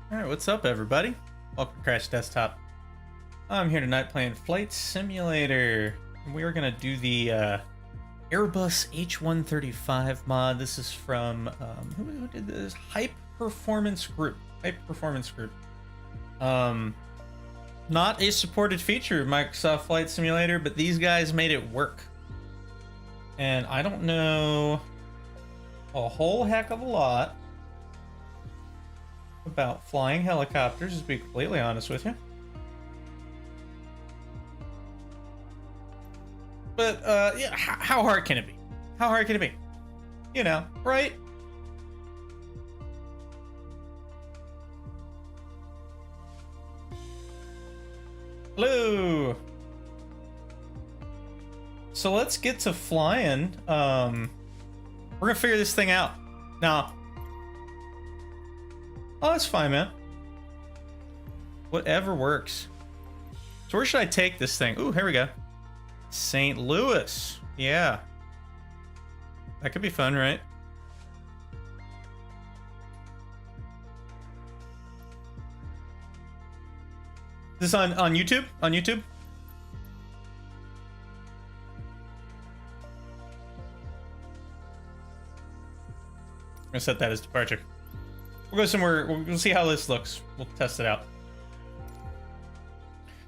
Alright, what's up everybody? Welcome to Crash Desktop. I'm here tonight playing Flight Simulator. We are going to do the Airbus H135 mod. This is from, who did this? Hype Performance Group. Not a supported feature of Microsoft Flight Simulator, but these guys made it work. And I don't know a whole heck of a lot about flying helicopters, to be completely honest with you. But, yeah, how hard can it be? How hard can it be? You know, right? Hello! So let's get to flying. We're gonna figure this thing out. Now, oh, that's fine, man. Whatever works. So where should I take this thing? Ooh, here we go. St. Louis. Yeah. That could be fun, right? Is this on YouTube? On YouTube? I'm gonna set that as departure. We'll go somewhere. We'll see how this looks. We'll test it out.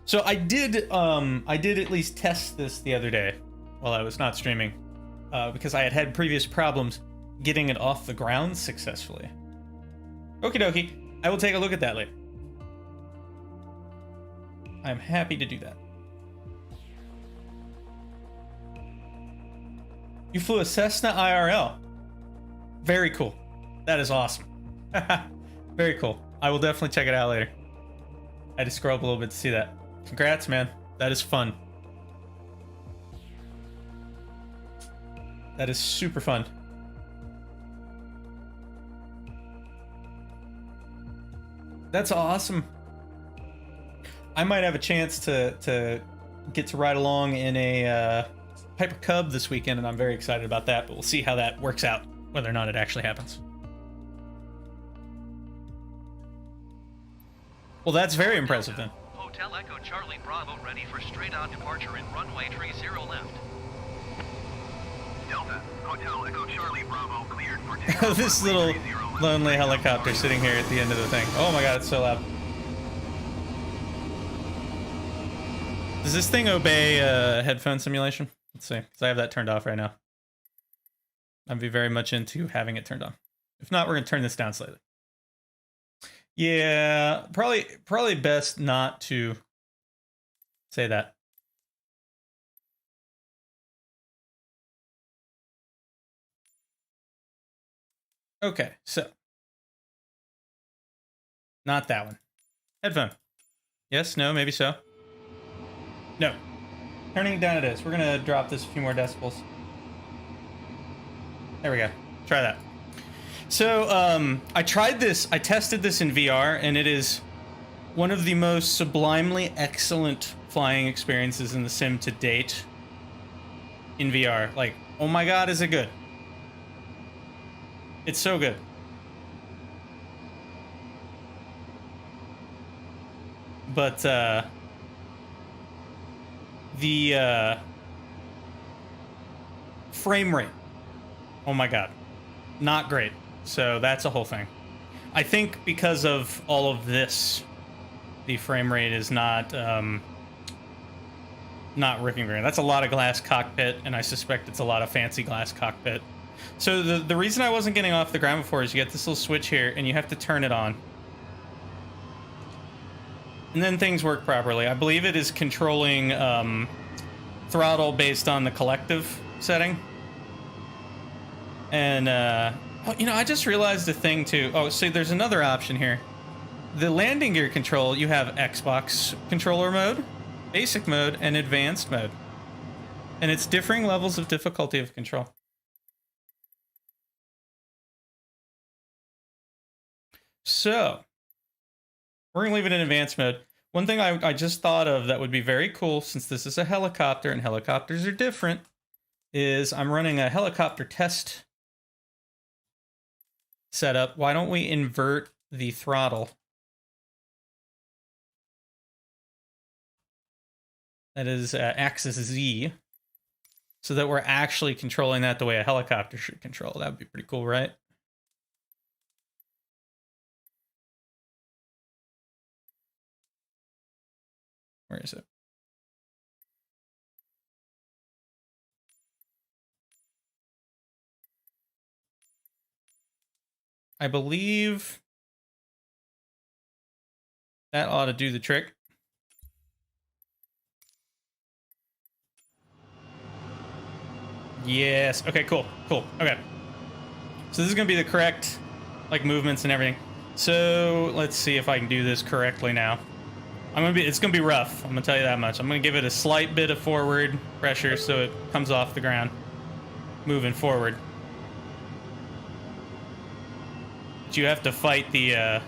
So I did at least test this the other day while I was not streaming, because I had had previous problems getting it off the ground successfully. Okie dokie. I will take a look at that later. I'm happy to do that. You flew a Cessna IRL. Very cool. That is awesome. Very cool. I will definitely check it out later. I had to scroll up a little bit to see that. Congrats, man. That is fun. That is super fun. That's awesome. I might have a chance to get to ride along in a Piper Cub this weekend, and I'm very excited about that, but we'll see how that works out, whether or not it actually happens. Well, that's very impressive then. Hotel Echo Charlie Bravo ready for straight-on departure in runway 30 left. Delta, Hotel Echo Charlie Bravo cleared for takeoff. This little lonely helicopter sitting here at the end of the thing. Oh my god, it's so loud. Does this thing obey headphone simulation? Let's see, because I have that turned off right now. I'd be very much into having it turned on. If not, we're going to turn this down slightly. Yeah, probably best not to say that. Okay, so not that one. Headphone. Yes, no, maybe so. No. Turning it down it is. We're gonna drop this a few more decibels. There we go. Try that. So, I tried this, I tested this in VR, and it is one of the most sublimely excellent flying experiences in the sim to date in VR. Like, oh my god, is it good? It's so good. But, the, frame rate. Oh my god. Not great. So that's a whole thing. I think because of all of this, the frame rate is not working very. That's a lot of glass cockpit, and I suspect it's a lot of fancy glass cockpit. So the reason I wasn't getting off the ground before is you get this little switch here, and you have to turn it on. And then things work properly. I believe it is controlling throttle based on the collective setting. And, oh, you know, I just realized a thing too. Oh, so there's another option here. The landing gear control, you have Xbox controller mode, basic mode, and advanced mode. And it's differing levels of difficulty of control. So, we're going to leave it in advanced mode. One thing I just thought of that would be very cool, since this is a helicopter and helicopters are different, is I'm running a helicopter test setup. Why don't we invert the throttle that is axis Z, so that we're actually controlling that the way a helicopter should control. That would be pretty cool, right? Where is it? I believe that ought to do the trick. Yes. Okay, cool. Cool. Okay. So this is going to be the correct, like, movements and everything. So let's see if I can do this correctly now. It's going to be rough. I'm going to tell you that much. I'm going to give it a slight bit of forward pressure so it comes off the ground, moving forward. But you have to fight the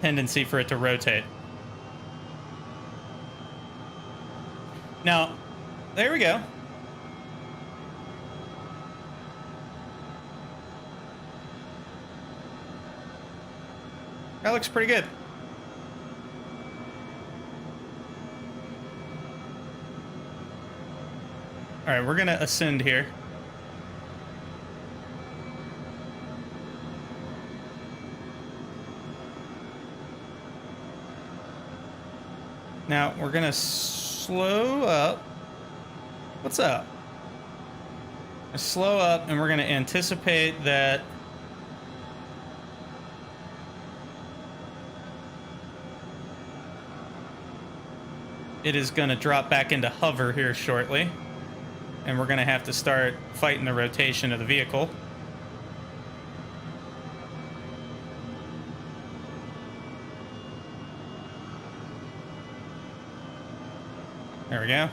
tendency for it to rotate. Now, there we go. That looks pretty good. All right, we're gonna ascend here. Now, we're gonna slow up. What's up? Slow up, and we're gonna anticipate that it is gonna drop back into hover here shortly. And we're gonna have to start fighting the rotation of the vehicle. There we go.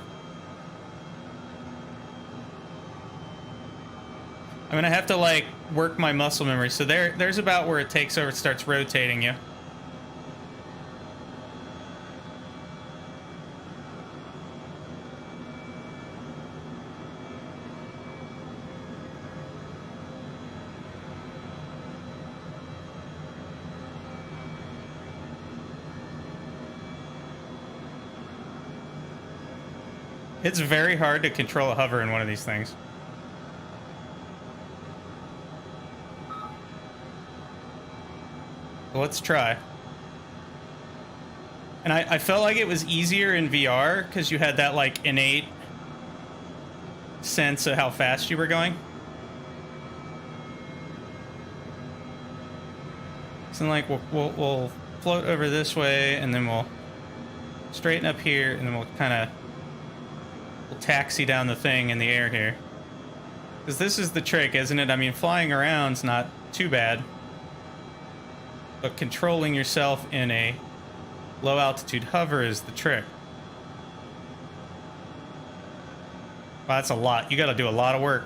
I'm gonna have to, like, work my muscle memory. So there's about where it takes over, it starts rotating you. It's very hard to control a hover in one of these things. Well, let's try. And I felt like it was easier in VR because you had that, like, innate sense of how fast you were going. So, like, we'll float over this way, and then we'll straighten up here, and then we'll kind of taxi down the thing in the air here. Because this is the trick, isn't it? I mean, flying around's not too bad. But controlling yourself in a low altitude hover is the trick. Wow, that's a lot. You gotta do a lot of work.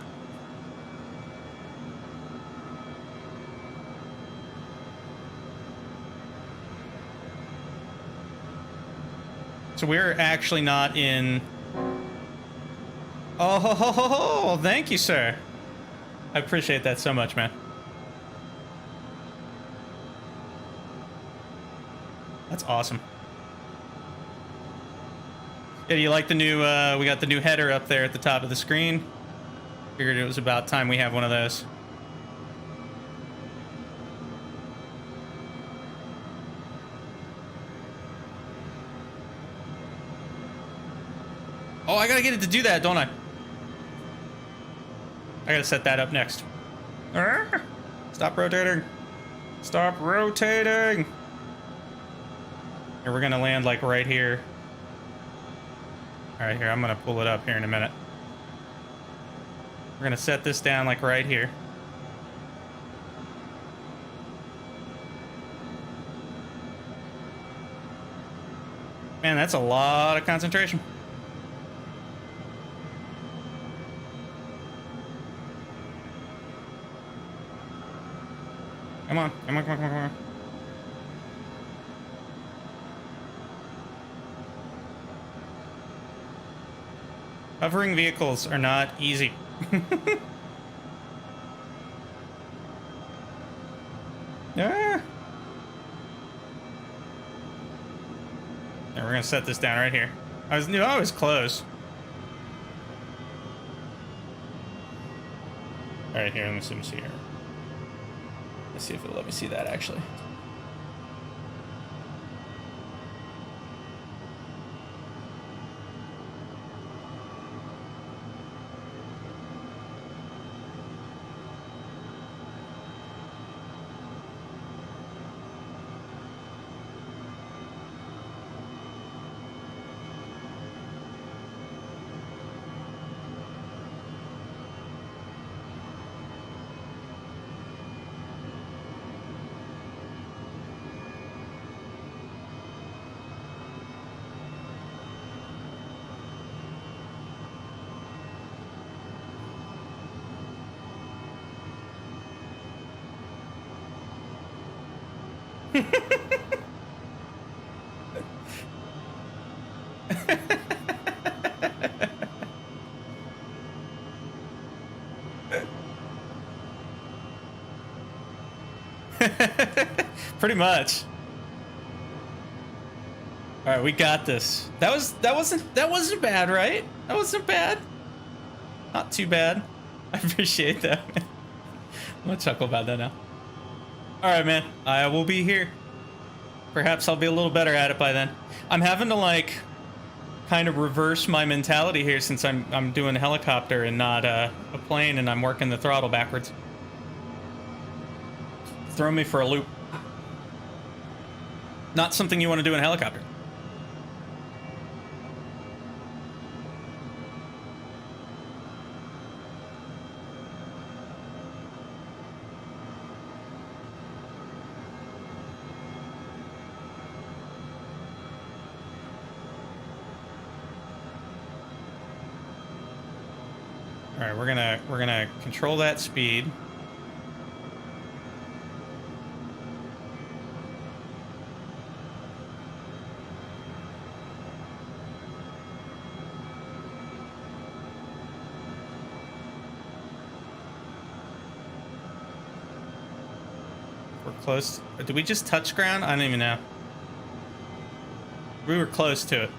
So we're actually not in... Oh, ho, ho, ho, ho. Thank you, sir. I appreciate that so much, man. That's awesome. Yeah, do you like the new, we got the new header up there at the top of the screen. Figured it was about time we have one of those. Oh, I gotta get it to do that, don't I? I gotta set that up next. Stop rotating. Stop rotating. Here, we're gonna land like right here. All right, here, I'm gonna pull it up here in a minute. We're gonna set this down like right here. Man, that's a lot of concentration. Come on, come on, come on, come on, come on. Hovering vehicles are not easy. Ah. And we're gonna set this down right here. I knew I was close. All right, here, let me see here. Let's see if it'll let me see that actually. Pretty much. All right, we got this. That wasn't bad, right? That wasn't bad. Not too bad. I appreciate that. I'm gonna chuckle about that now. All right, man. I will be here. Perhaps I'll be a little better at it by then. I'm having to like kind of reverse my mentality here since I'm doing a helicopter and not a plane, and I'm working the throttle backwards. Throw me for a loop. Not something you want to do in a helicopter. All right, we're gonna control that speed. We're close. Did we just touch ground? I don't even know. We were close to it.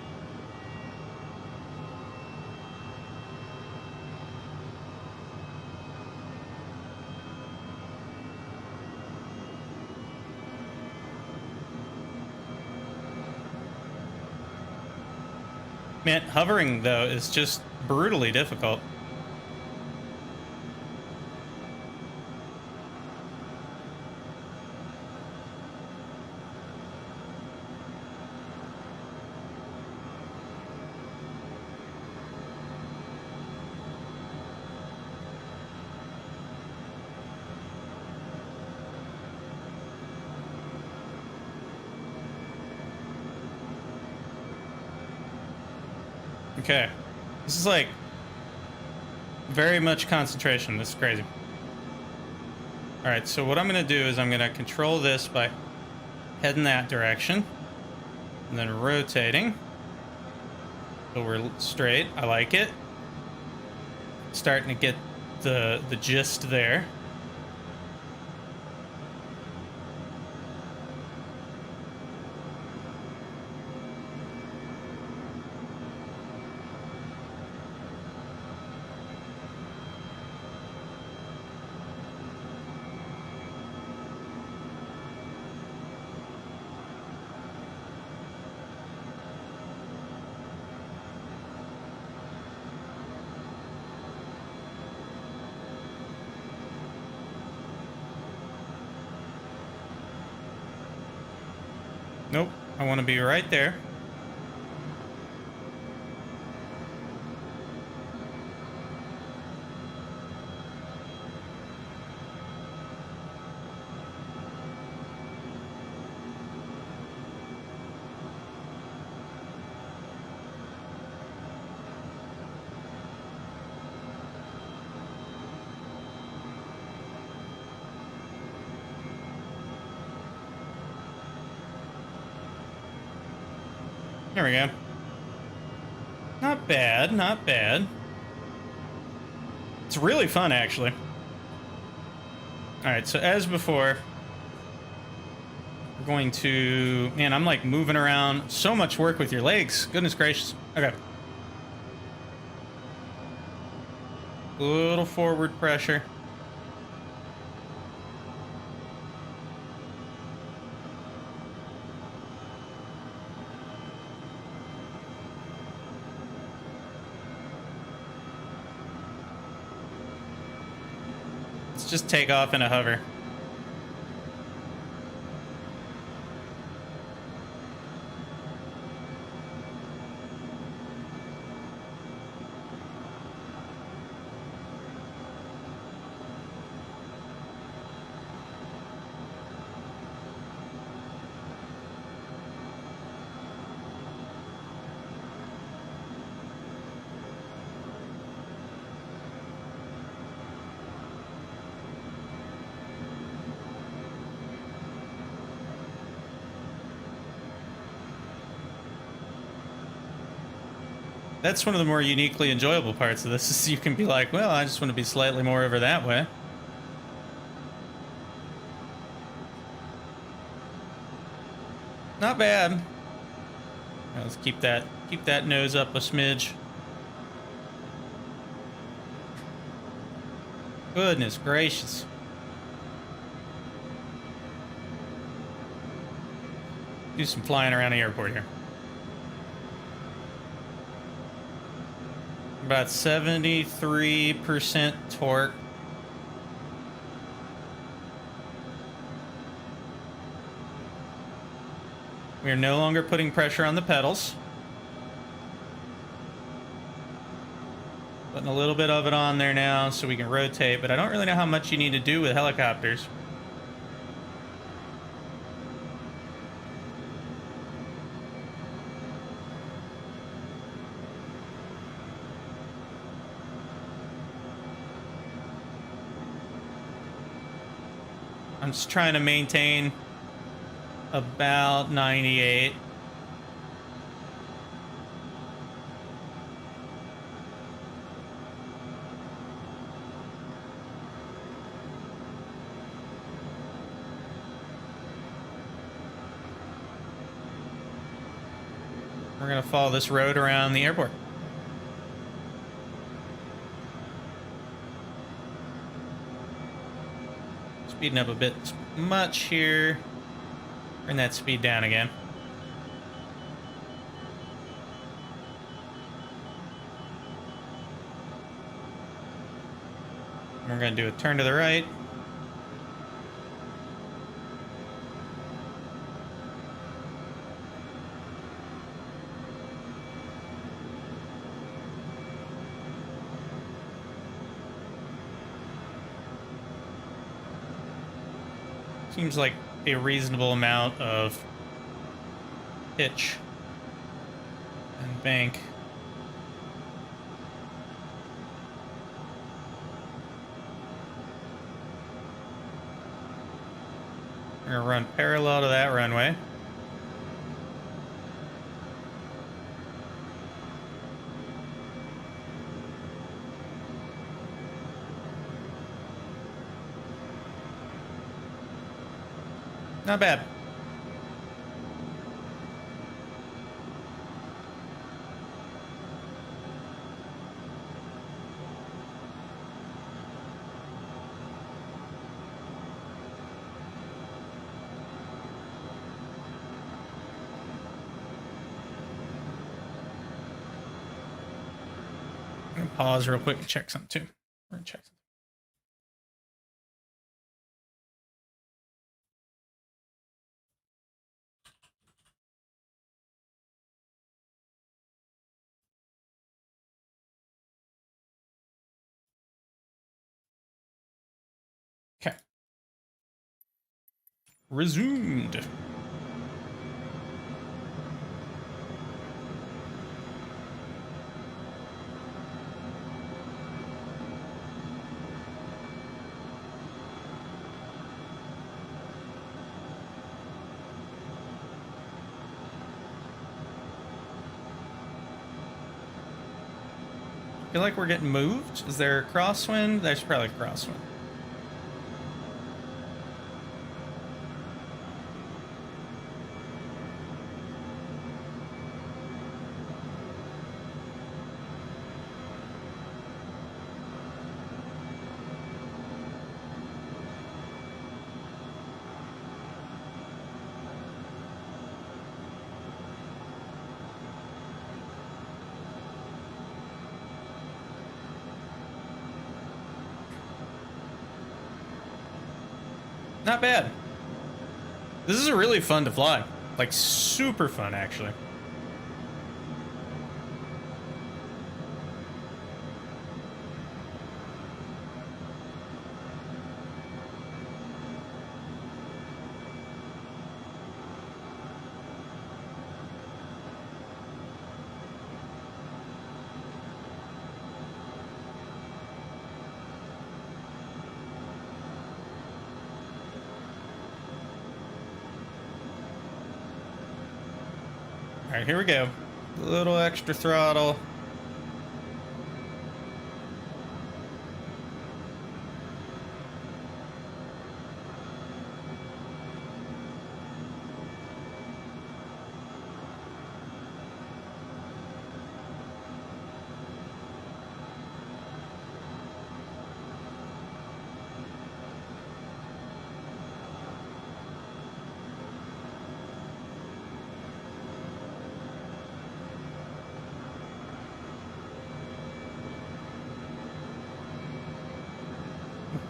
Man, hovering, though, is just brutally difficult. Okay, this is like very much concentration. This is crazy. All right, so what I'm gonna do is I'm gonna control this by heading that direction and then rotating. So we're straight. I like it. Starting to get the gist there. Nope, I want to be right there. There we go. Not bad, not bad. It's really fun, actually. All right, so as before, We're going to... Man, I'm like moving around. So much work with your legs. Goodness gracious. Okay. A little forward pressure. Let's just take off in a hover. That's one of the more uniquely enjoyable parts of this, is you can be like, well, I just want to be slightly more over that way. Not bad. Now let's keep that nose up a smidge. Goodness gracious. Do some flying around the airport here. About 73% torque. We are no longer putting pressure on the pedals. Putting a little bit of it on there now so we can rotate, but I don't really know how much you need to do with helicopters. I'm just trying to maintain about 98. We're gonna follow this road around the airport. Speeding up a bit much here. Bring that speed down again. We're going to do a turn to the right. Seems like a reasonable amount of pitch and bank. We're gonna run parallel to that runway. Not bad. I'm gonna pause real quick and check something too. We're gonna check something. Okay. Resumed. I feel like we're getting moved. Is there a crosswind? There's probably a crosswind. Not bad. This is really fun to fly. Like, super fun, actually. All right, here we go. A little extra throttle.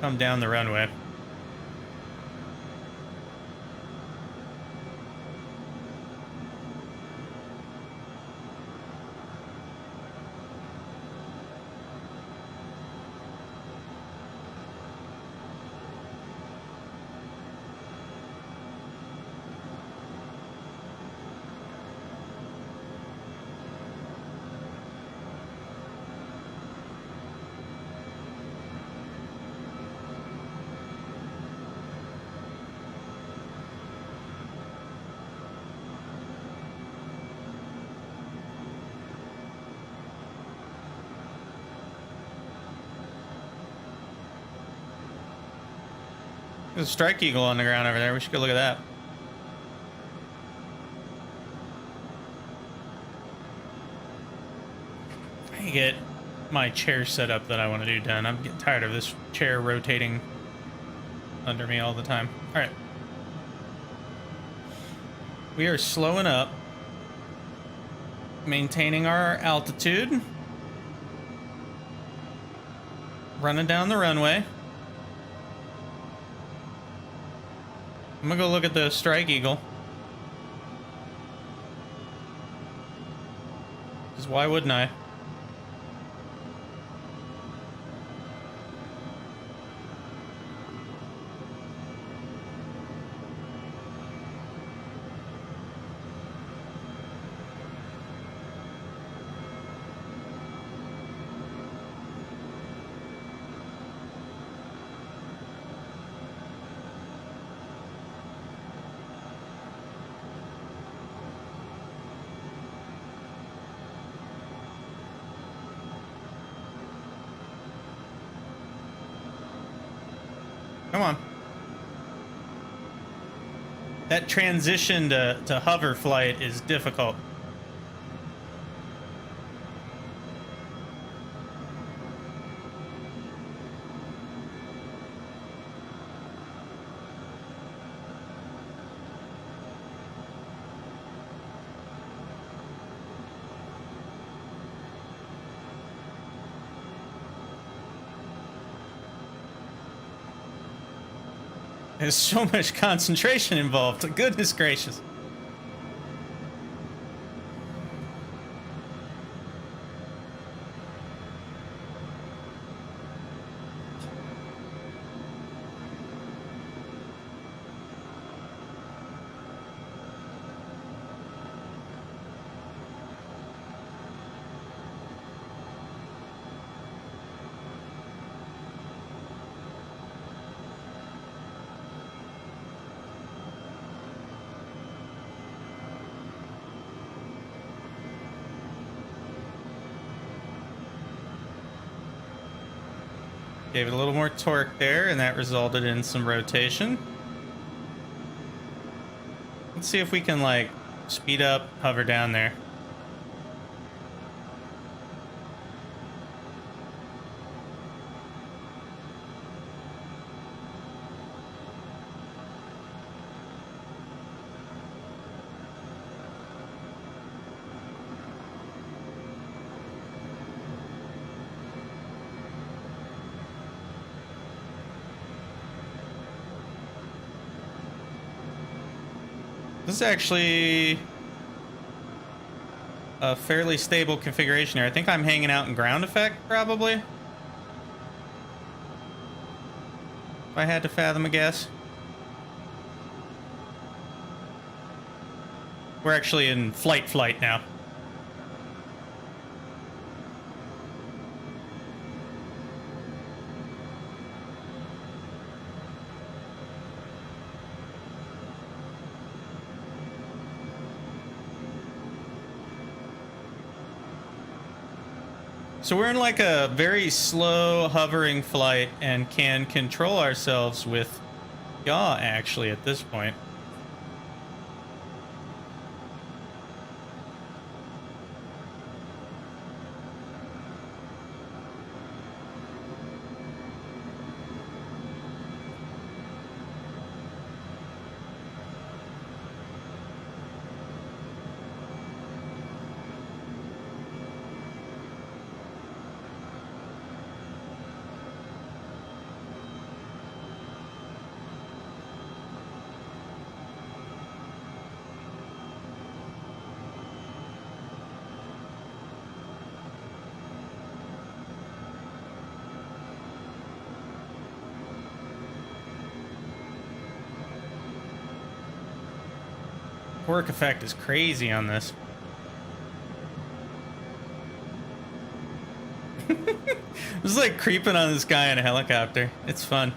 Come down the runway. There's a strike eagle on the ground over there. We should go look at that. I get my chair set up that I want to do done. I'm getting tired of this chair rotating under me all the time. All right. We are slowing up, maintaining our altitude, running down the runway. I'm gonna go look at the strike eagle. Because why wouldn't I? Come on. That transition to hover flight is difficult. There's so much concentration involved. Goodness gracious. Gave it a little more torque there, and that resulted in some rotation. Let's see if we can, like, speed up, hover down there. This is actually a fairly stable configuration here. I think I'm hanging out in ground effect, probably. If I had to fathom a guess. We're actually in flight now. So we're in like a very slow hovering flight and can control ourselves with yaw actually at this point. Work effect is crazy on this. This is like creeping on this guy in a helicopter. It's fun.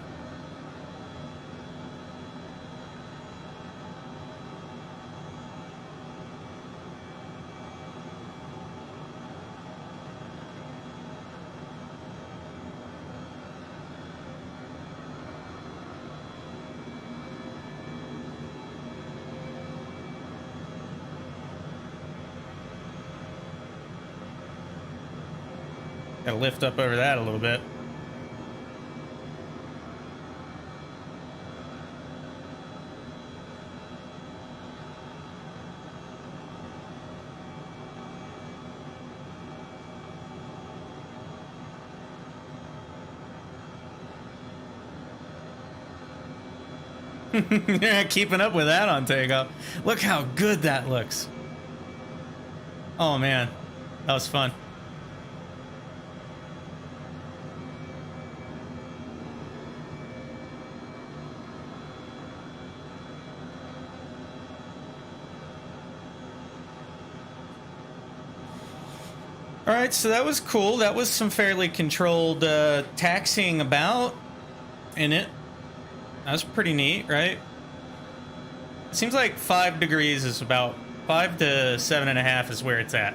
Gotta lift up over that a little bit. You're keeping up with that on takeoff. Look how good that looks. Oh man, that was fun. All right, so that was cool. That was some fairly controlled taxiing about in it. That was pretty neat, right? It seems like 5 degrees is about 5 to 7.5 is where it's at.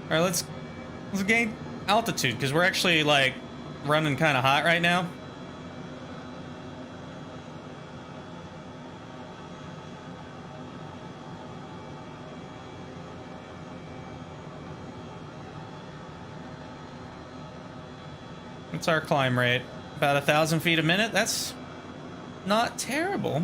All right, let's gain altitude because we're actually like running kind of hot right now. What's our climb rate? About 1,000 feet a minute? That's not terrible.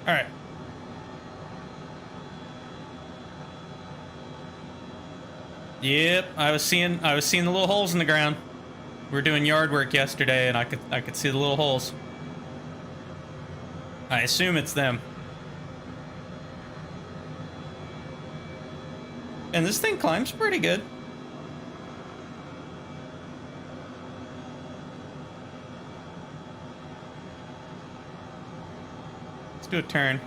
All right. Yep, I was seeing the little holes in the ground. We were doing yard work yesterday, and I could see the little holes. I assume it's them. And this thing climbs pretty good. Let's do a turn.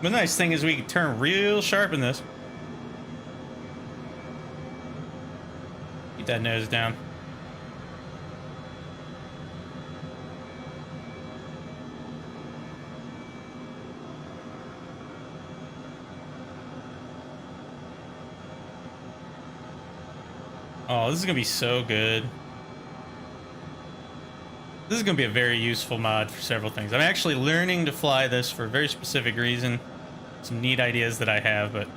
The nice thing is we can turn real sharp in this. Keep that nose down. Oh, this is gonna be so good. This is going to be a very useful mod for several things. I'm actually learning to fly this for a very specific reason. Some neat ideas that I have, but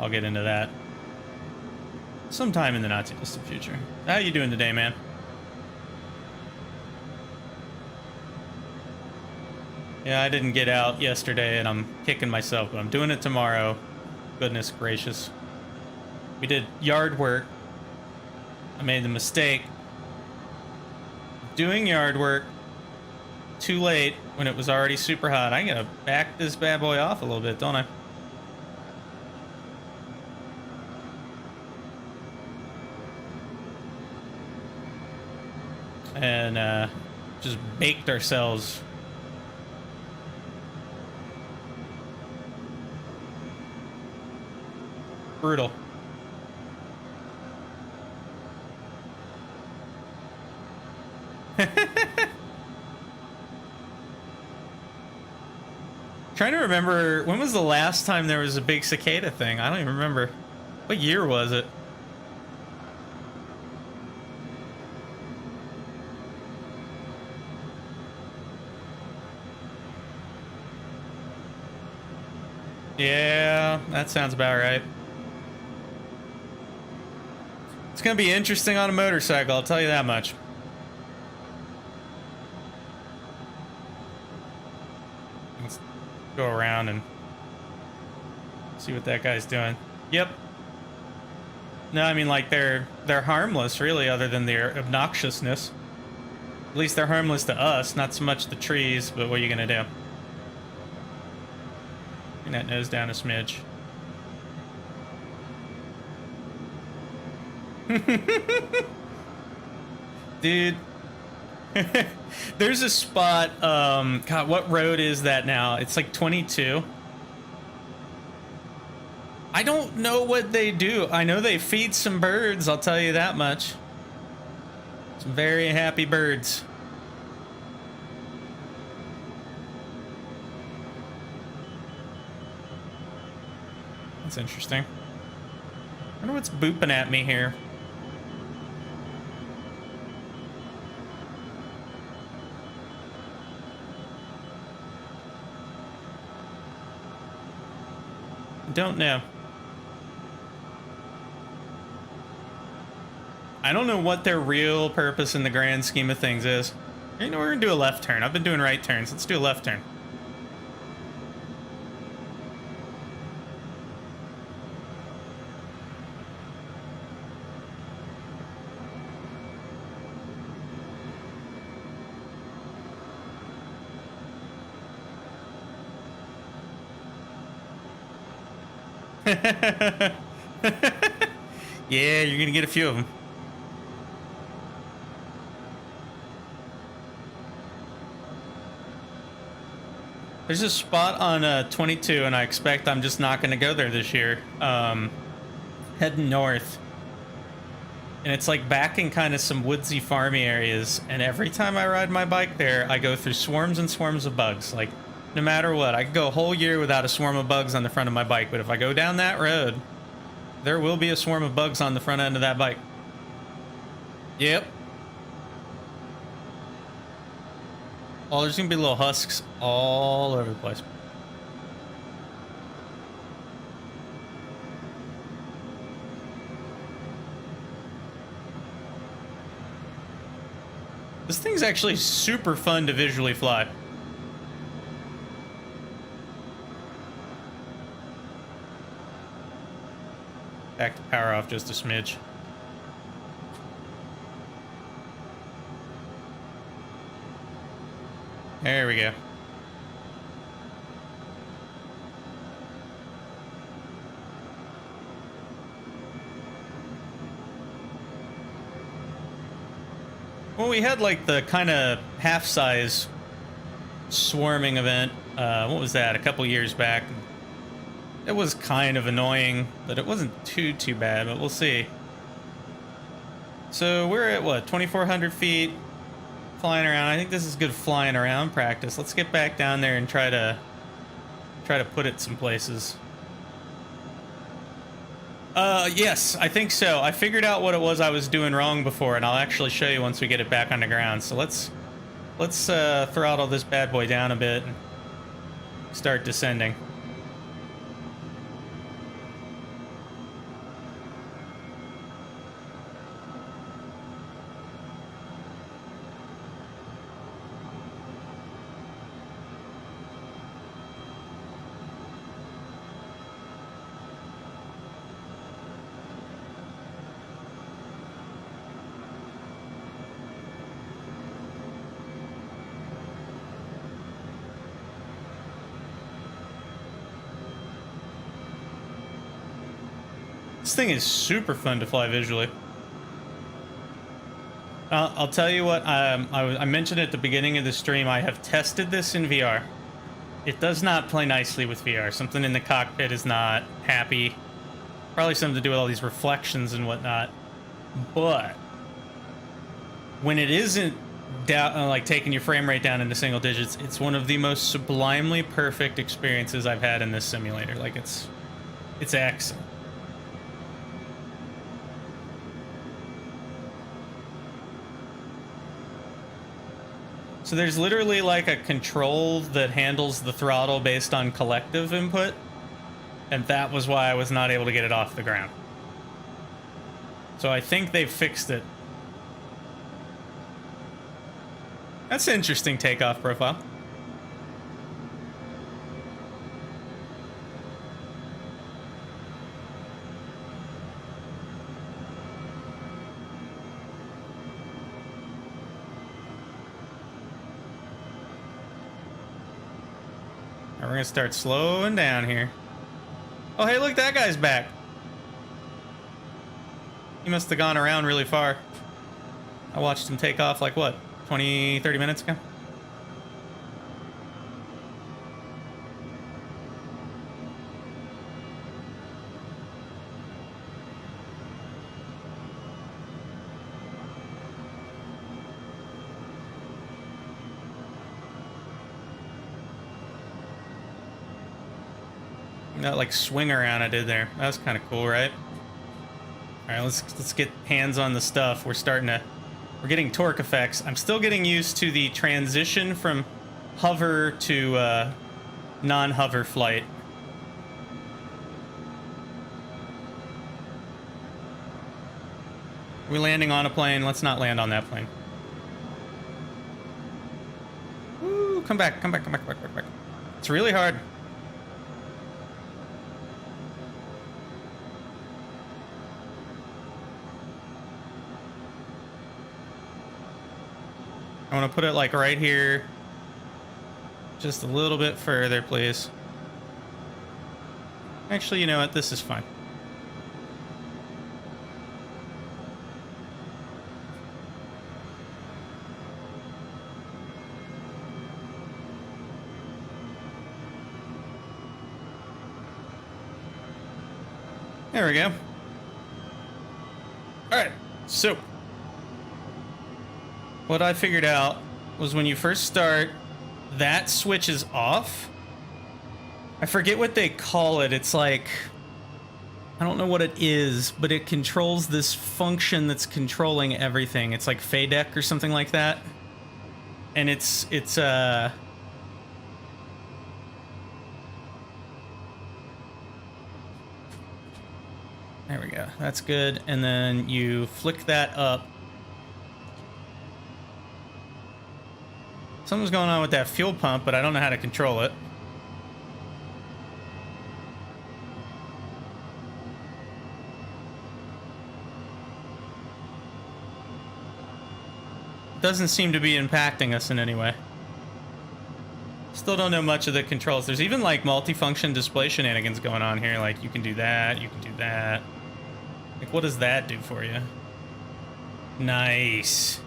I'll get into that sometime in the not too distant future. How you doing today, man? Yeah, I didn't get out yesterday, and I'm kicking myself, but I'm doing it tomorrow. Goodness gracious. We did yard work. I made the mistake of doing yard work too late when it was already super hot. I gotta back this bad boy off a little bit, don't I? And just baked ourselves. Brutal. Trying to remember, when was the last time there was a big cicada thing? I don't even remember. What year was it? Yeah, that sounds about right. It's gonna be interesting on a motorcycle, I'll tell you that much. Let's go around and see what that guy's doing. Yep. No, I mean, like, they're harmless, really, other than their obnoxiousness. At least they're harmless to us, not so much the trees, but what are you gonna do? Bring that nose down a smidge. Dude. There's a spot, God, what road is that now? It's like 22. I don't know what they do. I know they feed some birds, I'll tell you that much. Some very happy birds. That's interesting. I wonder what's booping at me here. Don't know. I don't know what their real purpose in the grand scheme of things is. You know, we're gonna do a left turn. I've been doing right turns. Let's do a left turn. Yeah, you're gonna get a few of them. There's a spot on 22, and I expect I'm just not gonna go there this year. Heading north, and it's like back in kind of some woodsy, farmy areas. And every time I ride my bike there, I go through swarms and swarms of bugs. Like, no matter what, I could go a whole year without a swarm of bugs on the front of my bike, but if I go down that road, there will be a swarm of bugs on the front end of that bike. Yep. Oh, there's gonna be little husks all over the place. This thing's actually super fun to visually fly. Back to power off just a smidge. There we go. Well, we had like the kind of half-size swarming event. What was that? A couple years back. It was kind of annoying, but it wasn't too bad, but we'll see. So we're at what, 2,400 feet, flying around. I think this is good flying around practice. Let's get back down there and try to put it some places. Yes, I think so. I figured out what it was I was doing wrong before, and I'll actually show you once we get it back on the ground. So let's throttle this bad boy down a bit and start descending. This thing is super fun to fly visually. I'll tell you what, I mentioned at the beginning of the stream, I have tested this in VR. It does not play nicely with VR. Something in the cockpit is not happy. Probably something to do with all these reflections and whatnot. But when it isn't down, like taking your frame rate down into single digits, it's one of the most sublimely perfect experiences I've had in this simulator. Like it's excellent. So there's literally like a control that handles the throttle based on collective input, and that was why I was not able to get it off the ground. So I think they've fixed it. That's an interesting takeoff profile. We're gonna start slowing down here. Oh, hey, look, that guy's back. He must have gone around really far. I watched him take off like, what, 20, 30 minutes ago? That like swing around I did there. That was kind of cool, right? All right, let's get hands on the stuff. We're getting torque effects. I'm still getting used to the transition from hover to non-hover flight. Are we landing on a plane? Let's not land on that plane. Woo, come back. It's really hard. I want to put it like right here. Just a little bit further, please. Actually, you know what? This is fine. There we go. All right, so what I figured out was when you first start, that switch is off. I forget what they call it. It's like, I don't know what it is, but it controls this function that's controlling everything. It's like FADEC or something like that. And it's there we go. That's good. And then you flick that up. Something's going on with that fuel pump, but I don't know how to control it. Doesn't seem to be impacting us in any way. Still don't know much of the controls. There's even like multifunction display shenanigans going on here. Like you can do that, you can do that. Like what does that do for you? Nice.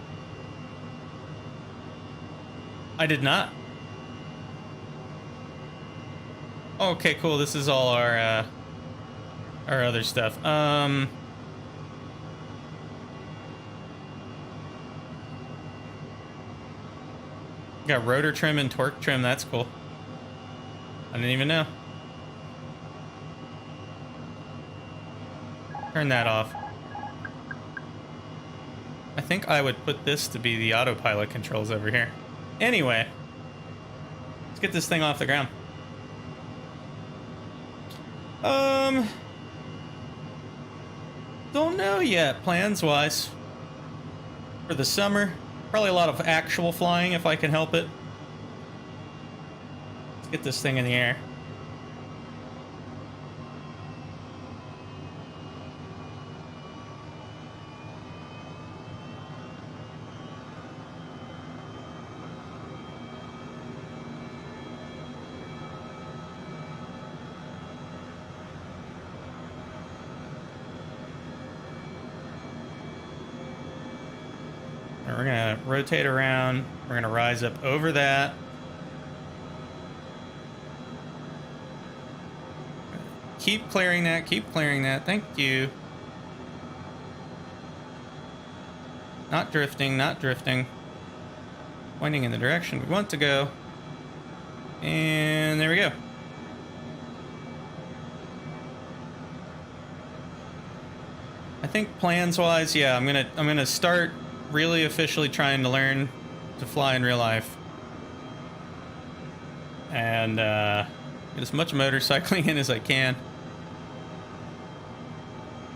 I did not. Okay, cool. This is all our other stuff. Got rotor trim and torque trim. That's cool. I didn't even know. turn that off. I think I would put this to be the autopilot controls over here. Anyway, let's get this thing off the ground. Don't know yet, plans-wise. For the summer, probably a lot of actual flying if I can help it. Let's get this thing in the air. We're gonna rotate around. We're gonna rise up over that. Keep clearing that. Keep clearing that. Thank you. Not drifting. Not drifting. Pointing in the direction we want to go. And there we go. I think plans-wise, yeah, I'm gonna start really officially trying to learn to fly in real life. And get as much motorcycling in as I can.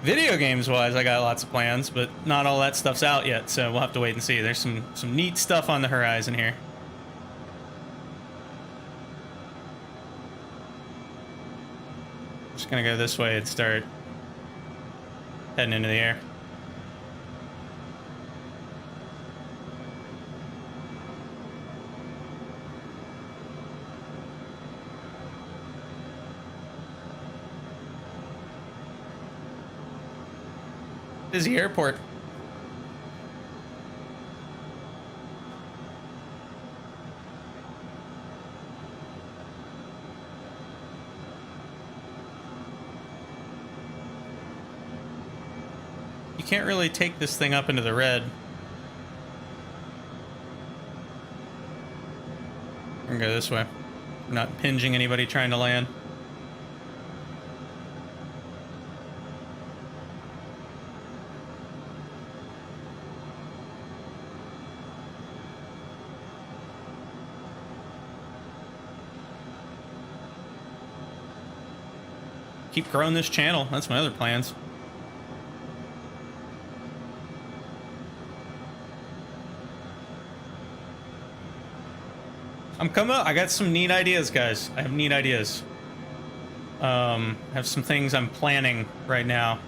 Video games wise, I got lots of plans, but not all that stuff's out yet, so we'll have to wait and see. There's some neat stuff on the horizon here. Just gonna go this way and start heading into the air. Busy airport. You can't really take this thing up into the red. I'm gonna go this way. I'm not impinging anybody trying to land. Keep growing this channel. That's my other plans. I'm coming up. I got some neat ideas, guys. I have neat ideas. I have some things I'm planning right now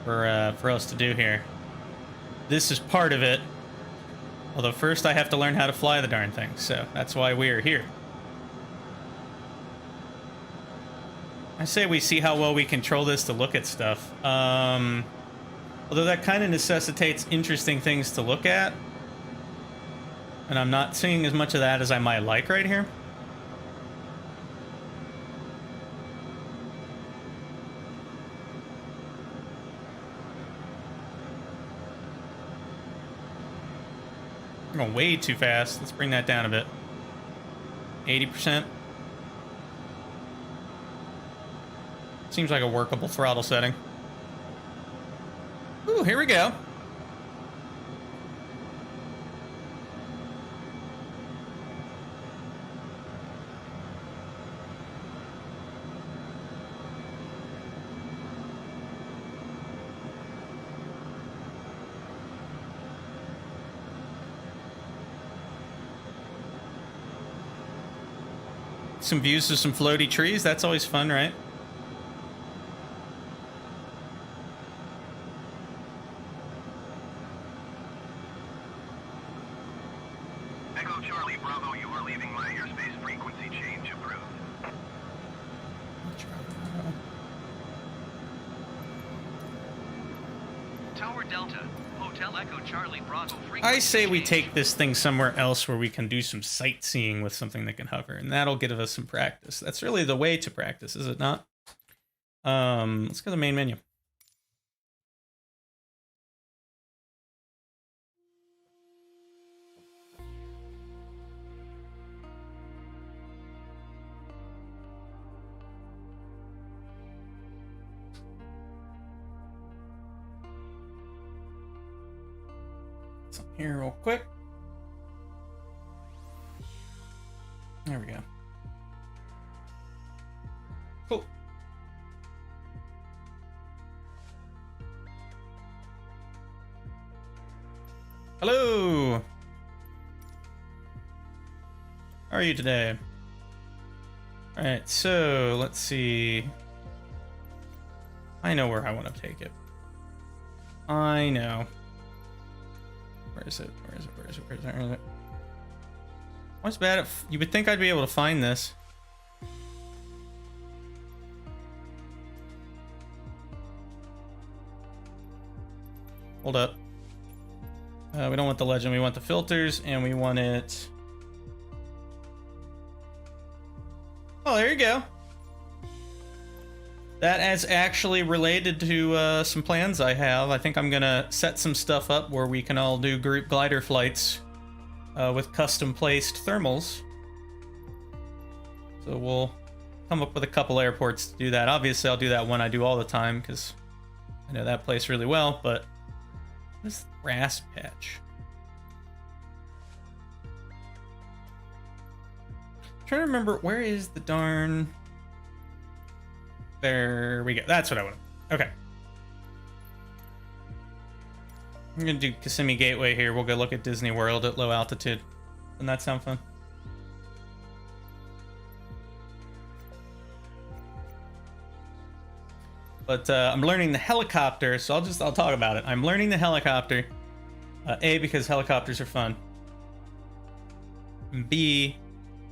for us to do here. This is part of it. Although first I have to learn how to fly the darn thing, so that's why we are here. I say we see how well we control this to look at stuff. Although that kind of necessitates interesting things to look at. And I'm not seeing as much of that as I might like right here. I'm going way too fast. Let's bring that down a bit. 80%. Seems like a workable throttle setting. Ooh, here we go. Some views of some floaty trees. That's always fun, right? Echo Charlie Bravo, you are leaving my airspace frequency change approved. Tower Delta, Hotel Echo Charlie Bravo. I say we take this thing somewhere else where we can do some sightseeing with something that can hover, and that'll give us some practice. That's really the way to practice, is it not? Let's go to the main menu. Some here real quick. There we go. Cool. Hello. How are you today? All right, so let's see. I know where I want to take it. I know. Where is it? Where is it? Where is it? Where is it? Where is it? What's bad at... You would think I'd be able to find this. Hold up. We don't want the legend. We want the filters, and we want it... Oh, there you go. That is actually related to some plans I have. I think I'm gonna set some stuff up where we can all do group glider flights with custom placed thermals. So we'll come up with a couple airports to do that. Obviously, I'll do that one I do all the time because I know that place really well, but this grass patch. I'm trying to remember, where is the darn... There we go. That's what I want. Okay. I'm going to do Kissimmee Gateway here. We'll go look at Disney World at low altitude. Doesn't that sound fun? But I'm learning the helicopter, so I'll talk about it. I'm learning the helicopter. A, because helicopters are fun. And B,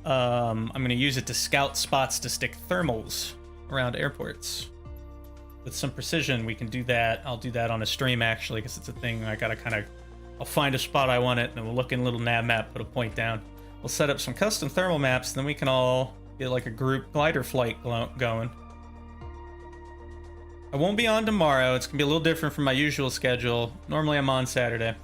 I'm going to use it to scout spots to stick thermals around airports. With some precision, we can do that. I'll do that on a stream, actually, because it's a thing I gotta kind of... I'll find a spot I want it, and we'll look in a little nav map, put a point down. We'll set up some custom thermal maps, then we can all get like a group glider flight going. I won't be on tomorrow. It's gonna be a little different from my usual schedule. Normally I'm on Saturday.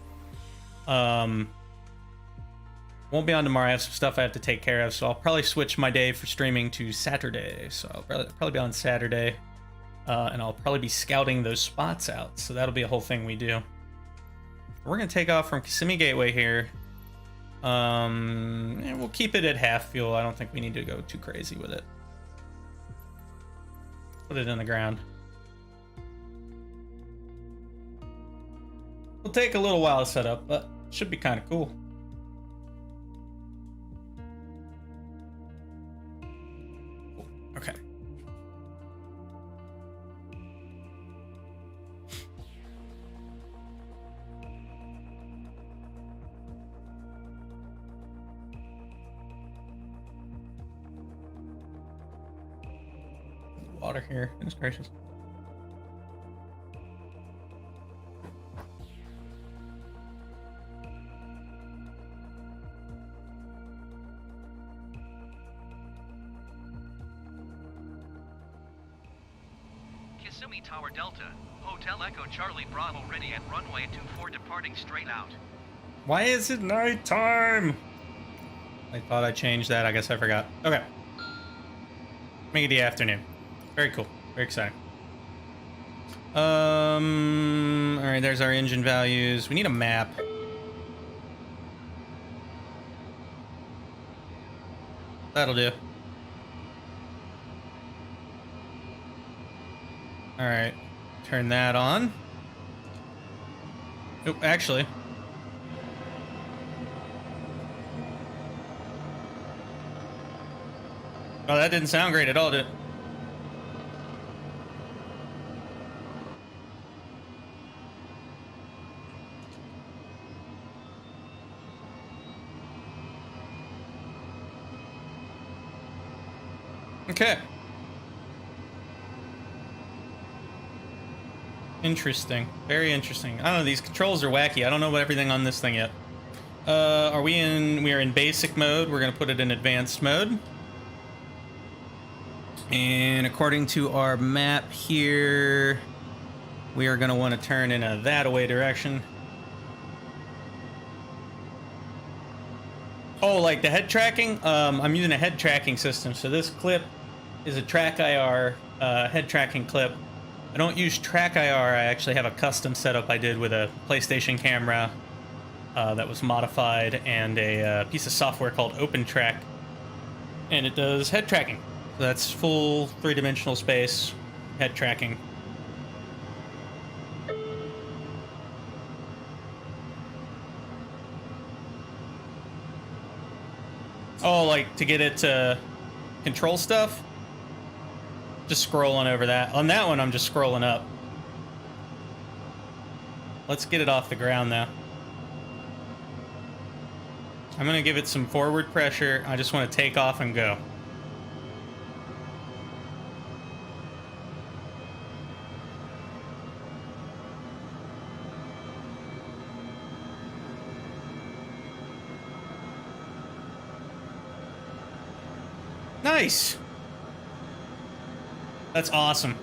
Won't be on tomorrow. I have some stuff I have to take care of, so I'll probably switch my day for streaming to Saturday. So I'll probably be on Saturday, and I'll probably be scouting those spots out. So that'll be a whole thing we do. We're gonna take off from Kissimmee Gateway here. And we'll keep it at half fuel. I don't think we need to go too crazy with it. Put it in the ground. It'll take a little while to set up, but it should be kind of cool. Okay. Water here. Goodness gracious. Kissimmee Tower Delta. Hotel Echo Charlie Bravo ready at runway 24 departing straight out. Why is it nighttime? I thought I changed that. I guess I forgot. Okay. Make it the afternoon. Very cool. Very exciting. Alright, there's our engine values. We need a map. That'll do. Alright. Turn that on. Oh, actually. Oh, that didn't sound great at all, did it? Okay. Interesting. Very interesting. I don't know, these controls are wacky. I don't know about everything on this thing yet. We are in basic mode. We're gonna put it in advanced mode. And according to our map here, we are gonna want to turn in a that-away direction. Oh, like the head tracking? I'm using a head tracking system. So this clip is a Track IR head tracking clip. I don't use Track IR. I actually have a custom setup I did with a PlayStation camera that was modified, and a piece of software called OpenTrack, and it does head tracking. So that's full three-dimensional space head tracking. Oh, like to get it to control stuff? Just scrolling over that. On that one, I'm just scrolling up. Let's get it off the ground now. I'm gonna give it some forward pressure. I just want to take off and go. Nice. That's awesome.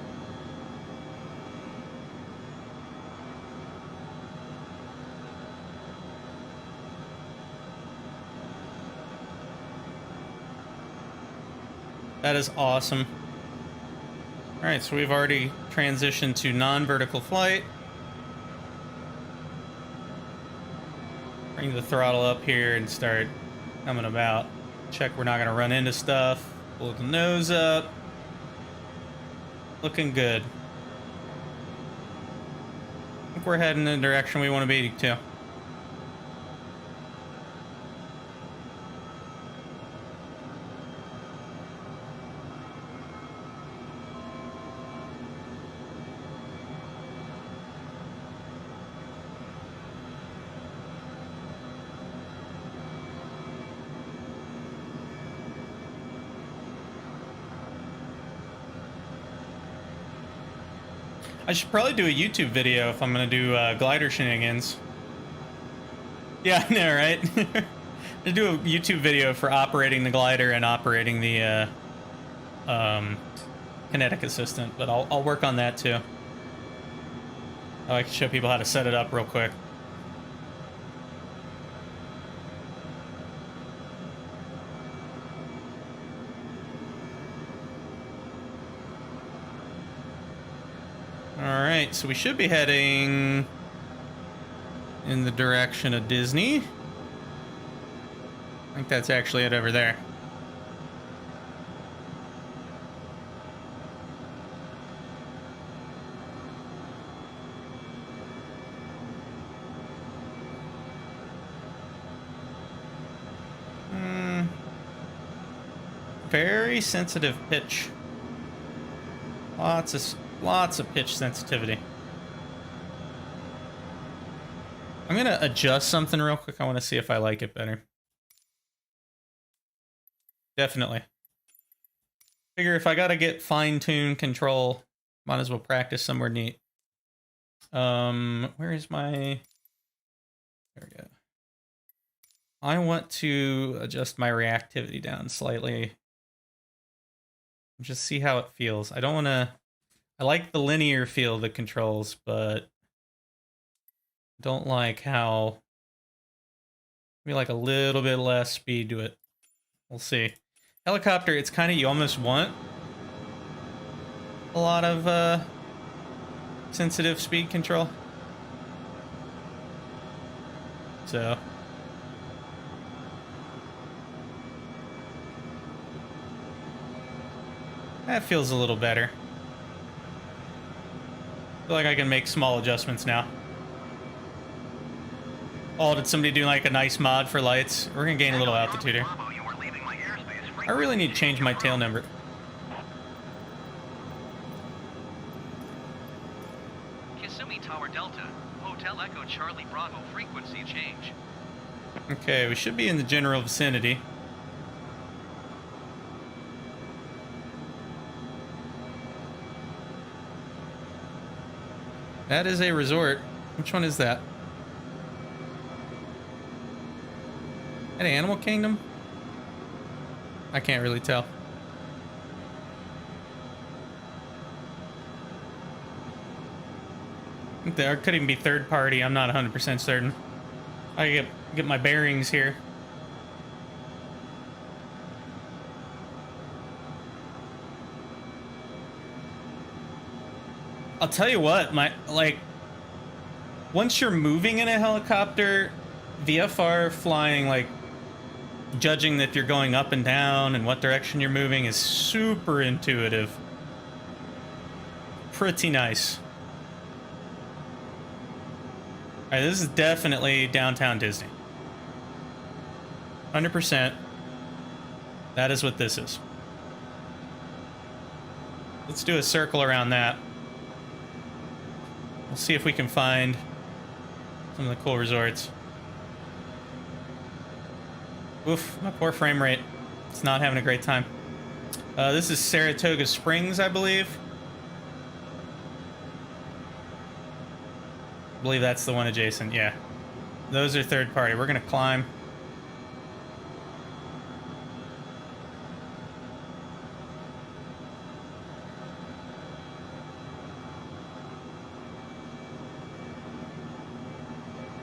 That is awesome. All right, so we've already transitioned to non-vertical flight. Bring the throttle up here and start coming about. Check we're not going to run into stuff. Pull the nose up. Looking good. I think we're heading in the direction we want to be to. I should probably do a YouTube video if I'm going to do glider shenanigans. Yeah, I know, right? I do a YouTube video for operating the glider and operating the kinetic assistant, but I'll work on that too. I like to show people how to set it up real quick. Alright, so we should be heading in the direction of Disney. I think that's actually it over there. Very sensitive pitch. Lots of pitch sensitivity. I'm gonna adjust something real quick. I want to see if I like it better. Definitely. Figure if I gotta get fine-tuned control, might as well practice somewhere neat. Where is my... There we go. I want to adjust my reactivity down slightly. Just see how it feels. I don't want to... I like the linear feel of the controls, but don't like how... Maybe like a little bit less speed to it. We'll see. Helicopter, it's kind of... You almost want a lot of sensitive speed control. So... That feels a little better. I feel like I can make small adjustments now. Oh, did somebody do like a nice mod for lights? We're gonna gain a little altitude here. I really need to change my tail number. Kissimmee Tower Delta, Hotel Echo Charlie Bravo frequency change. Okay, we should be in the general vicinity. That is a resort. Which one is that? At Animal Kingdom? I can't really tell. I think there could even be third party. I'm not 100% certain. I get my bearings here. I'll tell you what, once you're moving in a helicopter, VFR flying, like, judging that you're going up and down and what direction you're moving is super intuitive. Pretty nice. Alright, this is definitely downtown Disney. 100%. That is what this is. Let's do a circle around that. We'll see if we can find some of the cool resorts. Oof, my poor frame rate. It's not having a great time. This is Saratoga Springs, I believe. I believe that's the one adjacent, yeah. Those are third party. We're gonna climb.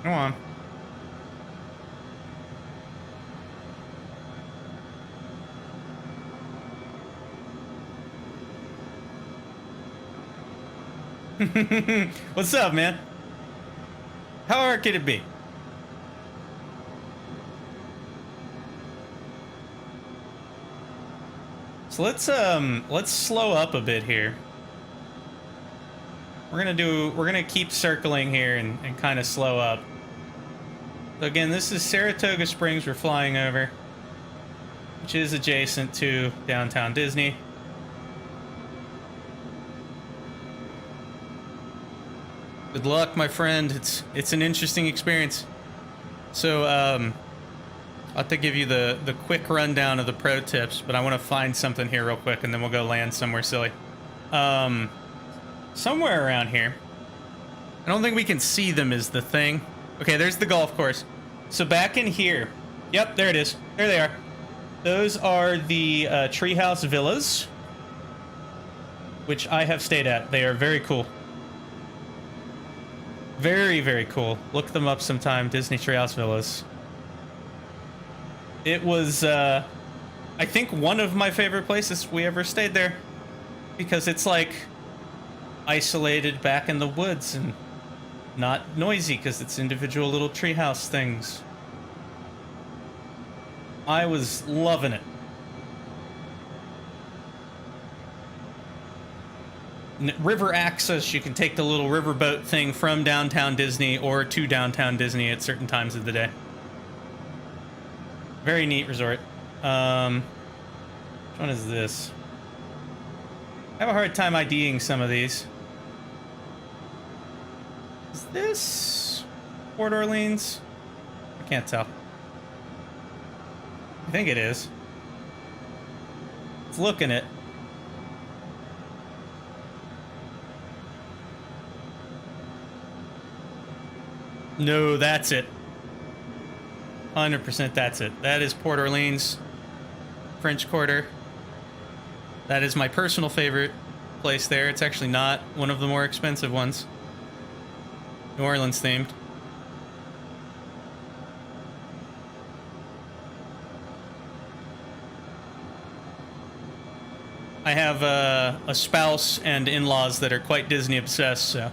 Come on. What's up, man? How hard could it be? So let's slow up a bit here. We're gonna keep circling here and kind of slow up. So again, this is Saratoga Springs we're flying over, which is adjacent to downtown Disney. Good luck, my friend. It's an interesting experience. So I'll have to give you the quick rundown of the pro tips, but I want to find something here real quick, and then we'll go land somewhere silly. Somewhere around here. I don't think we can see them is the thing. Okay, there's the golf course. So back in here. Yep, there it is. There they are. Those are the Treehouse Villas, which I have stayed at. They are very cool. Very, very cool. Look them up sometime. Disney Treehouse Villas. It was, I think, one of my favorite places we ever stayed there. Because it's like isolated back in the woods and not noisy because it's individual little treehouse things. I was loving it. River access, you can take the little riverboat thing from downtown Disney or to downtown Disney at certain times of the day. Very neat resort. Which one is this? I have a hard time IDing some of these. Is this Port Orleans? I can't tell. I think it is. Let's look in it. No, that's it. 100% that's it. That is Port Orleans, French Quarter. That is my personal favorite place there. It's actually not one of the more expensive ones. New Orleans themed. I have a spouse and in-laws that are quite Disney obsessed, so.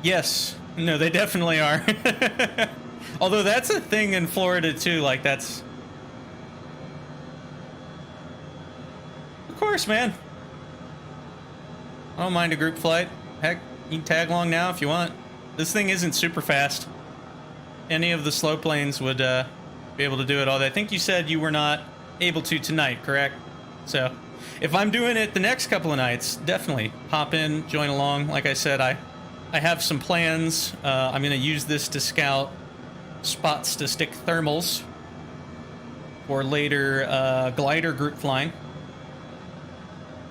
Yes. No, they definitely are. Although that's a thing in Florida too, like that's... Of course, man. I don't mind a group flight. Heck, you can tag along now if you want. This thing isn't super fast. Any of the slow planes would be able to do it all day. I think you said you were not able to tonight, correct? So, if I'm doing it the next couple of nights, definitely hop in, join along. Like I said, I have some plans. I'm going to use this to scout spots to stick thermals for later glider group flying.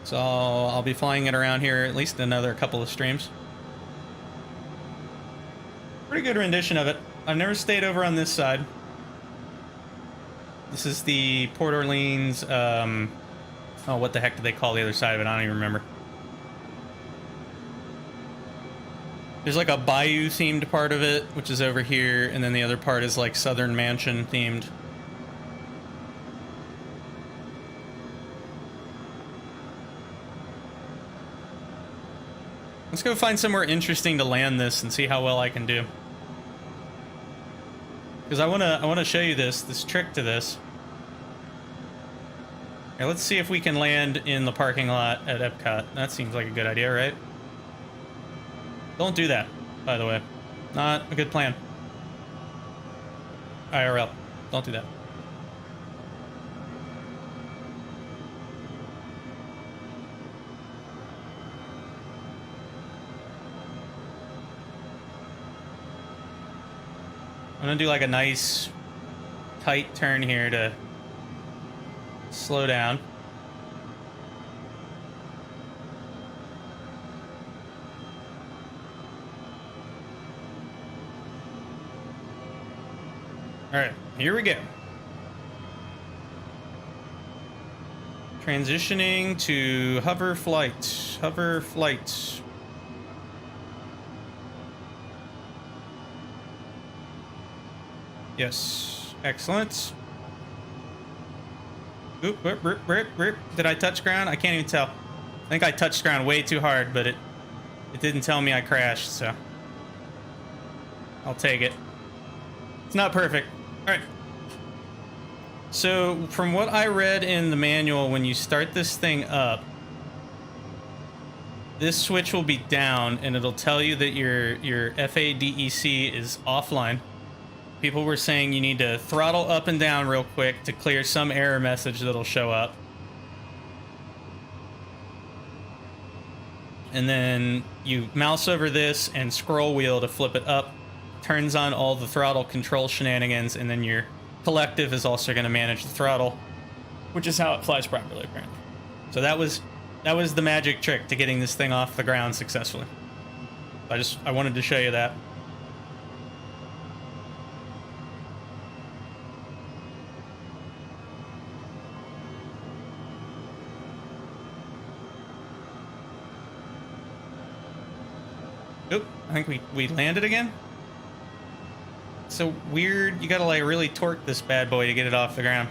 So I'll be flying it around here at least another couple of streams. Pretty good rendition of it. I've never stayed over on this side. This is the Port Orleans, oh, what the heck do they call the other side of it? I don't even remember. There's like a bayou themed part of it, which is over here, and then the other part is like Southern Mansion themed. Let's go find somewhere interesting to land this and see how well I can do. because I wanna show you this trick to this. Here, let's see if we can land in the parking lot at Epcot. That seems like a good idea, right? Don't do that, by the way. Not a good plan. IRL. Don't do that. I'm gonna do like a nice tight turn here to slow down. All right, here we go. Transitioning to hover flight. Hover flight. Yes, excellent. Oop, rip, rip, rip, rip. Did I touch ground? I can't even tell. I think I touched ground way too hard, but it didn't tell me I crashed, so I'll take it. It's not perfect. All right. So from what I read in the manual, when you start this thing up, this switch will be down and it'll tell you that your FADEC is offline. People were saying you need to throttle up and down real quick to clear some error message that'll show up. And then you mouse over this and scroll wheel to flip it up. Turns on all the throttle control shenanigans, and then your collective is also going to manage the throttle, which is how it flies properly, apparently. So that was the magic trick to getting this thing off the ground successfully. I wanted to show you that. Oop, I think we landed again. So weird. You gotta like really torque this bad boy to get it off the ground.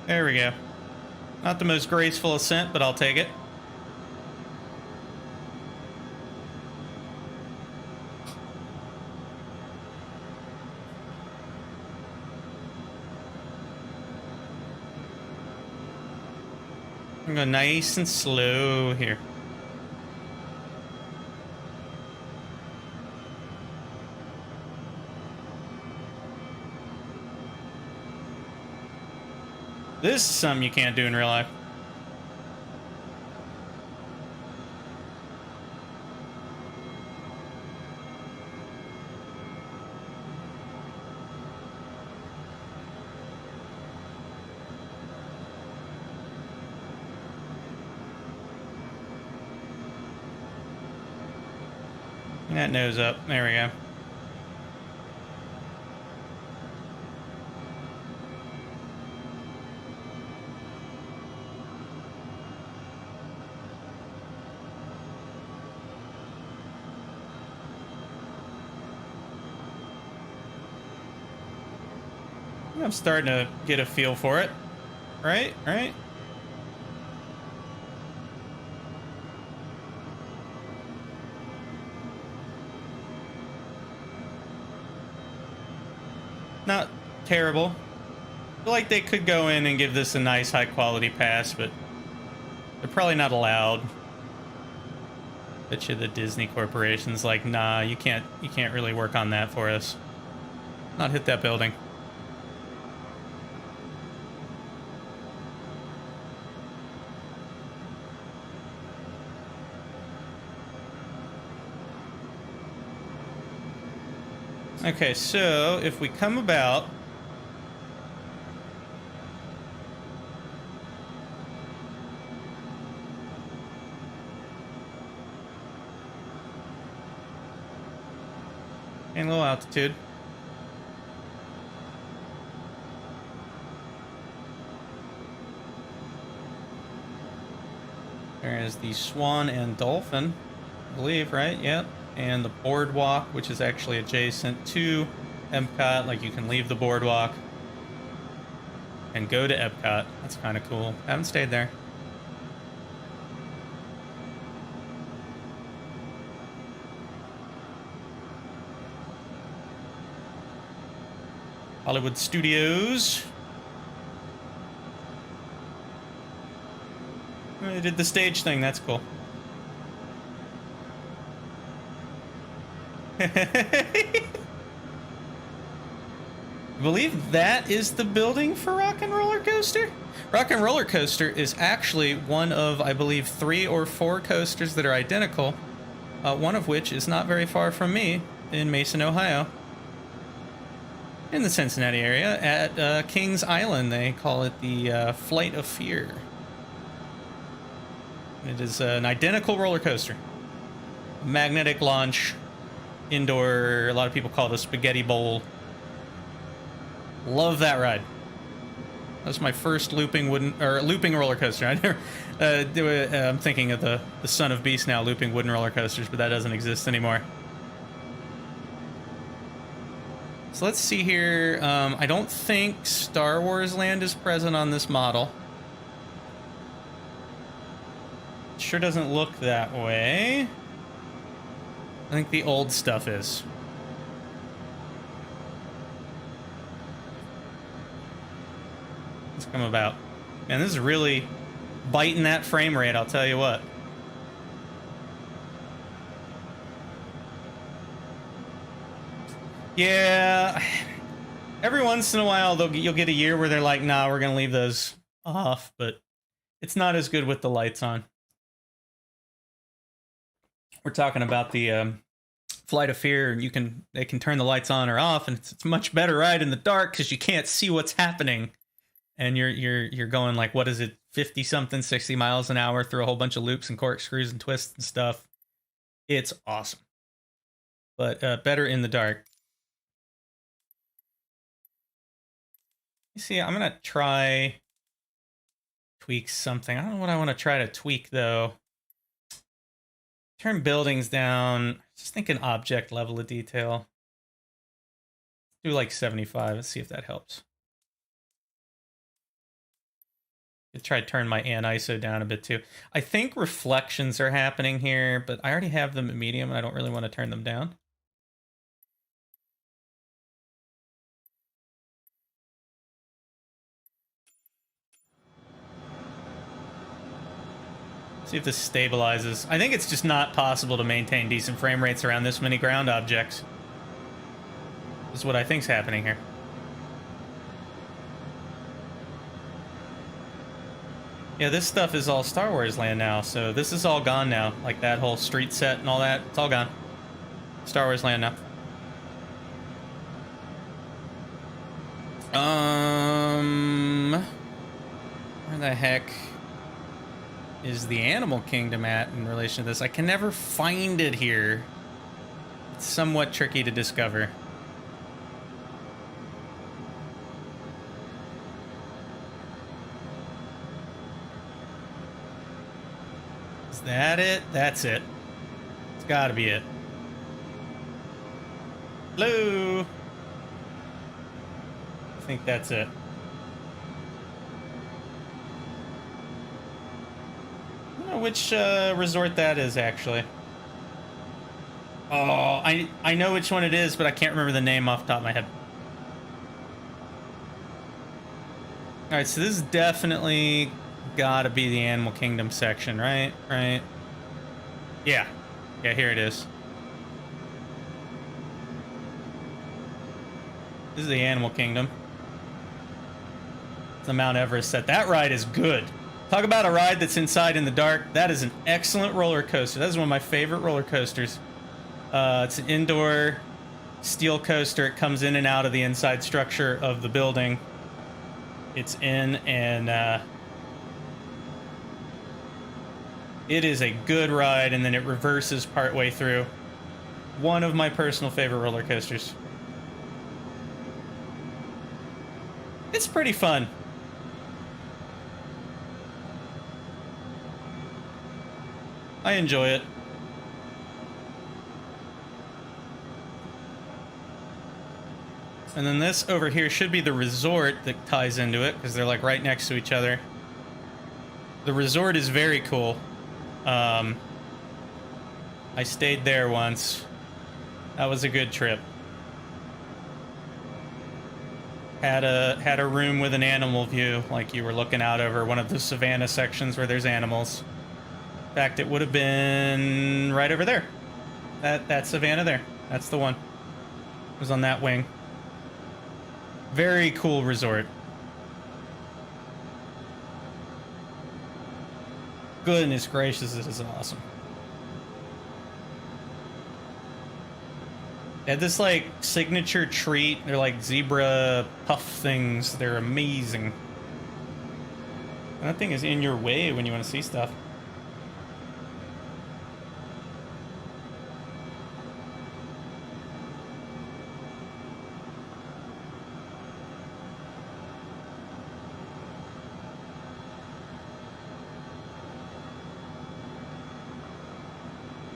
There we go. Not the most graceful ascent, but I'll take it. I'm going nice and slow here. This is something you can't do in real life. That nose up. There we go. I'm starting to get a feel for it. Right? Right? Not terrible. I feel like they could go in and give this a nice high quality pass, but they're probably not allowed. Bet you the Disney Corporation's like, nah, you can't really work on that for us. Not hit that building. Okay, so if we come about in low altitude, There is the Swan and Dolphin, I believe, right? Yep. And the boardwalk, which is actually adjacent to Epcot. Like, you can leave the boardwalk and go to Epcot. That's kind of cool. Haven't stayed there. Hollywood Studios. They did the stage thing. That's cool. I believe that is the building for Rock and Roller Coaster. Rock and Roller Coaster is actually one of, I believe, 3 or 4 coasters that are identical. One of which is not very far from me in Mason, Ohio. In the Cincinnati area at Kings Island. They call it the Flight of Fear. It is an identical roller coaster. Magnetic launch, indoor, a lot of people call it a spaghetti bowl. Love that ride. That was my first looping roller coaster. I never, I'm thinking of the Son of Beast now, looping wooden roller coasters, but that doesn't exist anymore. So let's see here. I don't think Star Wars Land is present on this model. Sure doesn't look that way. I think the old stuff is. Let's come about. Man, this is really biting that frame rate, I'll tell you what. Yeah, every once in a while you'll get a year where they're like, nah, we're gonna leave those off, but it's not as good with the lights on. We're talking about the Flight of Fear, and they can turn the lights on or off, and it's a much better ride in the dark because you can't see what's happening, and you're going like, what is it, 50 something, 60 miles an hour through a whole bunch of loops and corkscrews and twists and stuff. It's awesome, but better in the dark. You see, I'm gonna try tweak something. I don't know what I want to try to tweak though. Turn buildings down. Just thinking object level of detail. Do like 75. Let's see if that helps. Could try to turn my ISO down a bit too. I think reflections are happening here, but I already have them at medium and I don't really want to turn them down. See if this stabilizes. I think it's just not possible to maintain decent frame rates around this many ground objects. This is what I think's happening here. Yeah, this stuff is all Star Wars Land now, so this is all gone now. Like that whole street set and all that, it's all gone. Star Wars Land now. Where the heck is the Animal Kingdom at in relation to this? I can never find it here. It's somewhat tricky to discover. Is that it? That's it. It's gotta be it. Hello? I think that's it. I don't know which resort that is, actually. Oh, I know which one it is, but I can't remember the name off the top of my head. Alright, so this is definitely gotta be the Animal Kingdom section, right? Right. Yeah. Yeah, here it is. This is the Animal Kingdom. It's the Mount Everest set. That ride is good. Talk about a ride that's inside in the dark. That is an excellent roller coaster. That is one of my favorite roller coasters. It's an indoor steel coaster. It comes in and out of the inside structure of the building it's in, and it is a good ride, and then it reverses partway through. One of my personal favorite roller coasters. It's pretty fun. I enjoy it. And then this over here should be the resort that ties into it, because they're like right next to each other. The resort is very cool. I stayed there once. That was a good trip. Had a room with an animal view, like you were looking out over one of the savannah sections where there's animals. In fact, it would have been right over there. That savannah there. That's the one. It was on that wing. Very cool resort. Goodness gracious, this is awesome. They had this like signature treat. They're like zebra puff things. They're amazing. That thing is in your way when you want to see stuff.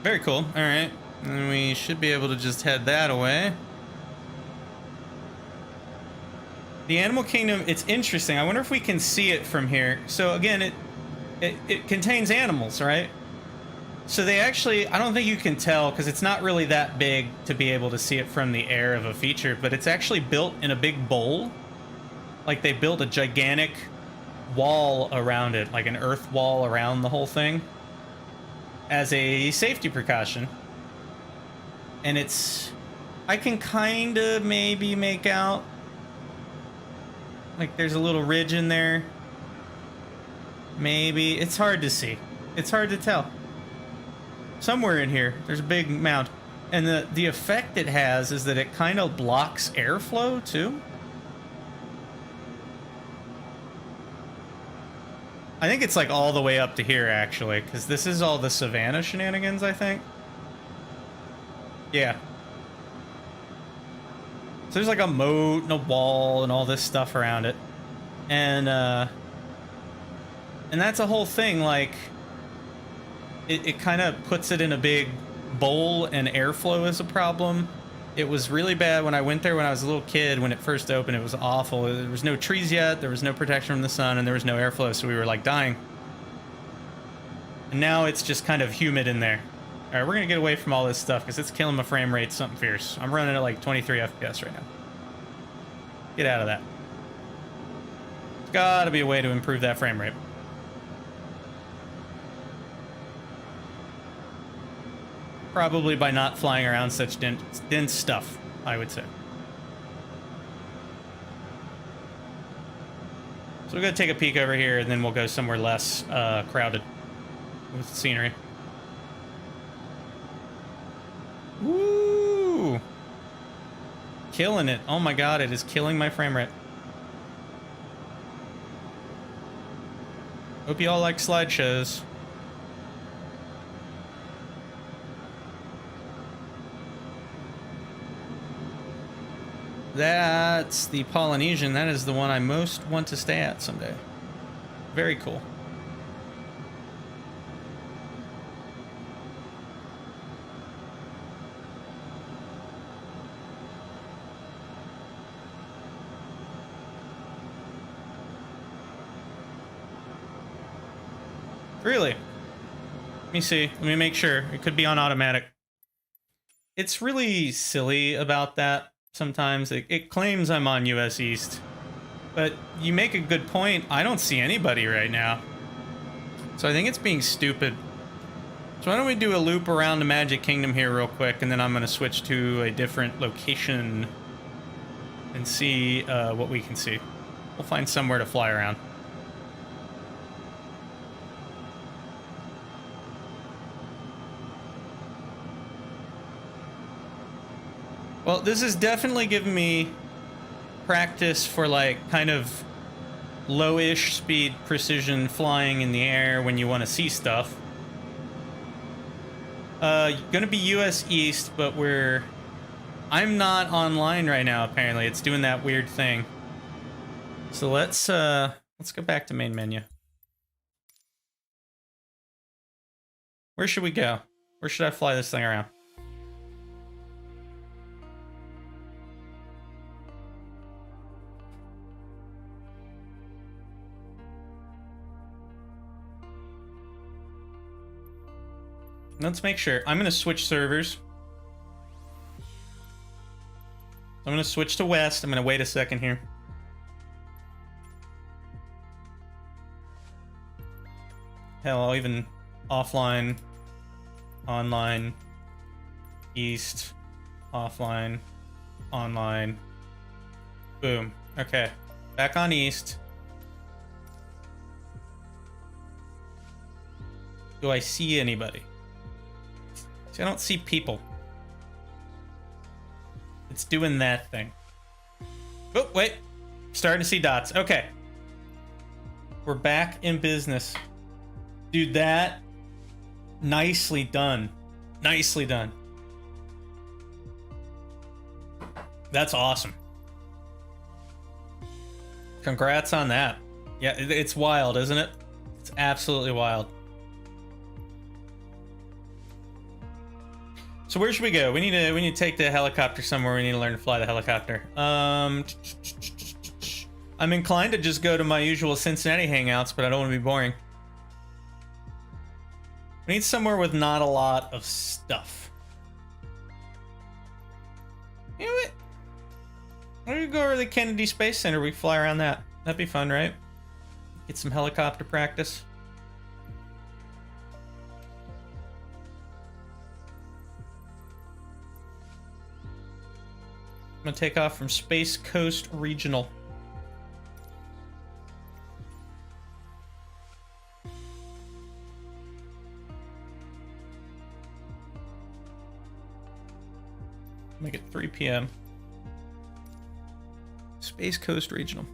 Very cool. All right. And we should be able to just head that away. The Animal Kingdom, it's interesting. I wonder if we can see it from here. So again, it contains animals, right? So they actually, I don't think you can tell because it's not really that big to be able to see it from the air of a feature, but it's actually built in a big bowl. Like they built a gigantic wall around it, like an earth wall around the whole thing, as a safety precaution. And it's, I can kind of maybe make out, like there's a little ridge in there. Maybe, it's hard to see. It's hard to tell. Somewhere in here, there's a big mound. And the effect it has is that it kind of blocks airflow too. I think it's like all the way up to here actually, because this is all the savannah shenanigans, I think. Yeah. So there's like a moat and a wall and all this stuff around it. And that's a whole thing, like it kind of puts it in a big bowl, and airflow is a problem. It was really bad when I went there when I was a little kid. When it first opened, it was awful. There was no trees yet, there was no protection from the sun, and there was no airflow, so we were like dying. And now it's just kind of humid in there. All right, we're gonna get away from all this stuff because it's killing my frame rate something fierce. I'm running at like 23 FPS right now. Get out of that. There's gotta be a way to improve that frame rate. Probably by not flying around such dense stuff, I would say. So we're gonna take a peek over here and then we'll go somewhere less crowded with the scenery. Woo! Killing it. Oh my god, it is killing my frame rate. Hope you all like slideshows. That's the Polynesian. That is the one I most want to stay at someday. Very cool. Really? Let me see. Let me make sure. It could be on automatic. It's really silly about that sometimes. It claims I'm on US East. But you make a good point. I don't see anybody right now. So I think it's being stupid. So why don't we do a loop around the Magic Kingdom here real quick, and then I'm going to switch to a different location and see what we can see. We'll find somewhere to fly around. Well, this is definitely giving me practice for like kind of low-ish speed precision flying in the air when you want to see stuff. Gonna be US East, but I'm not online right now apparently. It's doing that weird thing. So let's go back to main menu. Where should we go? Where should I fly this thing around? Let's make sure. I'm going to switch servers. I'm going to switch to West. I'm going to wait a second here. Hell, I'll even offline, online, East, offline, online. Boom. Okay. Back on East. Do I see anybody? See, I don't see people. It's doing that thing. Oh, wait. Starting to see dots. Okay. We're back in business. Dude, that... Nicely done. Nicely done. That's awesome. Congrats on that. Yeah, it's wild, isn't it? It's absolutely wild. So where should we go? We need to take the helicopter somewhere. We need to learn to fly the helicopter. I'm inclined to just go to my usual Cincinnati hangouts, but I don't want to be boring. We need somewhere with not a lot of stuff. You know what? Why don't we go to the Kennedy Space Center? We fly around that. That'd be fun, right? Get some helicopter practice. I'm gonna take off from Space Coast Regional. Make it 3 p.m. Space Coast Regional.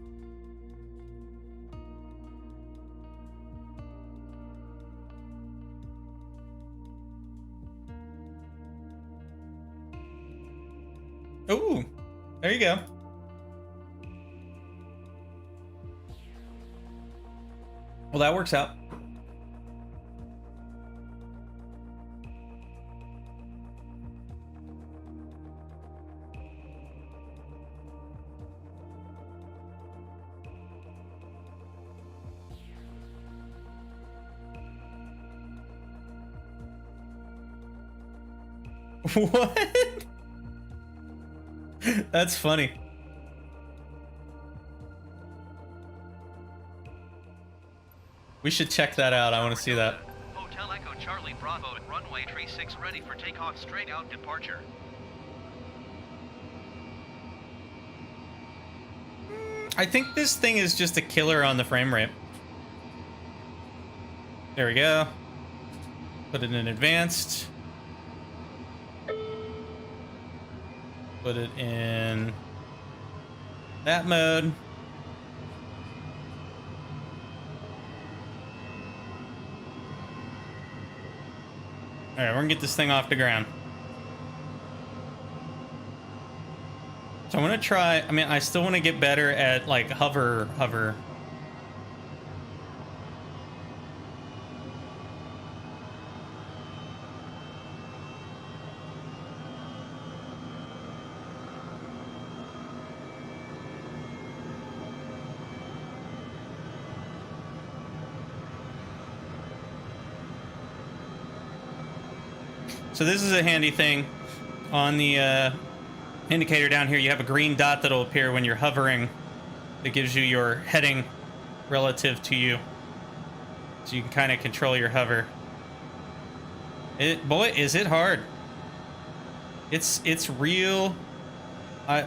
Ooh, there you go. Well, that works out. What? That's funny. We should check that out. I want to see that. Hotel Echo Charlie Bravo at runway 36 ready for takeoff straight out departure. I think this thing is just a killer on the frame rate. There we go. Put it in advanced. Put it in that mode. All right, we're gonna get this thing off the ground. So I'm gonna try, I mean, I still want to get better at like hover. So this is a handy thing. On the indicator down here, you have a green dot that'll appear when you're hovering. That gives you your heading relative to you. So you can kind of control your hover. Boy, is it hard. It's real.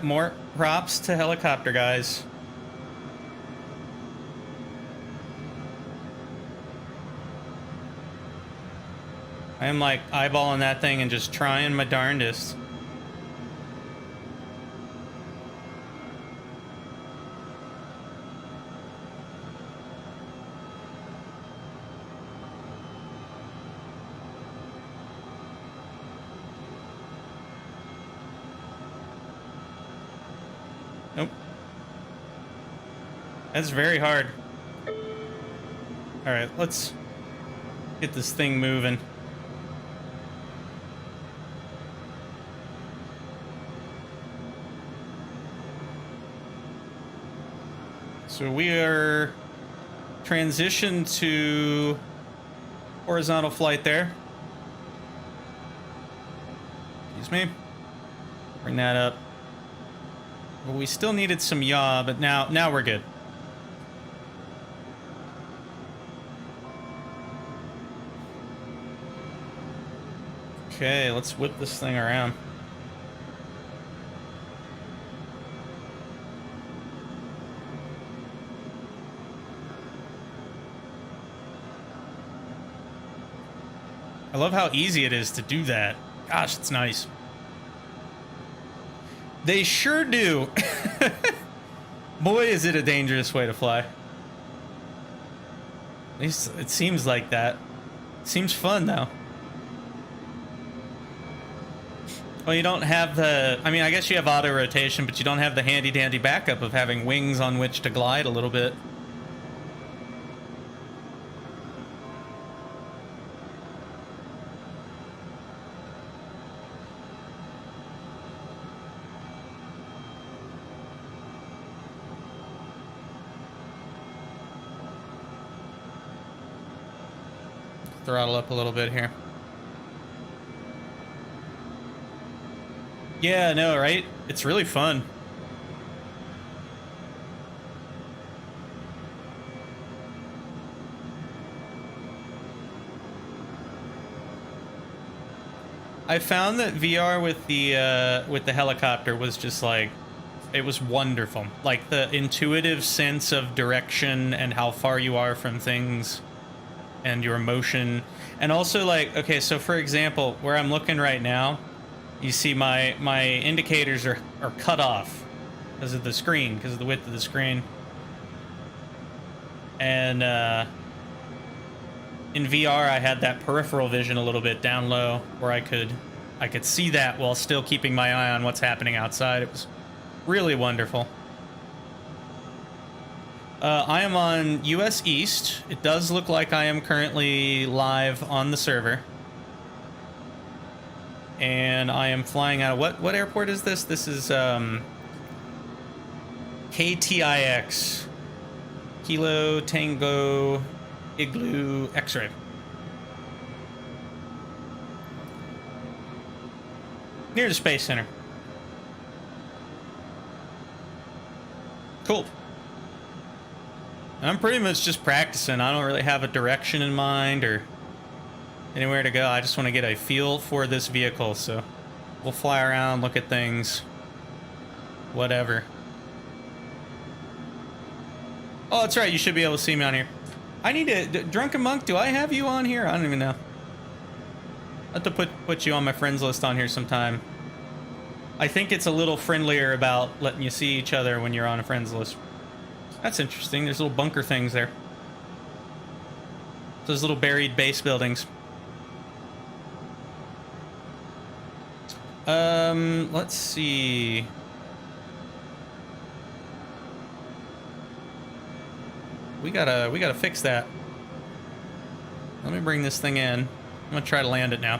More props to helicopter guys. I am like eyeballing that thing and just trying my darndest. Nope. That's very hard. All right, let's get this thing moving. So we are transitioned to horizontal flight there. Excuse me. Bring that up. Well, we still needed some yaw, but now we're good. Okay, let's whip this thing around. I love how easy it is to do that. Gosh, it's nice. They sure do. Boy, is it a dangerous way to fly. At least it seems like that. Seems fun, though. Well, you don't have the... I mean, I guess you have auto rotation, but you don't have the handy-dandy backup of having wings on which to glide a little bit. Throttle up a little bit here. Yeah, no, right? It's really fun. I found that VR with the helicopter was just like, it was wonderful. Like the intuitive sense of direction and how far you are from things and your motion. And also, like, okay, so for example, where I'm looking right now, you see my indicators are cut off because of the screen, because of the width of the screen. And in VR, I had that peripheral vision a little bit down low, where I could see that while still keeping my eye on what's happening outside. It was really wonderful. I am on US East. It does look like I am currently live on the server. And I am flying out of what airport is this? This is KTIX. Kilo Tango Igloo X-ray. Near the Space Center. Cool. I'm pretty much just practicing. I don't really have a direction in mind or anywhere to go. I just want to get a feel for this vehicle, so we'll fly around, look at things, whatever. Oh, that's right. You should be able to see me on here. I need to... Drunken Monk, do I have you on here? I don't even know. I'll have to put you on my friends list on here sometime. I think it's a little friendlier about letting you see each other when you're on a friends list. That's interesting. There's little bunker things there. Those little buried base buildings. Let's see. We gotta fix that. Let me bring this thing in. I'm gonna try to land it now.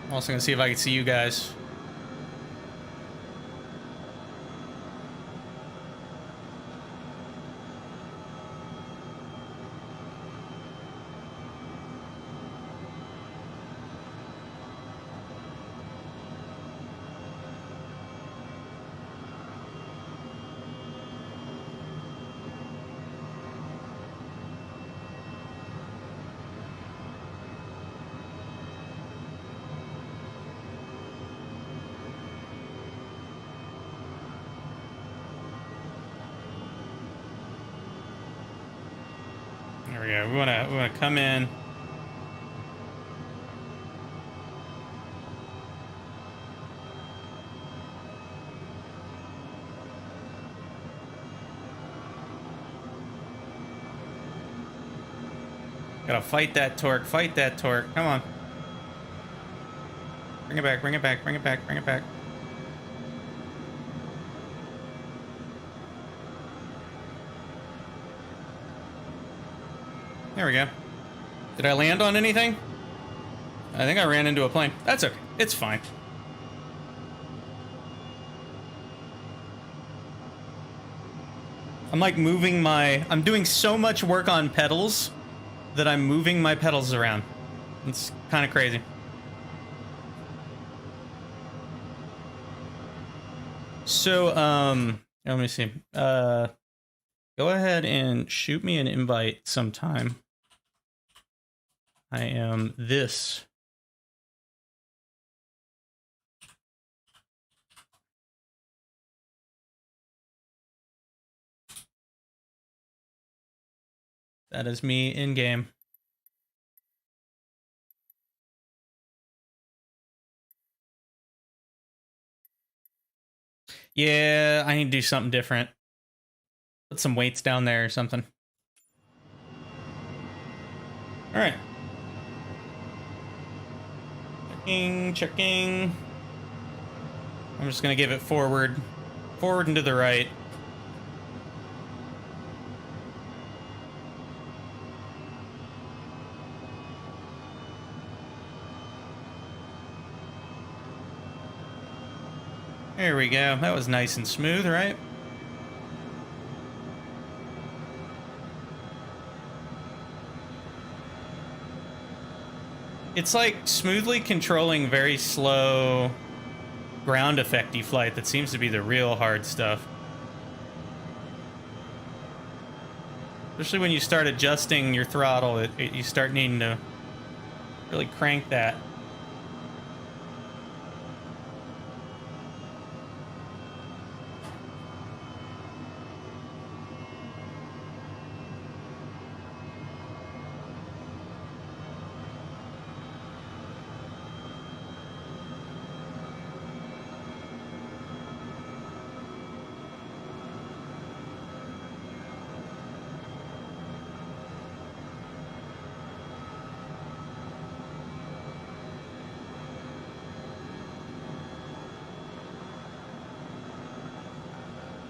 I'm also gonna see if I can see you guys. There we go. We wanna come in. Gotta fight that torque. Fight that torque. Come on. Bring it back. Bring it back. Bring it back. Bring it back. There we go. Did I land on anything? I think I ran into a plane. That's okay. It's fine. I'm like moving my... I'm doing so much work on pedals that I'm moving my pedals around. It's kind of crazy. So, let me see. Go ahead and shoot me an invite sometime. I am this. That is me in game. Yeah, I need to do something different. Put some weights down there or something. All right. Checking. I'm just gonna give it forward and to the right. There we go. That was nice and smooth, right? It's like smoothly controlling very slow ground effecty flight that seems to be the real hard stuff. Especially when you start adjusting your throttle, you start needing to really crank that.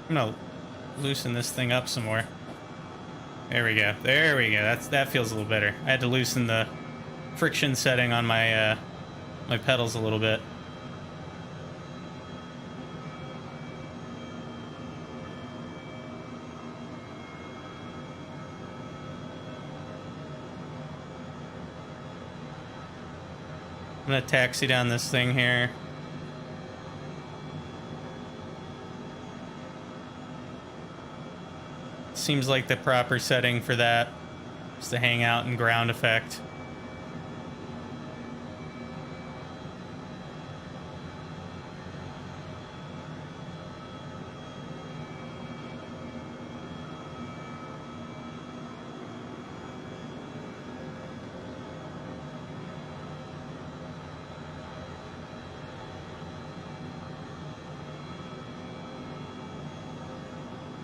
I'm gonna loosen this thing up some more. There we go. There we go. That feels a little better. I had to loosen the friction setting on my my pedals a little bit. I'm gonna taxi down this thing here. Seems like the proper setting for that is to hang out in ground effect.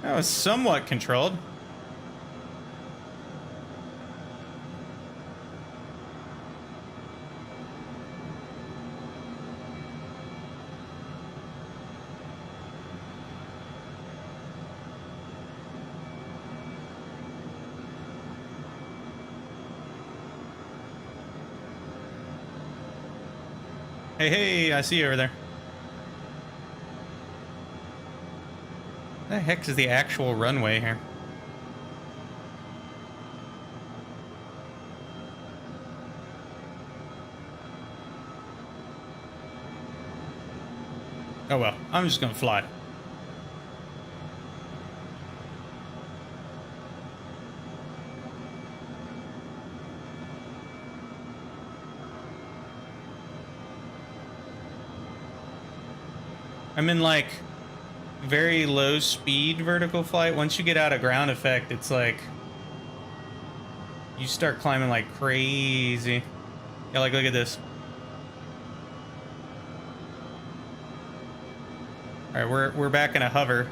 That was somewhat controlled. Hey, I see you over there. What the heck is the actual runway here? Oh well, I'm just gonna fly. I'm in like very low speed vertical flight. Once you get out of ground effect, it's like you start climbing like crazy. Yeah, like look at this. All right, we're back in a hover.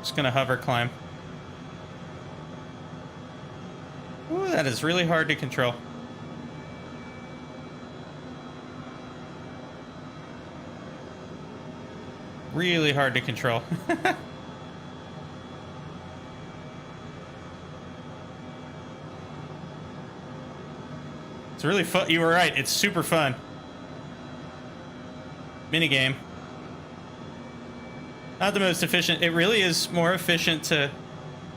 Just gonna hover climb. Ooh, that is really hard to control. Really hard to control. It's really fun. You were right. It's super fun. Minigame. Not the most efficient. It really is more efficient to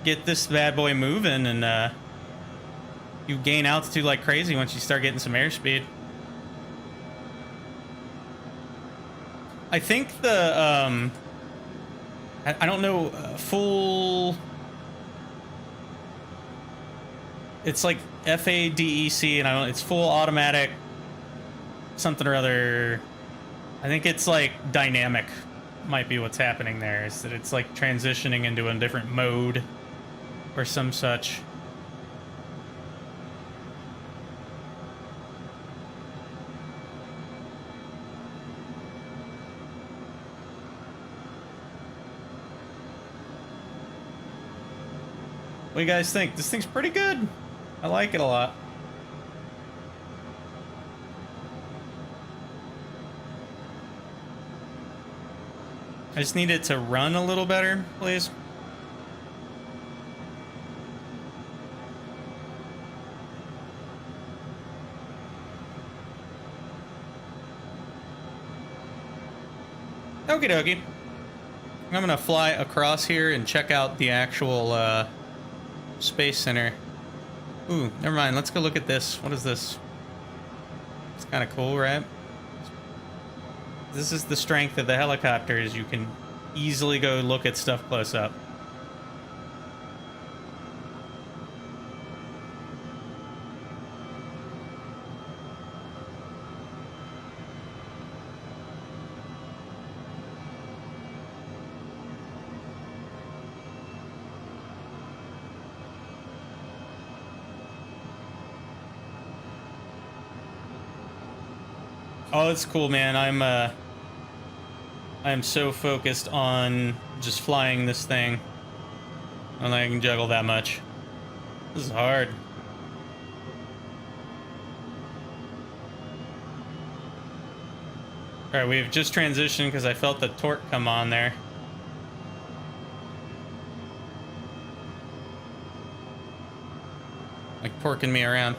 get this bad boy moving, and you gain altitude like crazy once you start getting some airspeed. I think the I don't know, full. It's like FADEC, and I don't. It's full automatic. Something or other. I think it's like dynamic. Might be what's happening there. Is that it's like transitioning into a different mode, or some such. What do you guys think? This thing's pretty good. I like it a lot. I just need it to run a little better, please. Okie dokie. I'm gonna fly across here and check out the actual Space Center. Ooh, never mind. Let's go look at this. What is this? It's kind of cool, right? This is the strength of the helicopter, is you can easily go look at stuff close up. Oh, it's cool, man. I am so focused on just flying this thing. I don't think I can juggle that much. This is hard. Alright, we've just transitioned because I felt the torque come on there. Like torquing me around.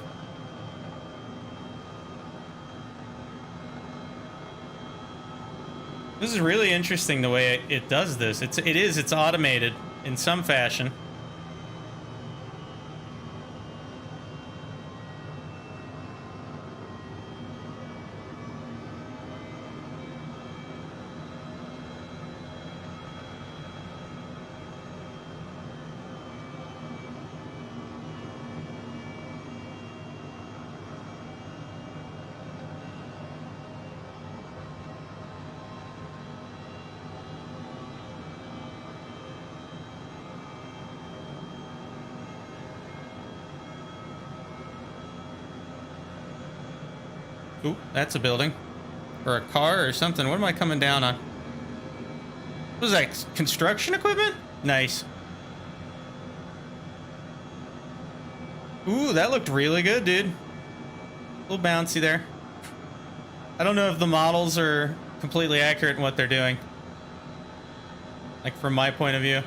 This is really interesting the way it does this. It's automated in some fashion. Ooh, that's a building. Or a car or something. What am I coming down on? What is that? Construction equipment? Nice. Ooh, that looked really good, dude. A little bouncy there. I don't know if the models are completely accurate in what they're doing. Like, from my point of view.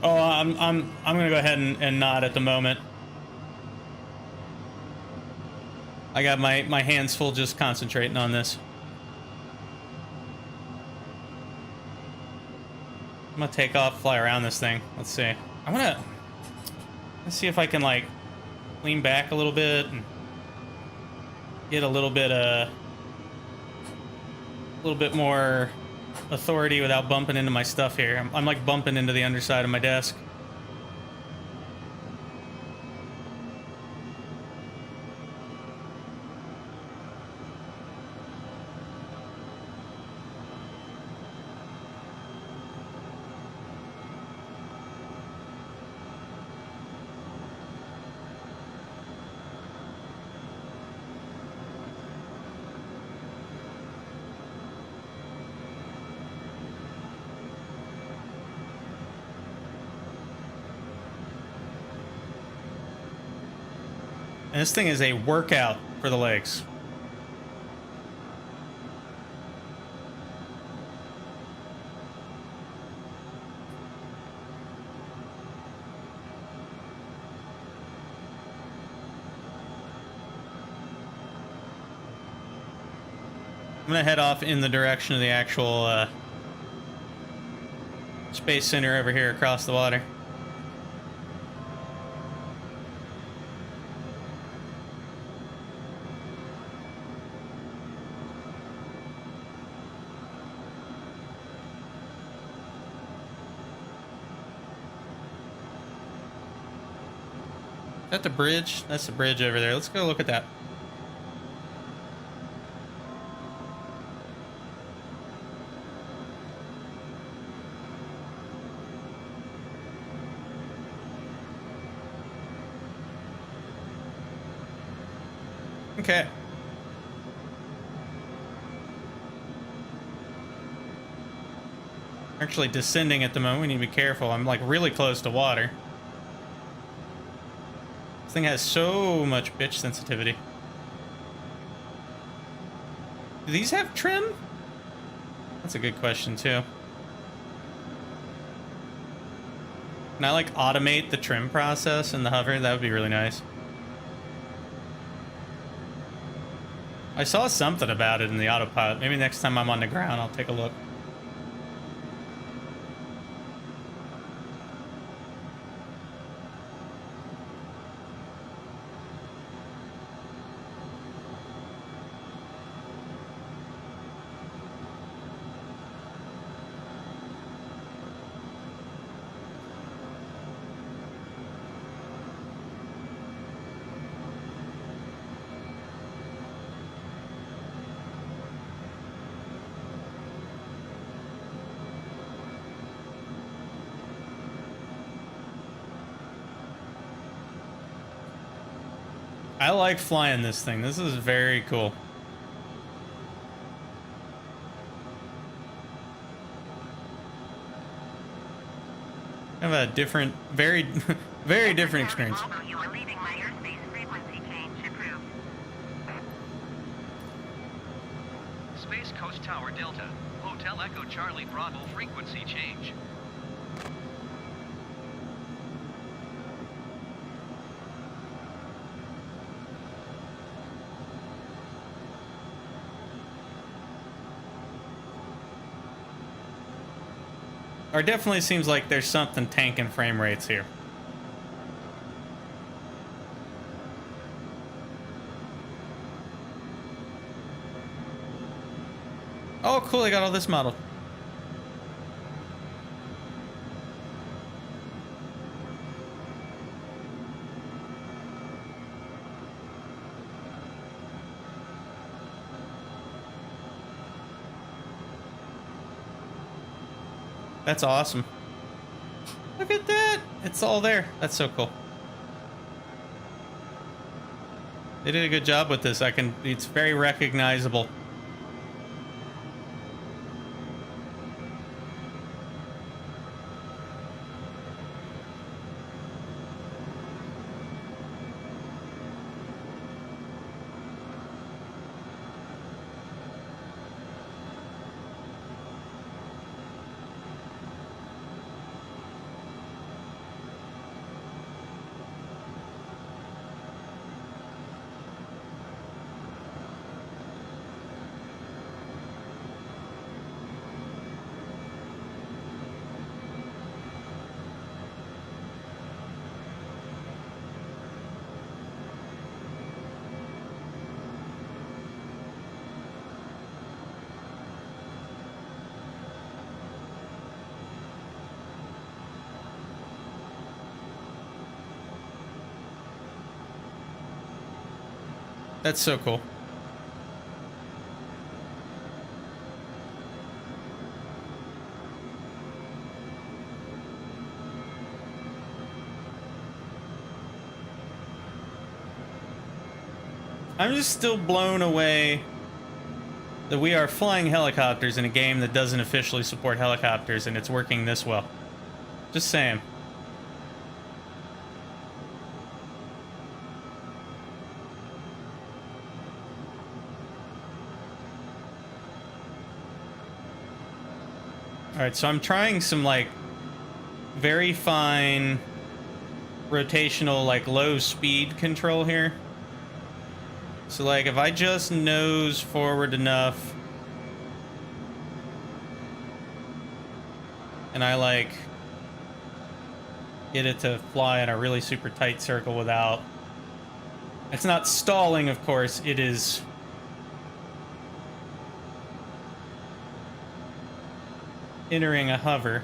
Oh, I'm gonna go ahead and nod at the moment. I got my hands full just concentrating on this. I'm gonna take off, fly around this thing. Let's see. Let's see if I can like lean back a little bit and get a little bit more authority without bumping into my stuff here. I'm like bumping into the underside of my desk. And this thing is a workout for the legs. I'm gonna head off in the direction of the actual Space Center over here across the water. Is that the bridge? That's the bridge over there. Let's go look at that. Okay. Actually descending at the moment. We need to be careful. I'm like really close to water. This thing has so much pitch sensitivity. Do these have trim? That's a good question too. Can I like automate the trim process in the hover? That would be really nice. I saw something about it in the autopilot. Maybe next time I'm on the ground, I'll take a look. I like flying this thing. This is very cool. Have a different, very, very different experience. You are leaving my airspace frequency change approved. Space Coast Tower Delta. Hotel Echo Charlie Bravo frequency change. Or definitely seems like there's something tanking frame rates here. Oh, cool, I got all this modeled. That's awesome. Look at that. It's all there. That's so cool. They did a good job with this. It's very recognizable. That's so cool. I'm just still blown away that we are flying helicopters in a game that doesn't officially support helicopters and it's working this well. Just saying. Alright, so I'm trying some, like, very fine rotational, like, low speed control here. So, like, if I just nose forward enough, and I, like, get it to fly in a really super tight circle without... It's not stalling, of course, it is... entering a hover.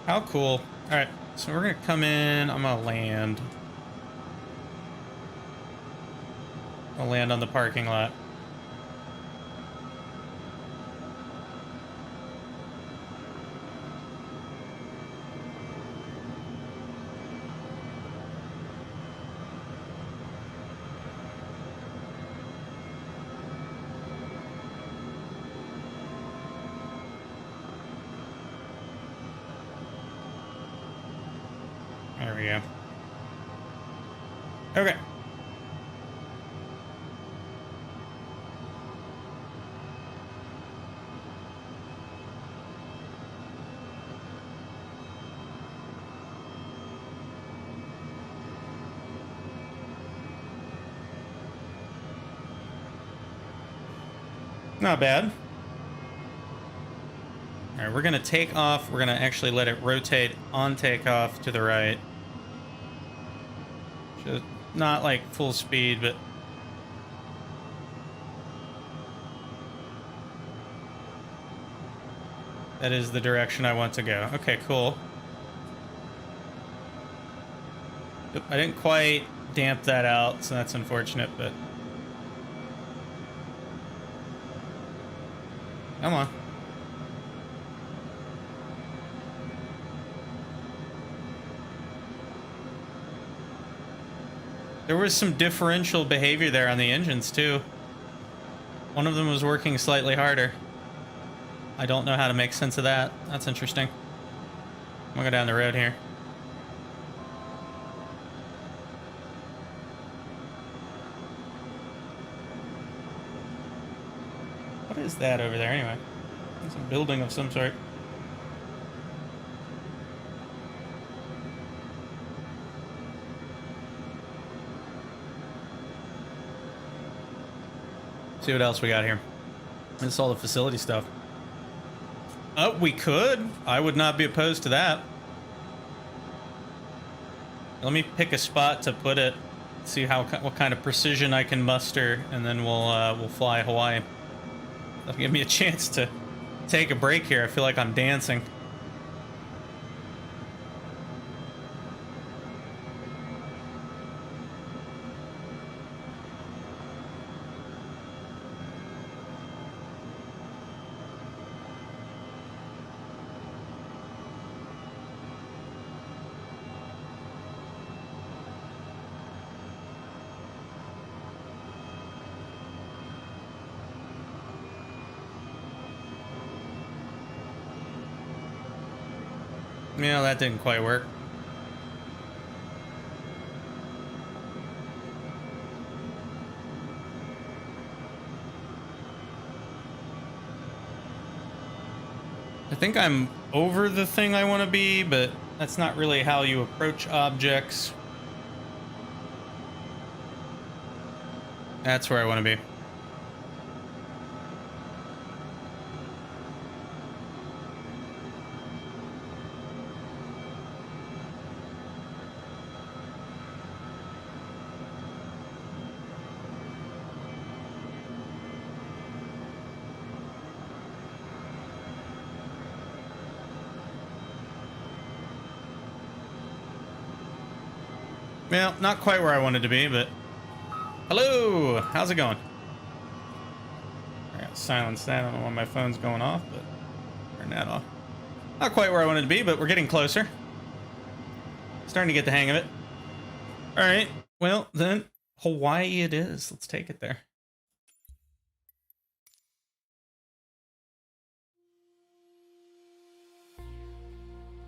How cool. Alright, so we're gonna come in, I'm gonna land. I'll land on the parking lot. There we go. Okay. Not bad. All right, we're gonna take off. We're gonna actually let it rotate on takeoff to the right. Just not like full speed, but that is the direction I want to go. Okay, cool. Oop, I didn't quite damp that out, so that's unfortunate, but come on. There was some differential behavior there on the engines, too. One of them was working slightly harder. I don't know how to make sense of that. That's interesting. I'm gonna go down the road here. What is that over there, anyway? It's a building of some sort. See what else we got here. This is all the facility stuff. Oh, we could. I would not be opposed to that. Let me pick a spot to put it. See what kind of precision I can muster, and then we'll fly Hawaii. That'll give me a chance to take a break here. I feel like I'm dancing. Yeah, that didn't quite work. I think I'm over the thing I want to be, but that's not really how you approach objects. That's where I want to be. Well, not quite where I wanted to be, but... Hello! How's it going? I gotta silence that. I don't know why my phone's going off, but... Turn that off. Not quite where I wanted to be, but we're getting closer. Starting to get the hang of it. Alright, well, then, Hawaii it is. Let's take it there.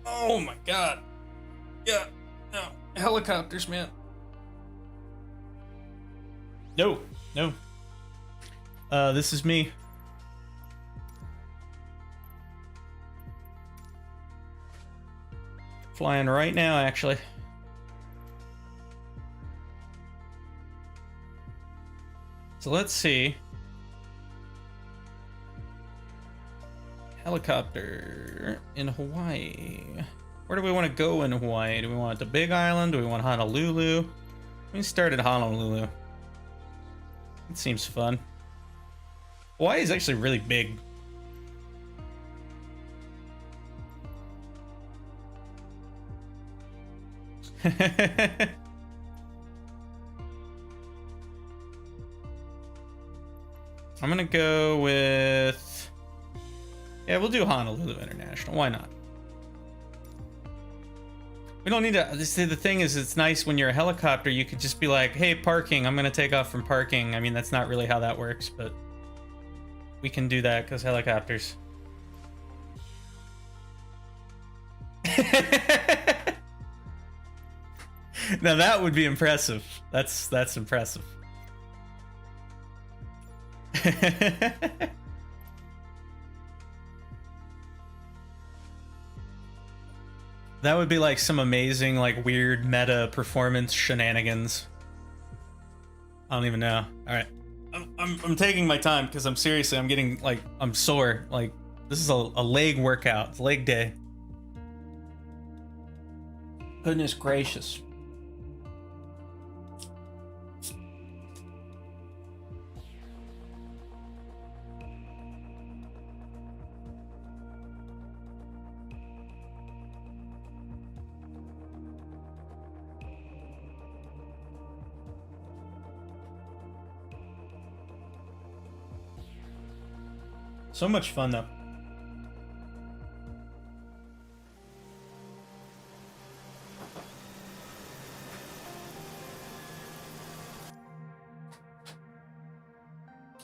Oh my god. Yeah. No. Helicopters, man. No. No. This is me. Flying right now, actually. So let's see. Helicopter in Hawaii. Where do we want to go in Hawaii? Do we want the Big Island? Do we want Honolulu? We started Honolulu. It seems fun. Hawaii is actually really big. I'm gonna go with... Yeah, we'll do Honolulu International. Why not? We don't need to... See, the thing is, it's nice when you're a helicopter, you could just be like, hey, parking, I'm gonna take off from parking. I mean, that's not really how that works, but we can do that because helicopters. Now that would be impressive. That's impressive. That would be like some amazing, like weird meta performance shenanigans. I don't even know. All right, I'm taking my time because I'm seriously, I'm getting like, I'm sore. Like this is a leg workout. It's leg day. Goodness gracious. So much fun though.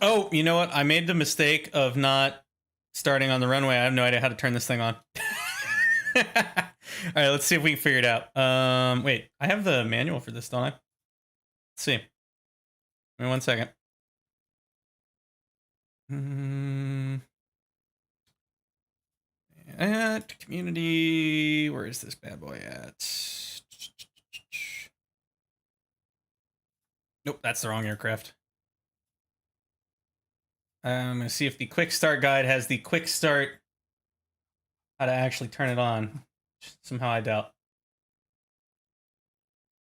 Oh, you know what? I made the mistake of not starting on the runway. I have no idea how to turn this thing on. All right, let's see if we can figure it out. Wait, I have the manual for this, don't I? Let's see. Give me 1 second. At community, where is this bad boy at? Nope, that's the wrong aircraft. I'm gonna see if the quick start guide has the quick start, how to actually turn it on. Somehow I doubt.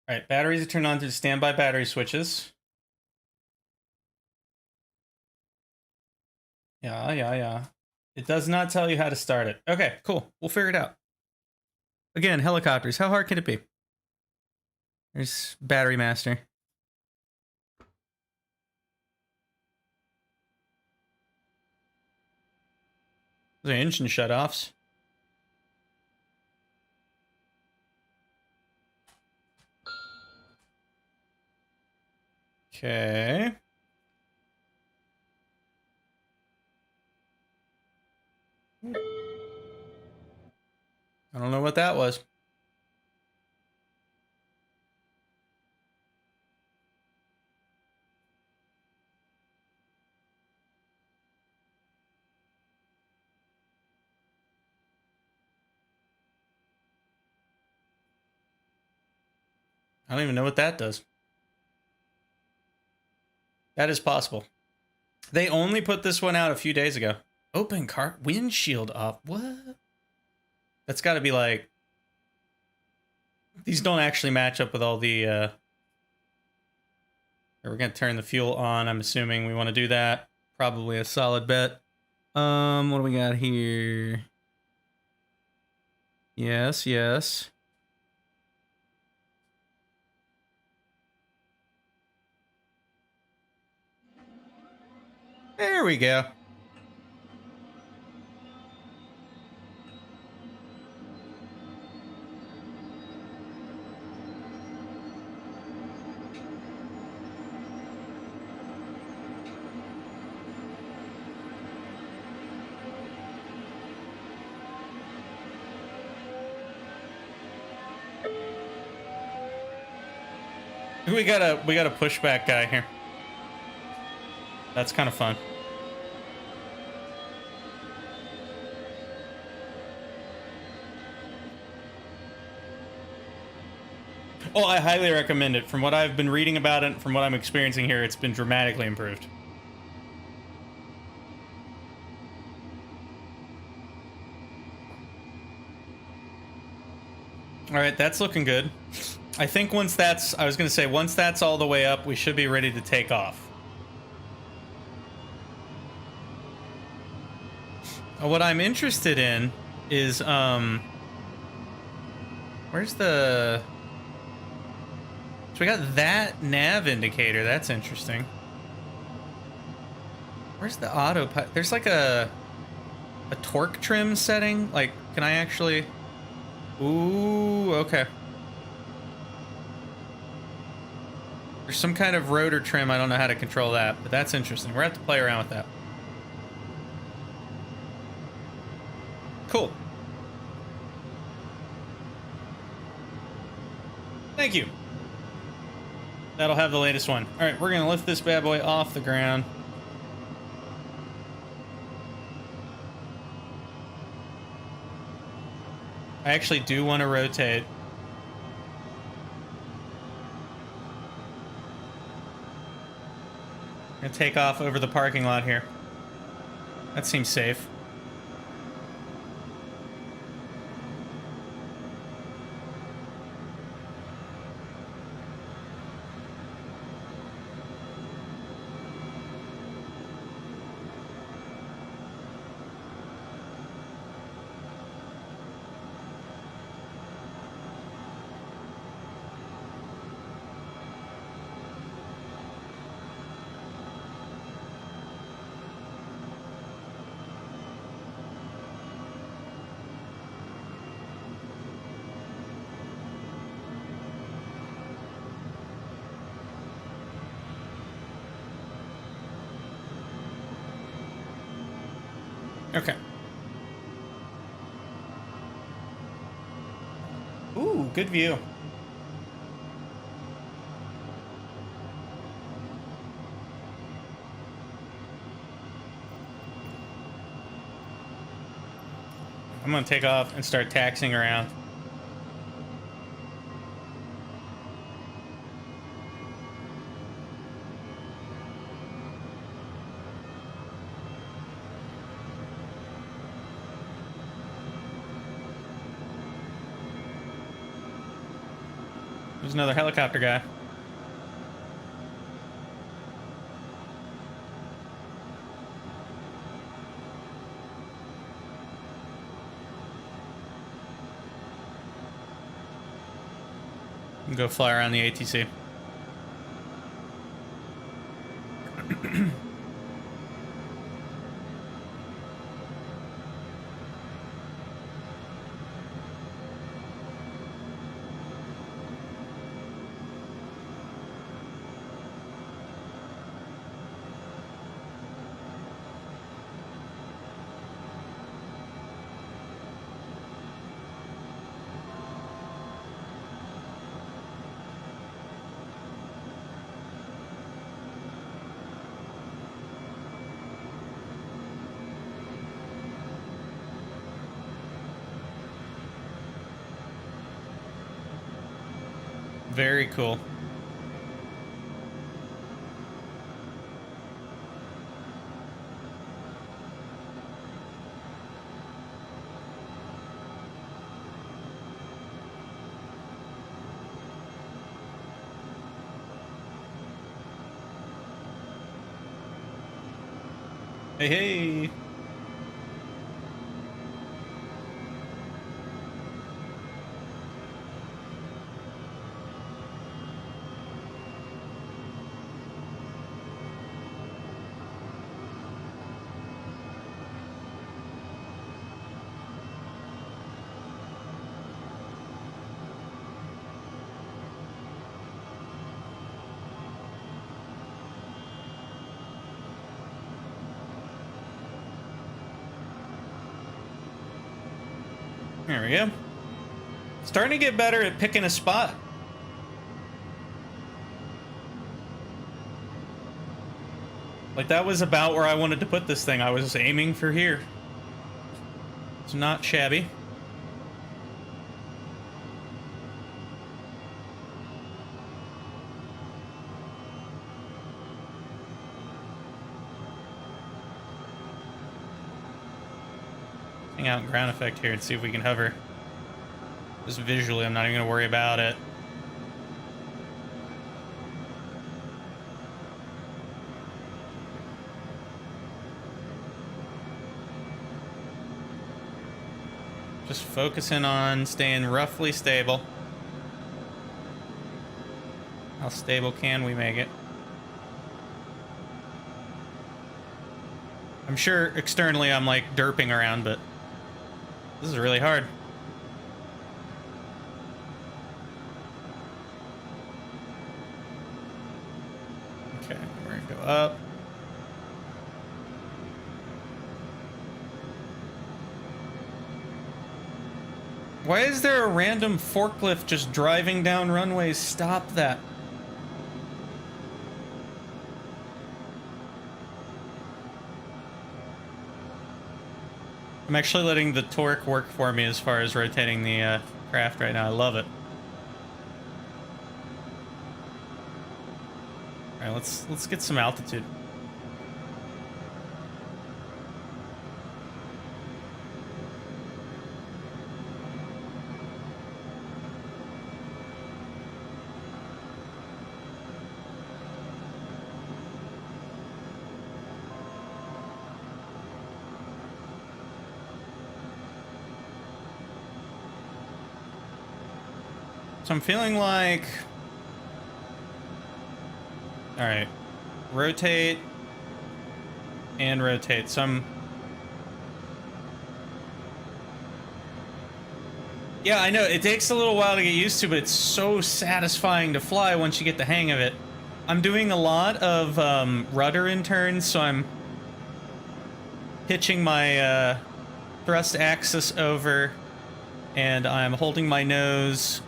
All right, batteries are turned on through the standby battery switches. Yeah. It does not tell you how to start it. Okay, cool. We'll figure it out. Again, helicopters. How hard can it be? There's Battery Master. Those are engine shutoffs. Okay. I don't know what that was. I don't even know what that does. That is possible. They only put this one out a few days ago. Open car windshield up. What? That's got to be like... These don't actually match up with all the... We're going to turn the fuel on. I'm assuming we want to do that. Probably a solid bet. What do we got here? Yes. There we go. We got a pushback guy here. That's kind of fun. Oh, I highly recommend it. From what I've been reading about it, from what I'm experiencing here, it's been dramatically improved. All right, that's looking good. I think once that's, I was going to say, once that's all the way up, we should be ready to take off. What I'm interested in is, where's the... So we got that nav indicator. That's interesting. Where's the autopilot? There's like a torque trim setting. Like, can I actually... Ooh, okay. There's some kind of rotor trim. I don't know how to control that, but that's interesting. We're going to have to play around with that. Cool. Thank you. That'll have the latest one. All right, we're going to lift this bad boy off the ground. I actually do want to rotate. I'm going to take off over the parking lot here. That seems safe. Okay. Ooh, good view. I'm gonna take off and start taxiing around. There's another helicopter guy. Go fly around the ATC. Very cool. Hey, hey. There we go. Starting to get better at picking a spot. Like, that was about where I wanted to put this thing. I was aiming for here. It's not shabby. Hang out in ground effect here and see if we can hover. Just visually, I'm not even going to worry about it. Just focusing on staying roughly stable. How stable can we make it? I'm sure externally I'm like derping around, but this is really hard. Okay, we're gonna go up. Why is there a random forklift just driving down runways? Stop that. I'm actually letting the torque work for me as far as rotating the craft right now. I love it. All right, let's get some altitude. So I'm feeling like... All right, rotate and rotate. So I'm... Yeah, I know, it takes a little while to get used to, but it's so satisfying to fly once you get the hang of it. I'm doing a lot of rudder in turns, so I'm pitching my thrust axis over, and I'm holding my nose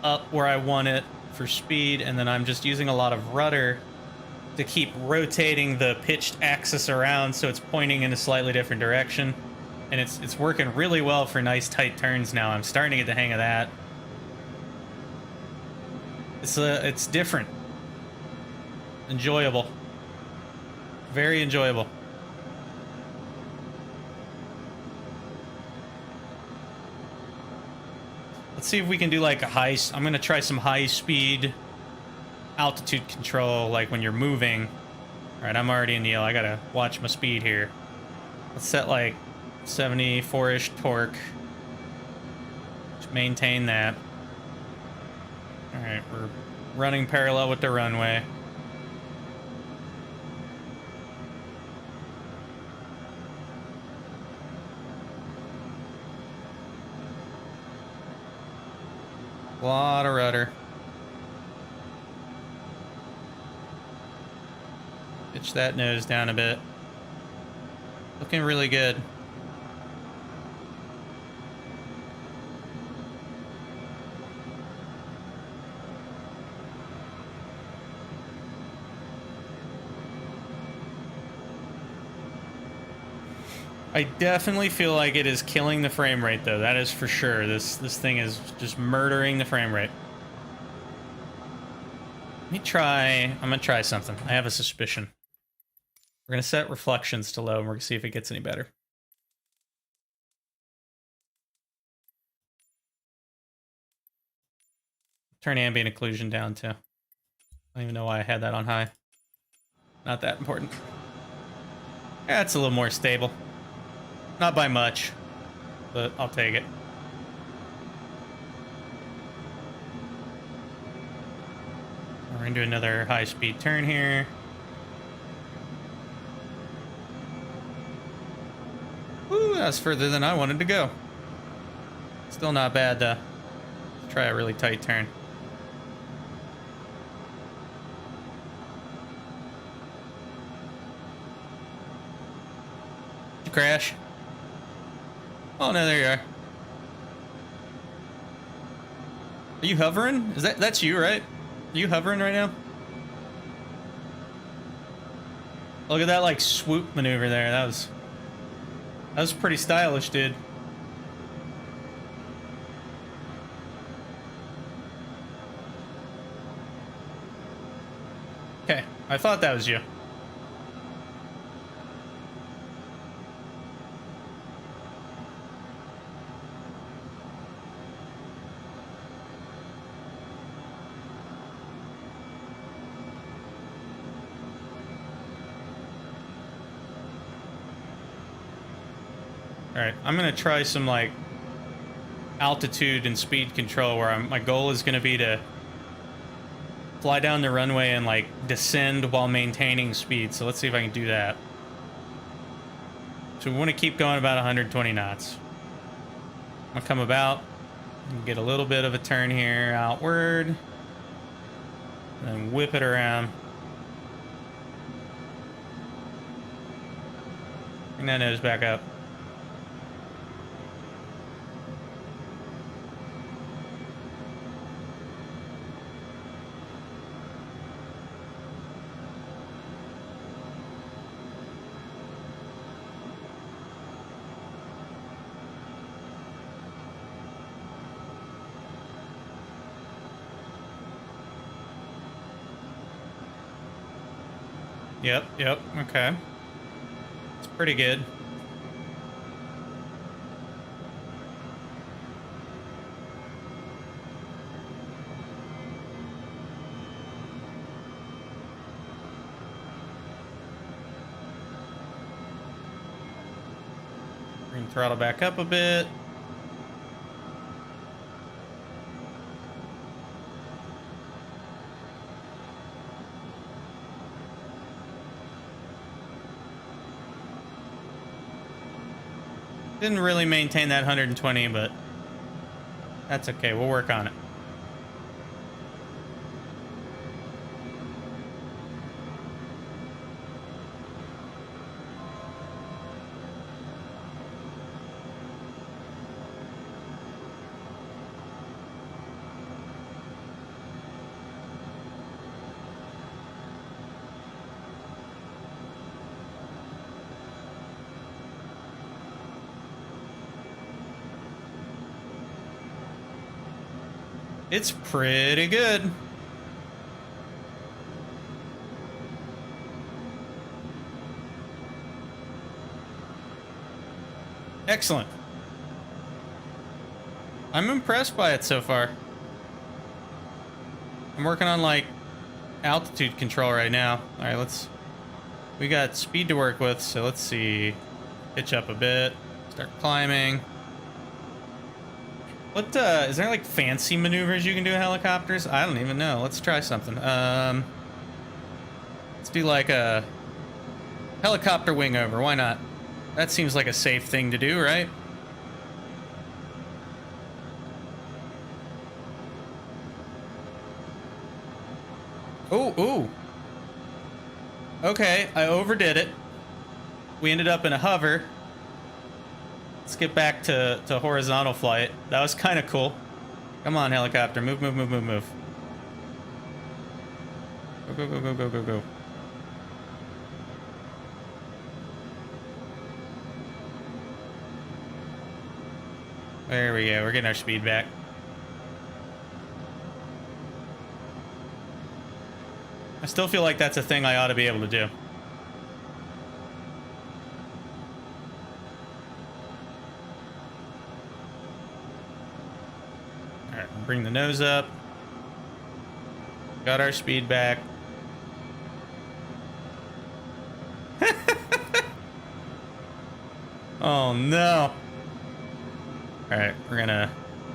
up where I want it for speed, and then I'm just using a lot of rudder to keep rotating the pitched axis around so it's pointing in a slightly different direction. And it's working really well for nice tight turns now. I'm starting to get the hang of that. It's different. Enjoyable. Very enjoyable. Let's see if we can do like a high... I'm going to try some high speed altitude control, like when you're moving. All right, I'm already in the L. I got to watch my speed here. Let's set like 74-ish torque. Just maintain that. All right, we're running parallel with the runway. A lot of rudder. Pitch that nose down a bit. Looking really good. I definitely feel like it is killing the frame rate, though. That is for sure. This thing is just murdering the frame rate. Let me try... I'm gonna try something. I have a suspicion. We're gonna set reflections to low, and we're gonna see if it gets any better. Turn ambient occlusion down, too. I don't even know why I had that on high. Not that important. Yeah, it's a little more stable. Not by much, but I'll take it. We're gonna do another high-speed turn here. Ooh, that's further than I wanted to go. Still not bad, though. Let's try a really tight turn. Did you crash? Oh no, there you are. Are you hovering? That's you, right? Are you hovering right now? Look at that like swoop maneuver there. That was pretty stylish, dude. Okay, I thought that was you. All right, I'm gonna try some like altitude and speed control where my goal is gonna be to fly down the runway and like descend while maintaining speed. So let's see if I can do that. So we want to keep going about 120 knots. I'm gonna come about and get a little bit of a turn here outward, and then whip it around. Bring that nose back up. Yep, okay. It's pretty good. Bring the throttle back up a bit. Didn't really maintain that 120, but that's okay. We'll work on it. It's pretty good. Excellent. I'm impressed by it so far. I'm working on like altitude control right now. All right, we got speed to work with, so let's see. Pitch up a bit, start climbing. What, is there like fancy maneuvers you can do in helicopters? I don't even know. Let's try something. Let's do like a helicopter wing over. Why not? That seems like a safe thing to do, right? Ooh. Okay, I overdid it. We ended up in a hover. Let's get back to horizontal flight. That was kind of cool. Come on, helicopter. Move. Go. There we go. We're getting our speed back. I still feel like that's a thing I ought to be able to do. Bring the nose up. Got our speed back. Oh no. All right, we're gonna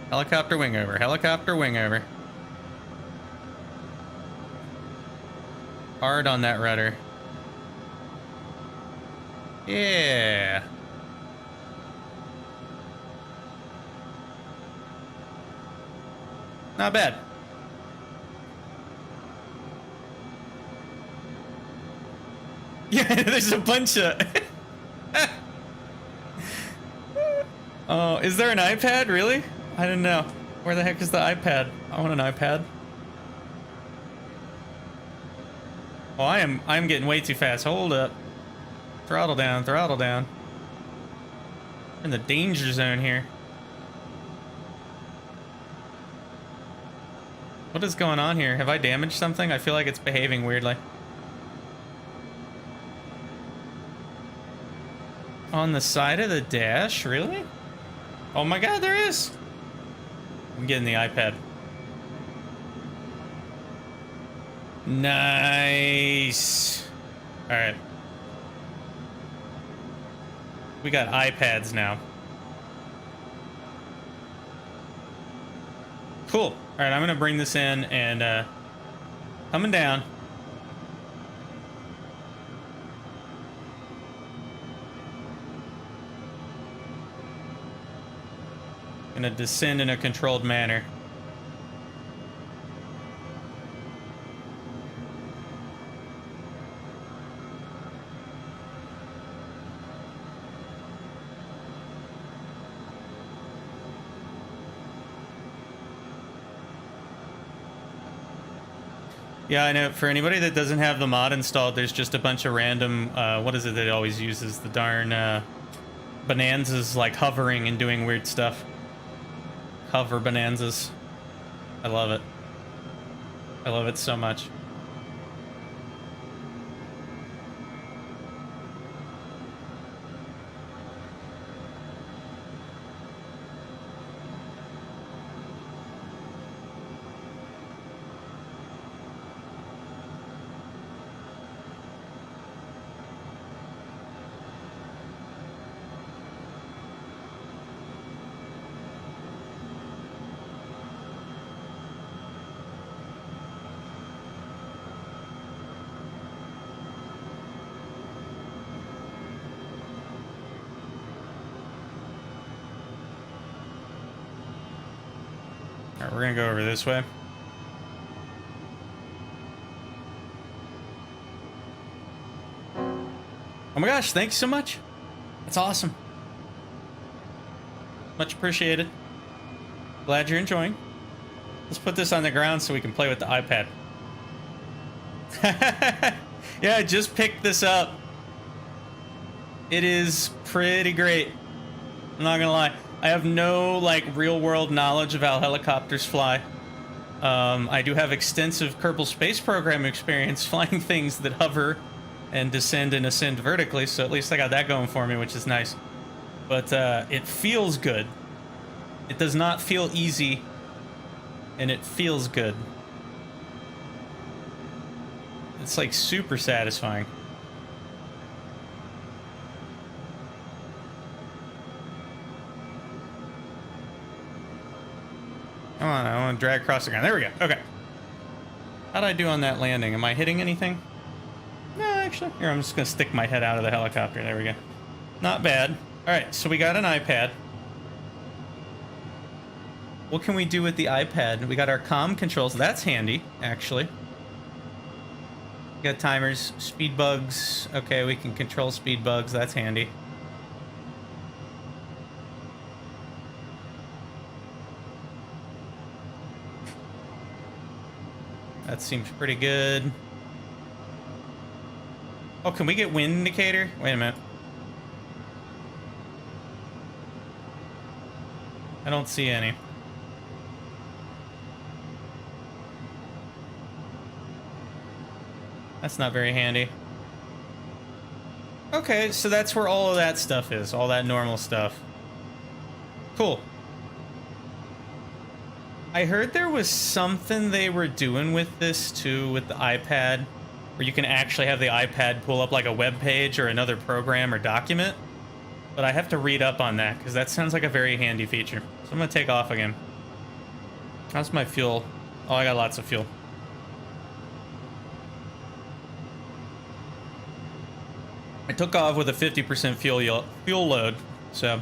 helicopter wing over. Hard on that rudder. Yeah. Not bad. Yeah, there's a bunch of... Oh, is there an iPad? Really? I don't know. Where the heck is the iPad? I want an iPad. Oh, I'm getting way too fast. Hold up. throttle down, throttle down. We're in the danger zone here. What is going on here? Have I damaged something? I feel like it's behaving weirdly. On the side of the dash? Really? Oh my god, there is! I'm getting the iPad. Nice! Alright. We got iPads now. Cool. Alright, I'm gonna bring this in and, coming down. Gonna descend in a controlled manner. Yeah, I know. For anybody that doesn't have the mod installed, there's just a bunch of random, what is it that it always uses? The darn, bonanzas, like hovering and doing weird stuff. Hover bonanzas. I love it. I love it so much. Alright, we're gonna go over this way. Oh my gosh, thanks so much. That's awesome. Much appreciated. Glad you're enjoying. Let's put this on the ground so we can play with the iPad. Yeah, I just picked this up. It is pretty great. I'm not gonna lie. I have no, like, real-world knowledge of how helicopters fly. I do have extensive Kerbal Space Program experience flying things that hover and descend and ascend vertically, so at least I got that going for me, which is nice. But it feels good. It does not feel easy, and it feels good. It's, like, super satisfying. Come on, I want to drag across the ground. There we go. Okay. How'd I do on that landing? Am I hitting anything? No, actually. Here, I'm just going to stick my head out of the helicopter. There we go. Not bad. All right, so we got an iPad. What can we do with the iPad? We got our comm controls. That's handy, actually. We got timers, speed bugs. Okay, we can control speed bugs. That's handy. That seems pretty good. Oh, can we get wind indicator? Wait a minute. I don't see any. That's not very handy. Okay, so that's where all of that stuff is. All that normal stuff. Cool. I heard there was something they were doing with this too, with the iPad, where you can actually have the iPad pull up like a web page or another program or document. But I have to read up on that because that sounds like a very handy feature. So I'm gonna take off again. How's my fuel? Oh, I got lots of fuel. I took off with a 50% fuel load, so.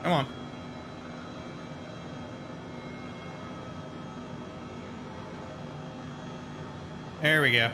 Come on. There we go.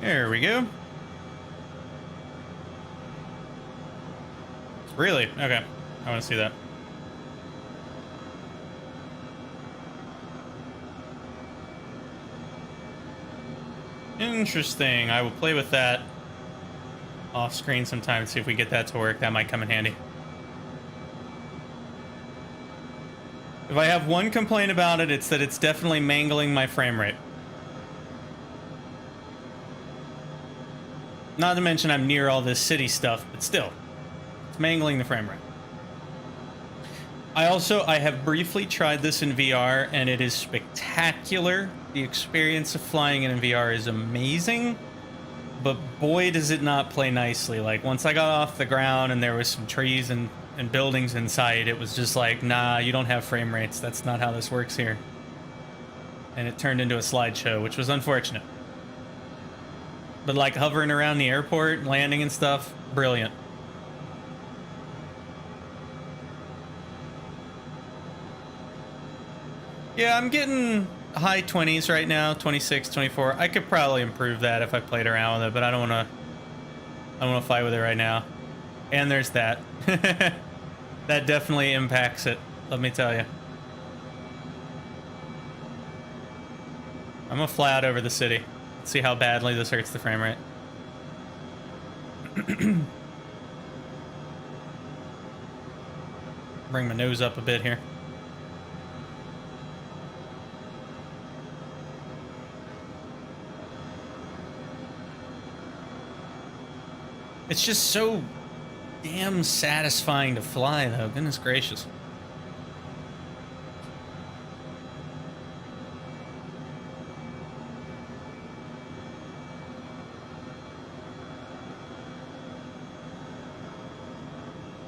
There we go. Really? Okay. I want to see that. Interesting. I will play with that off screen sometime and see if we get that to work. That might come in handy. If I have one complaint about it, it's that it's definitely mangling my frame rate. Not to mention I'm near all this city stuff, but still, it's mangling the frame rate. I have briefly tried this in VR, and it is spectacular. The experience of flying in VR is amazing, but boy does it not play nicely. Like, once I got off the ground and there was some trees and buildings in sight, it was just like, nah, you don't have frame rates. That's not how this works here. And it turned into a slideshow, which was unfortunate. But like hovering around the airport, landing and stuff, brilliant. Yeah, I'm getting high 20s right now, 26, 24. I could probably improve that if I played around with it, but I don't want to fight with it right now. And there's that. That definitely impacts it, let me tell you. I'm gonna fly out over the city. Let's see how badly this hurts the frame rate. Bring my nose up a bit here. It's just so damn satisfying to fly, though. Goodness gracious.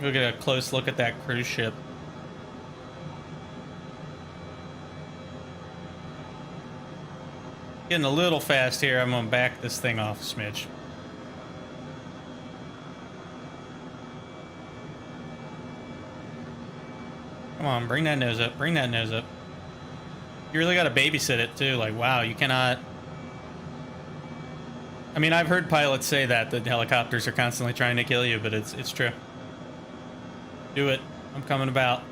We'll get a close look at that cruise ship. Getting a little fast here. I'm gonna back this thing off a smidge. Come on, bring that nose up. Bring that nose up. You really got to babysit it, too. Like, wow, you cannot... I mean, I've heard pilots say that helicopters are constantly trying to kill you, but it's true. Do it. I'm coming about.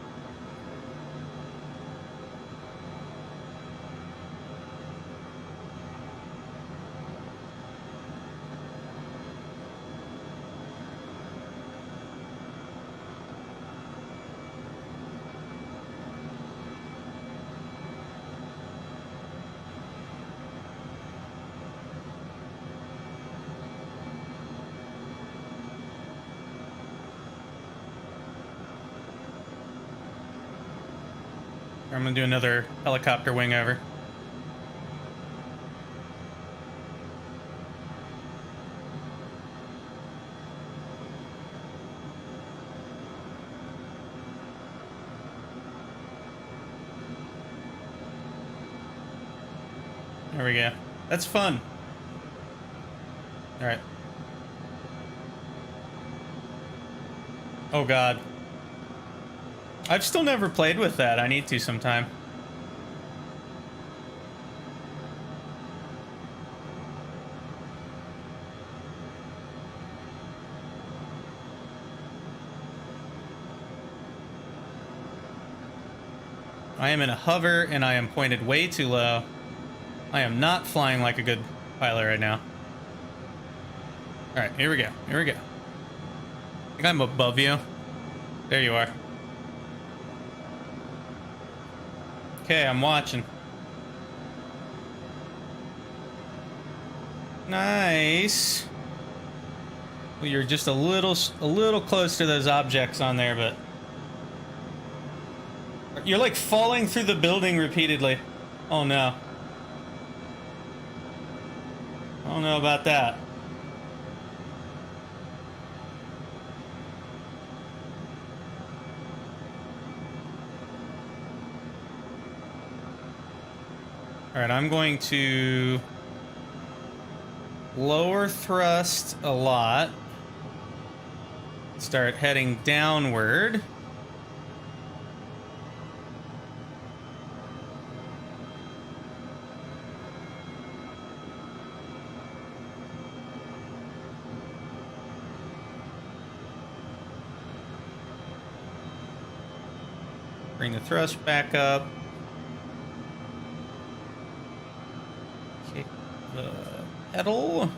I'm gonna do another helicopter wing over. There we go. That's fun. All right. Oh God. I've still never played with that. I need to sometime. I am in a hover and I am pointed way too low. I am not flying like a good pilot right now. All right, here we go. Here we go. I think I'm above you. There you are. Okay, I'm watching. Nice. Well, you're just a little close to those objects on there, but you're like falling through the building repeatedly. Oh no. I don't know about that. All right, I'm going to lower thrust a lot. Start heading downward. Bring the thrust back up. Kick the pedal.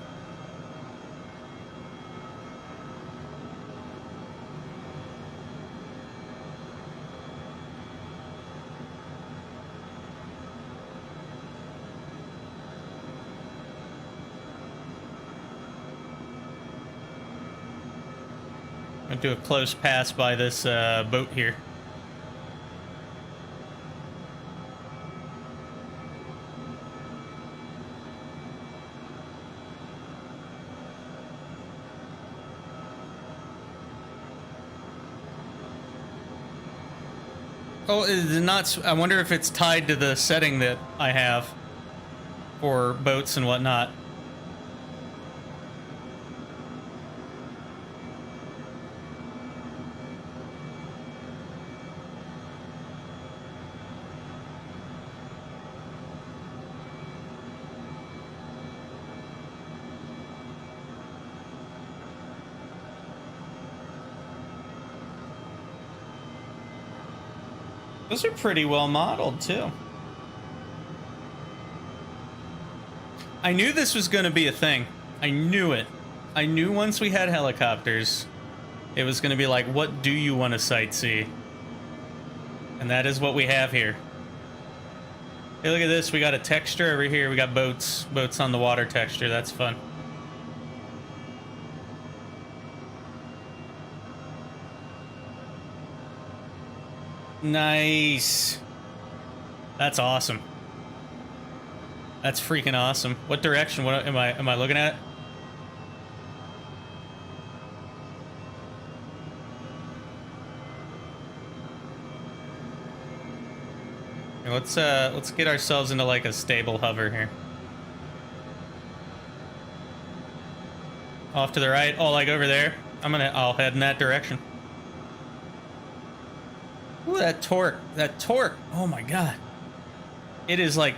I'm gonna do a close pass by this boat here. Oh, it's not. I wonder if it's tied to the setting that I have for boats and whatnot. Those are pretty well modeled, too. I knew this was going to be a thing. I knew it. I knew once we had helicopters, it was going to be like, what do you want to sightsee? And that is what we have here. Hey, look at this. We got a texture over here. We got boats. Boats on the water texture. That's fun. Nice. That's awesome. That's freaking awesome. What direction? What am I looking at? Let's get ourselves into like a stable hover here. Off to the right. Oh, like over there. I'll head in that direction. Ooh, that torque. That torque. Oh my god. It is like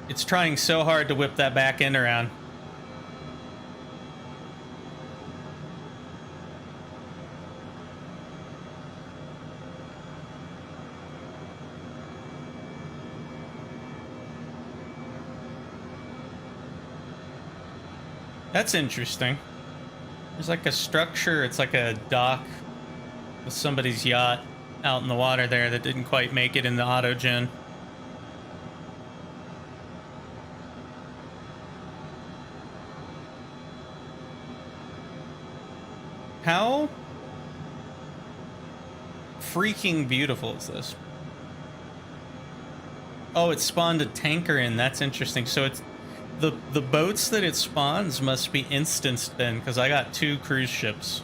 it's trying so hard to whip that back end around. That's interesting. There's like a structure, it's like a dock with somebody's yacht out in the water there that didn't quite make it in the autogen. How freaking beautiful is this? Oh, it spawned a tanker in. That's interesting. So it's the boats that it spawns must be instanced then, because I got 2 cruise ships.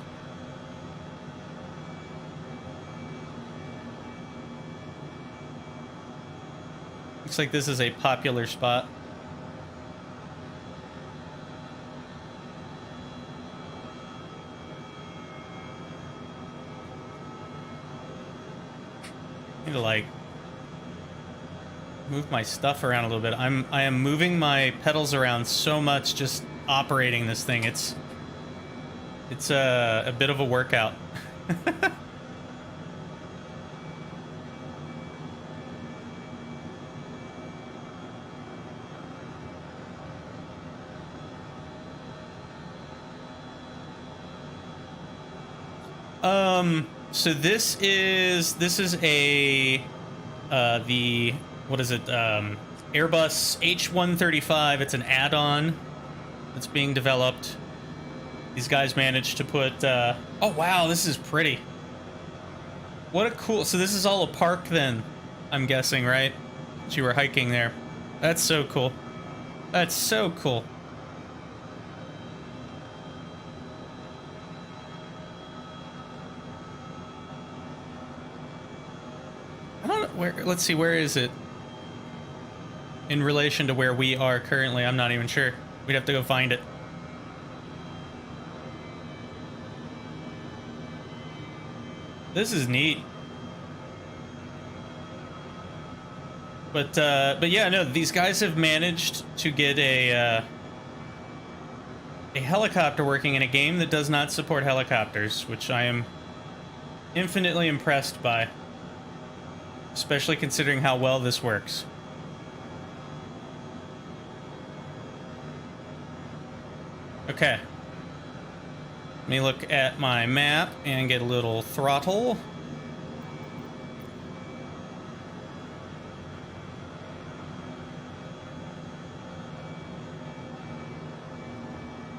Looks like this is a popular spot. I need to like move my stuff around a little bit. I am moving my pedals around so much just operating this thing. It's a bit of a workout. So this is a what is it? Airbus H135. It's an add-on that's being developed. These guys managed to put oh wow, this is pretty. What a cool, so this is all a park then, I'm guessing, right? So you were hiking there. That's so cool. That's so cool. I don't know where, let's see, where is it in relation to where we are currently? I'm not even sure. We'd have to go find it. This is neat. But yeah, no, these guys have managed to get a helicopter working in a game that does not support helicopters, which I am infinitely impressed by. especially considering how well this works. Okay. Let me look at my map and get a little throttle.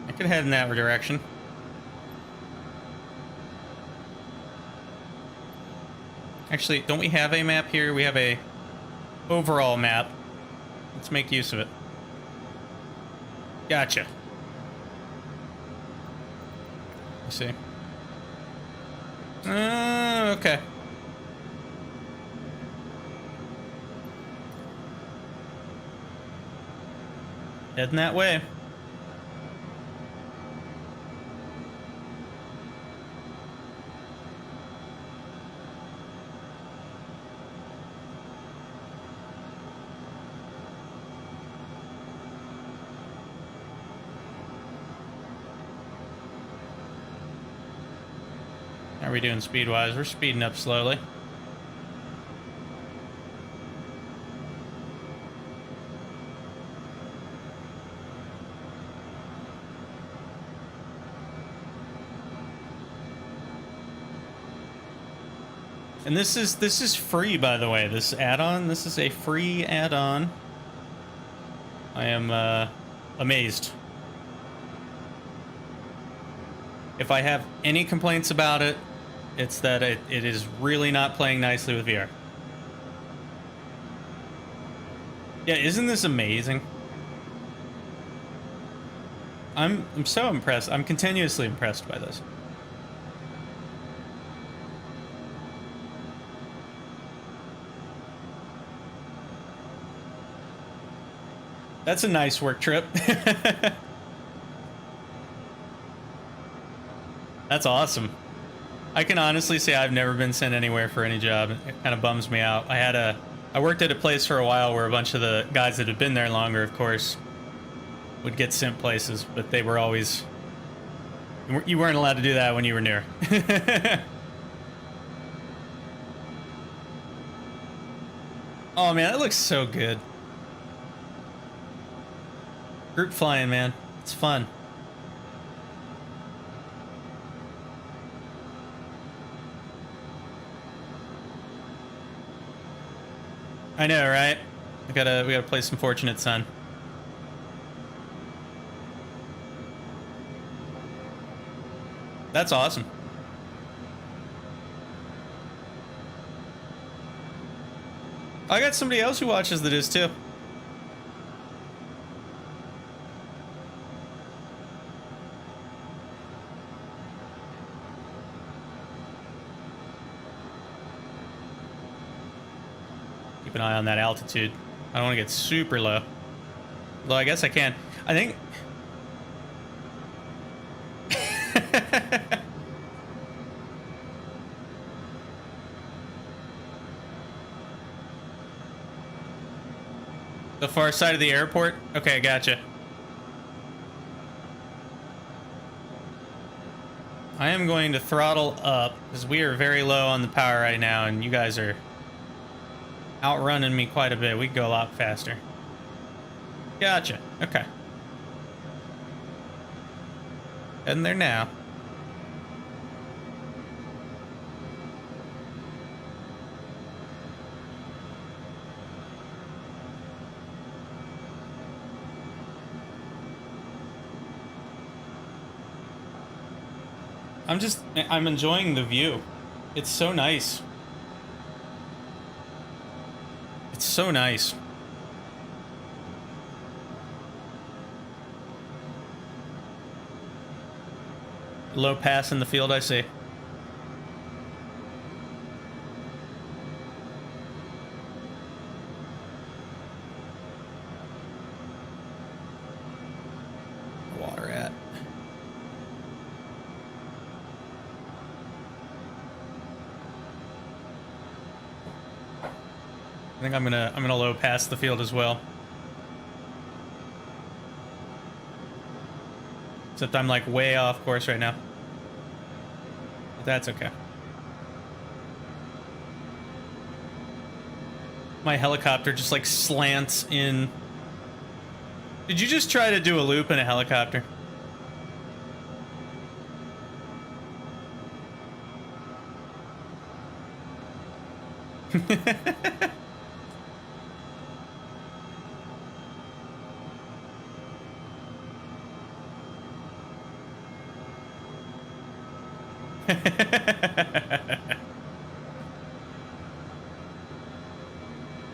I could head in that direction. Actually, don't we have a map here? We have a overall map. Let's make use of it. Gotcha. Let's see. Okay. Heading that way. How are we doing speed-wise? We're speeding up slowly. And this is free, by the way. This add-on, this is a free add-on. I am amazed. If I have any complaints about it, it's that it is really not playing nicely with VR. Yeah, isn't this amazing? I'm so impressed. I'm continuously impressed by this. That's a nice work trip. That's awesome. I can honestly say I've never been sent anywhere for any job. It kind of bums me out. I worked at a place for a while where a bunch of the guys that had been there longer, of course, would get sent places, but they were always... You weren't allowed to do that when you were near. Oh man, that looks so good. Group flying, man. It's fun. I know, right? We gotta play some Fortunate Son. That's awesome. I got somebody else who watches that is too. Keep an eye on that altitude. I don't want to get super low. Although I guess I can. I think... The far side of the airport? Okay, gotcha. I am going to throttle up because we are very low on the power right now and you guys are outrunning me quite a bit. We can go a lot faster. Gotcha. Okay. Heading there now. I'm enjoying the view. It's so nice. It's so nice. Low pass in the field, I see. Water at. I think I'm gonna low pass the field as well. Except I'm like way off course right now. But that's okay. my helicopter just like slants in. Did you just try to do a loop in a helicopter?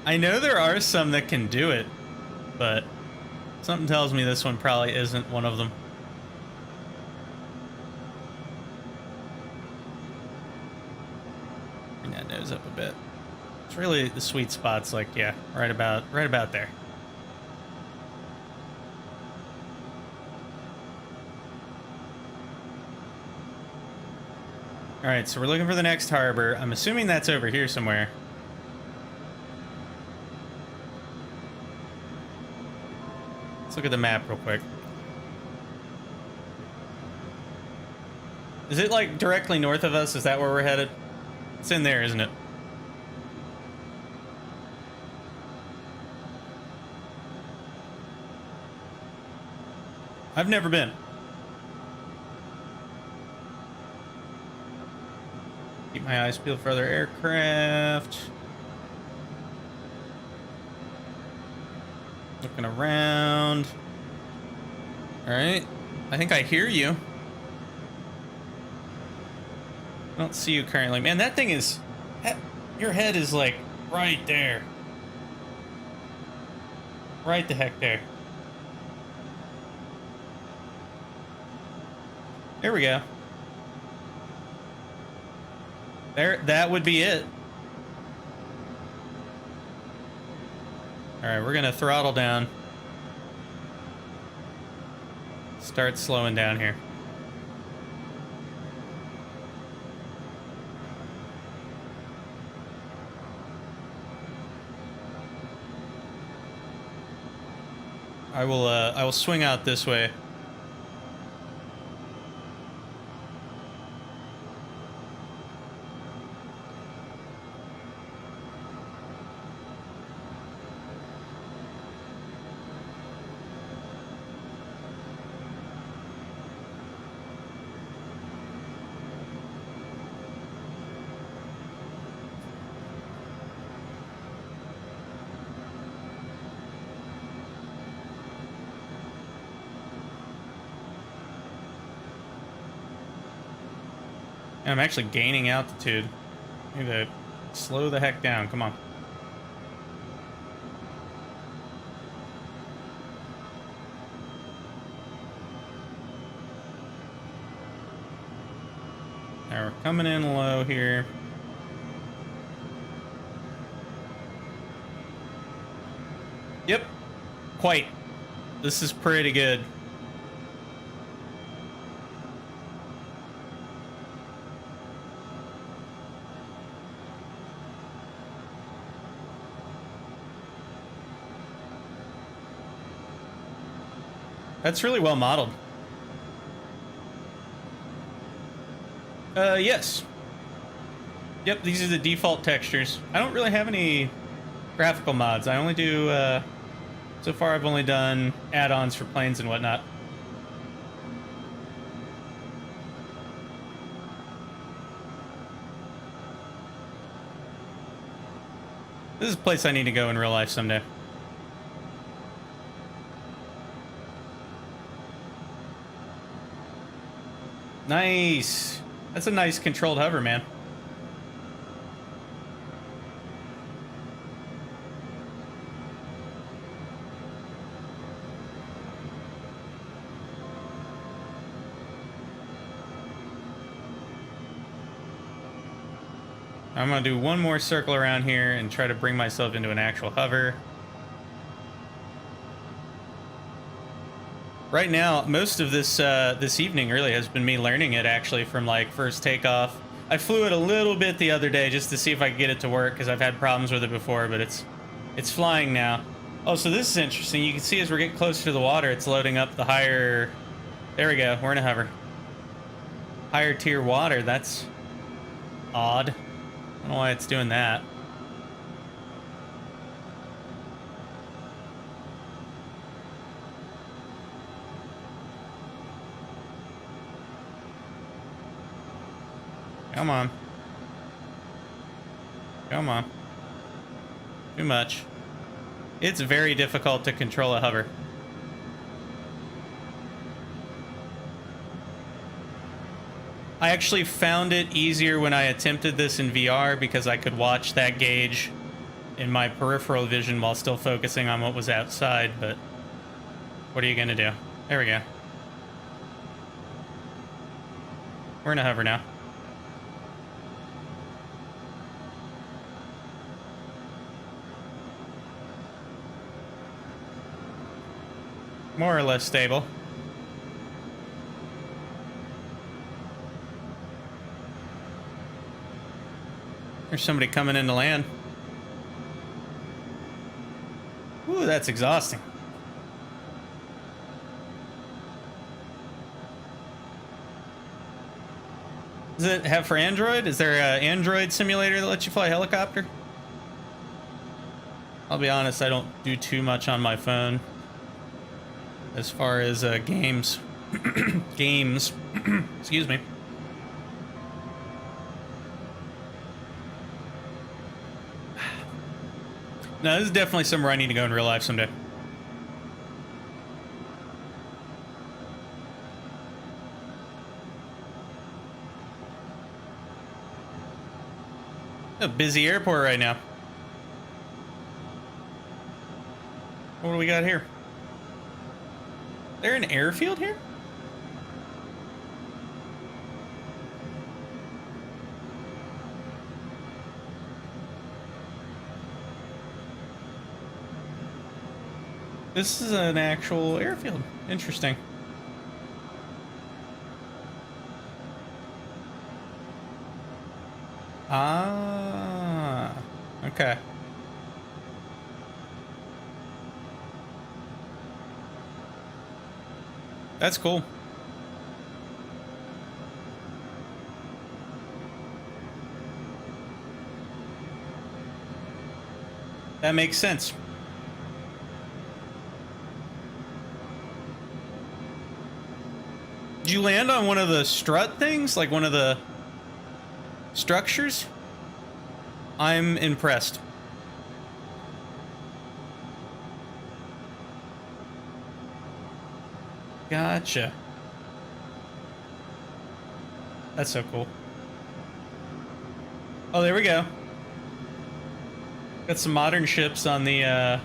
I know there are some that can do it, but something tells me this one probably isn't one of them. Bring that nose up a bit. It's really the sweet spot's like, yeah, right about there. All right, so we're looking for the next harbor. I'm assuming that's over here somewhere. Let's look at the map real quick. Is it like directly north of us? Is that where we're headed? It's in there, isn't it? I've never been. Keep my eyes peeled for other aircraft. Looking around. All right. I think I hear you. I don't see you currently. Man, that thing is... Your head is like right there. Right the heck there. There we go. There, that would be it. All right, we're gonna throttle down. Start slowing down here. I will swing out this way. I'm actually gaining altitude. Need to slow the heck down. Come on. Now we're coming in low here. Yep. Quite. This is pretty good. That's really well modeled. Yes. Yep, these are the default textures. I don't really have any graphical mods. I only do, so far I've only done add-ons for planes and whatnot. This is a place I need to go in real life someday. Nice. That's a nice controlled hover, man. I'm gonna do one more circle around here and try to bring myself into an actual hover. Right now, most of this this evening really has been me learning it actually from like first takeoff. I flew it a little bit the other day just to see if I could get it to work because I've had problems with it before, but it's flying now. Oh, so this is interesting. You can see as we're getting closer to the water, it's loading up the higher... There we go. We're in a hover. Higher tier water. That's odd. I don't know why it's doing that. Come on. Come on. Too much. It's very difficult to control a hover. I actually found it easier when I attempted this in VR because I could watch that gauge in my peripheral vision while still focusing on what was outside, but what are you gonna do? There we go. We're in a hover now. More or less stable. There's somebody coming in to land. Ooh, that's exhausting. Does it have for Android? Is there an Android simulator that lets you fly a helicopter? I'll be honest, I don't do too much on my phone as far as games. Games. Excuse me. No, this is definitely somewhere I need to go in real life someday. A busy airport right now. What do we got here? Is there an airfield here? This is an actual airfield. Interesting. Ah, okay. That's cool. That makes sense. Did you land on one of the strut things? Like one of the structures? I'm impressed. Gotcha. That's so cool. Oh, there we go. Got some modern ships on the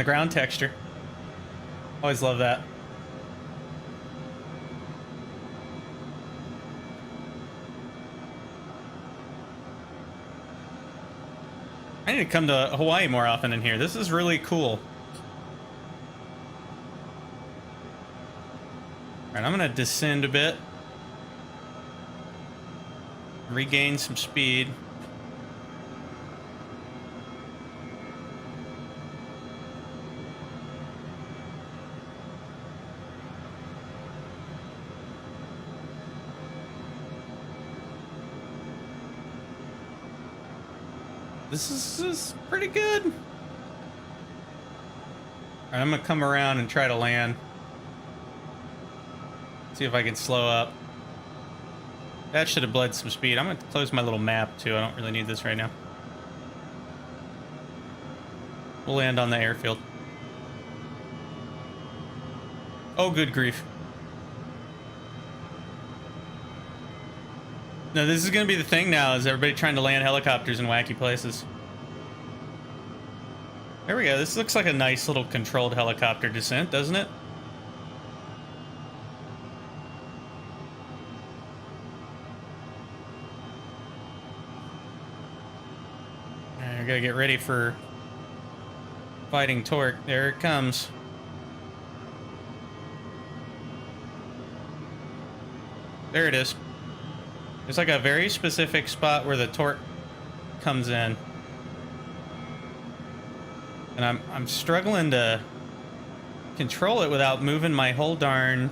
ground texture. Always love that. I need to come to Hawaii more often in here. This is really cool. Alright, I'm gonna descend a bit. Regain some speed. This is pretty good. All right, I'm gonna come around and try to land. See if I can slow up. That should have bled some speed. I'm gonna close my little map too. I don't really need this right now. We'll land on the airfield. Oh, good grief. No, this is gonna be the thing now, is everybody trying to land helicopters in wacky places. There we go. This looks like a nice little controlled helicopter descent, doesn't it? I gotta get ready for fighting torque. There it comes. There it is. There's like a very specific spot where the torque comes in. And I'm struggling to control it without moving my whole darn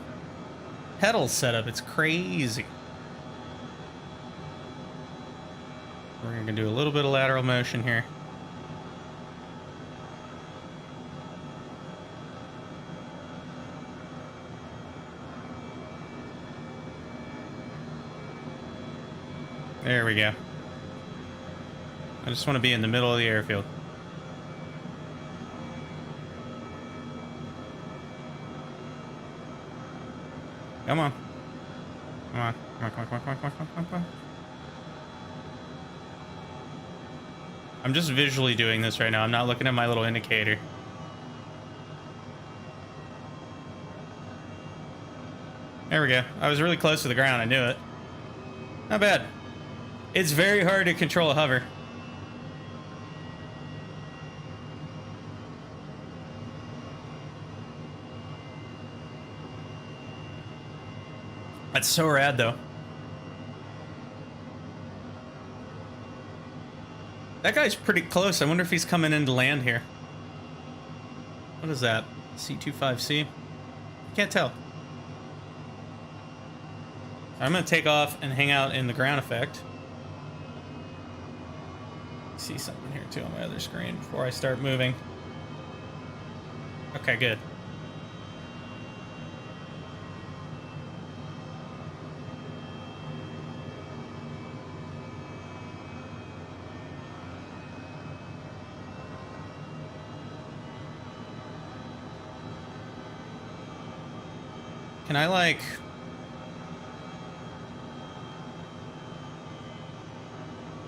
pedal setup. It's crazy. We're gonna do a little bit of lateral motion here. There we go. I just want to be in the middle of the airfield. Come on. Come on. Come on, come on, come on, come on, come on, come on. I'm just visually doing this right now. I'm not looking at my little indicator. There we go. I was really close to the ground. I knew it. Not bad. It's very hard to control a hover. That's so rad, though. That guy's pretty close. I wonder if he's coming in to land here. What is that? C-25C? Can't tell. I'm going to take off and hang out in the ground effect. See something here, too, on my other screen before I start moving. Okay, good. Can I, like...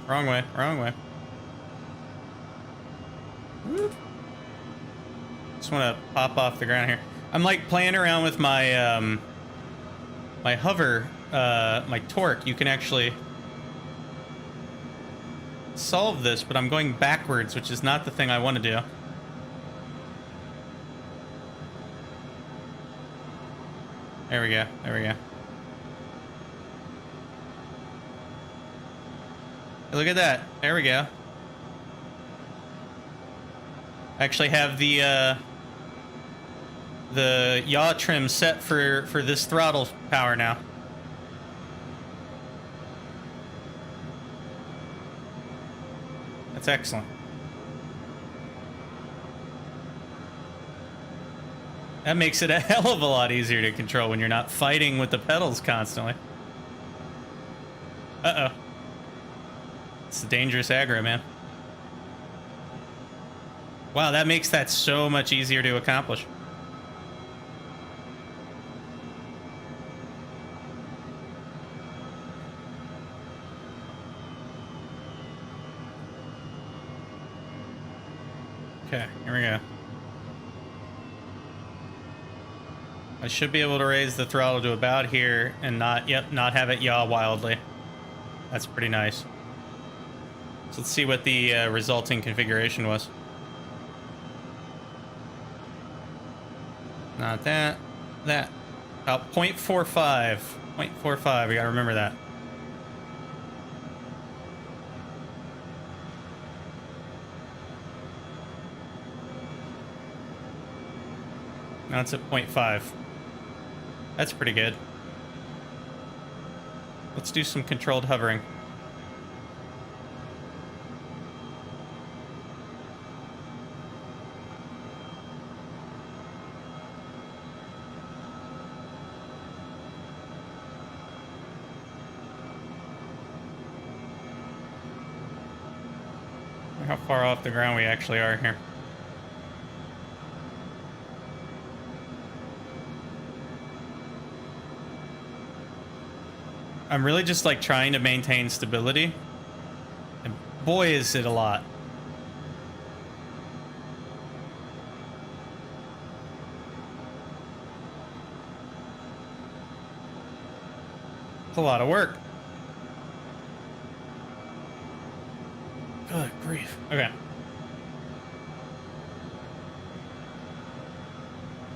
Wrong way, wrong way. Whoop. Just want to pop off the ground here. I'm, like, playing around with my, my hover, my torque. You can actually solve this, but I'm going backwards, which is not the thing I want to do. There we go. There we go. Look at that. There we go. I actually have the yaw trim set for this throttle power now. That's excellent. That makes it a hell of a lot easier to control when you're not fighting with the pedals constantly. Uh-oh. It's a dangerous aggro, man. Wow, that makes that so much easier to accomplish. Okay, here we go. I should be able to raise the throttle to about here and not have it yaw wildly. That's pretty nice. So let's see what the resulting configuration was. Not that. That. About 0.45. 0.45, we gotta remember that. Now it's at 0.5. That's pretty good. Let's do some controlled hovering. How far off the ground we actually are here. I'm really just like trying to maintain stability, and boy is it a lot. It's a lot of work. Good grief. Okay.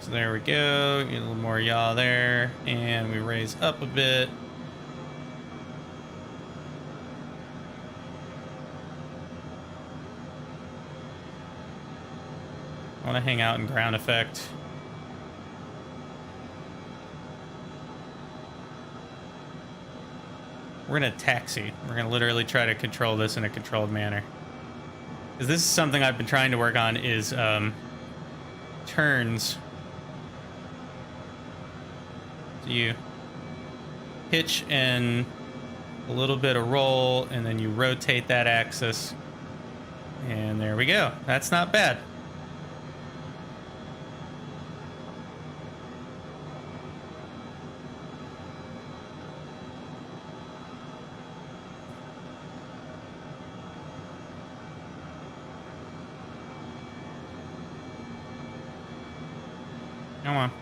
So there we go. Get a little more yaw there, and we raise up a bit. I want to hang out in ground effect. We're going to taxi. We're going to literally try to control this in a controlled manner. Because this is something I've been trying to work on is turns. So you pitch and a little bit of roll, and then you rotate that axis. And there we go. That's not bad. Come on.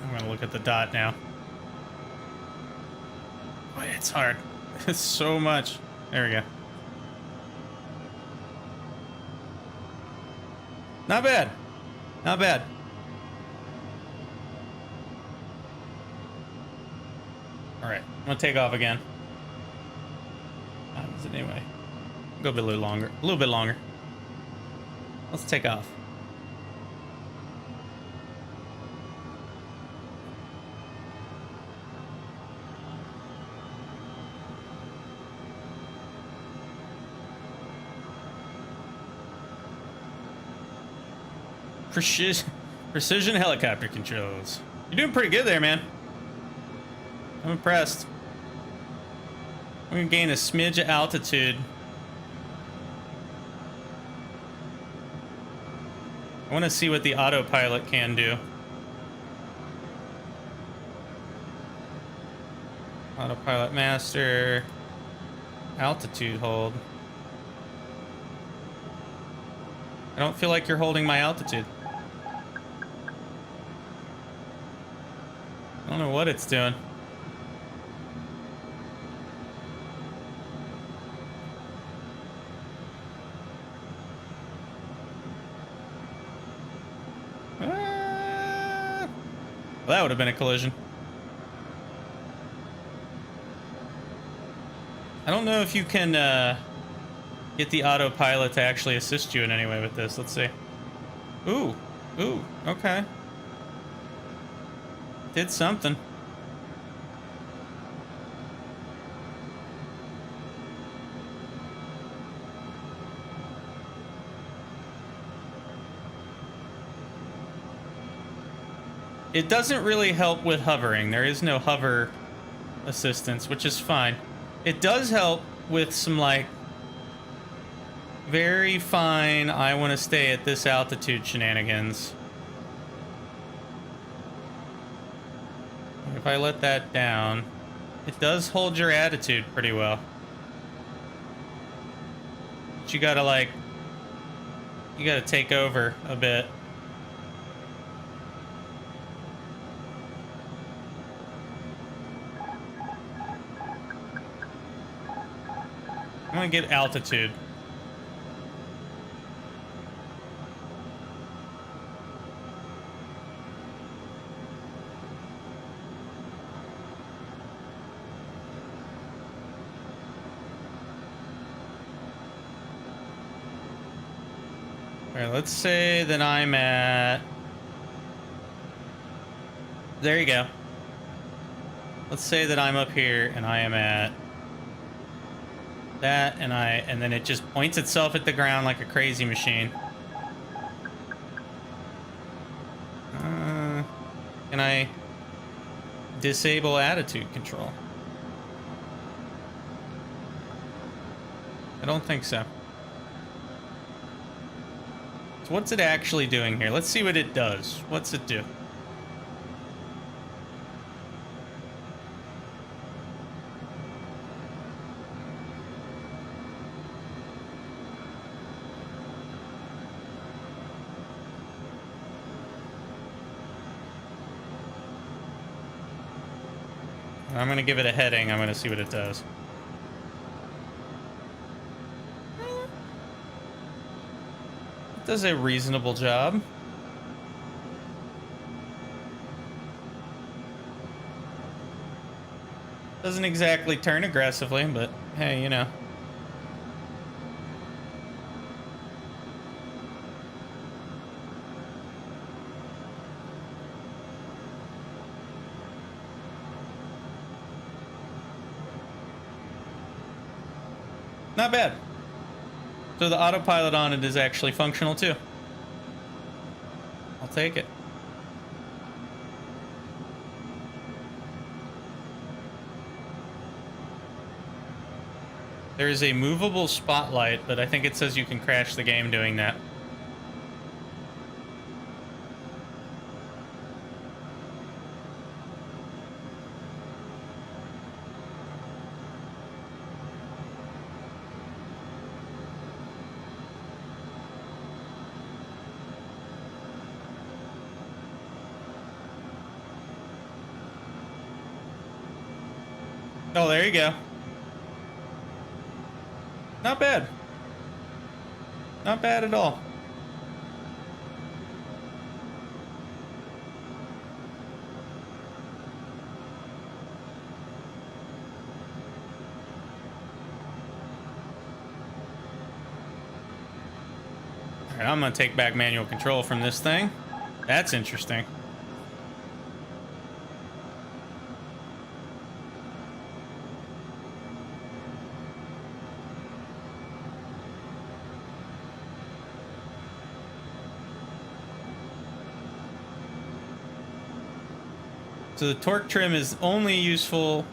I'm gonna look at the dot now. Boy, it's hard. It's so much. There we go. Not bad. Not bad. Alright, I'm gonna take off again. How does it anyway? Go a little longer. A little bit longer. Let's take off. Precision helicopter controls. You're doing pretty good there, man. I'm impressed. I'm gonna gain a smidge of altitude. I want to see what the autopilot can do. Autopilot master. Altitude hold. I don't feel like you're holding my altitude. I don't know what it's doing. Well, that would have been a collision. I don't know if you can get the autopilot to actually assist you in any way with this. Let's see. Ooh. Ooh. Okay. Did something. It doesn't really help with hovering. There is no hover assistance, which is fine. It does help with some, like, very fine, I want to stay at this altitude shenanigans. If I let that down, it does hold your attitude pretty well. But you gotta, like, you gotta take over a bit. I'm gonna get altitude. All right, let's say that I'm at... There you go. Let's say that I'm up here and I am at that, and then it just points itself at the ground like a crazy machine. Can I disable attitude control? I don't think so. So what's it actually doing here? Let's see what it does. What's it do? I'm gonna give it a heading. I'm gonna see what it does. It does a reasonable job. Doesn't exactly turn aggressively, but hey, you know. Not bad. So the autopilot on it is actually functional too. I'll take it. There is a movable spotlight, but I think it says you can crash the game doing that. Oh, there you go. Not bad. Not bad at all. All right, I'm gonna take back manual control from this thing. That's interesting. So the torque trim is only useful.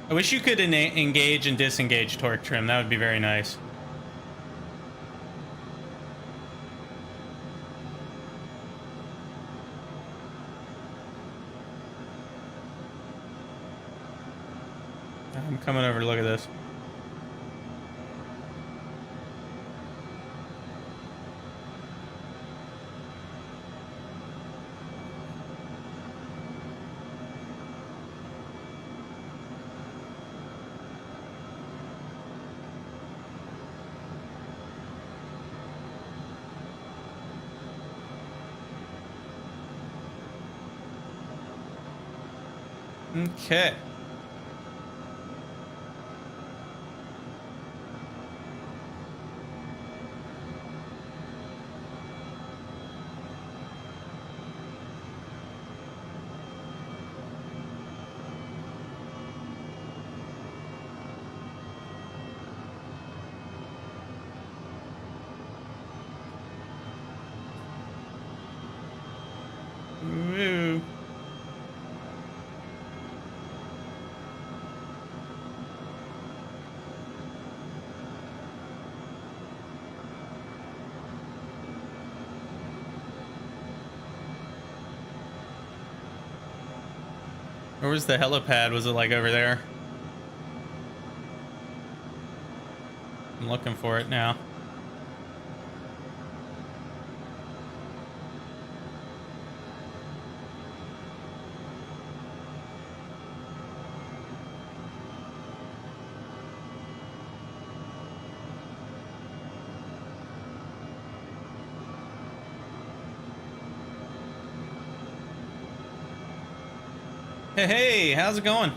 I wish you could engage and disengage torque trim. That would be very nice. I'm coming over to look at this. Okay. Woo. Where was the helipad? Was it like over there? I'm looking for it now. Hey, how's it going?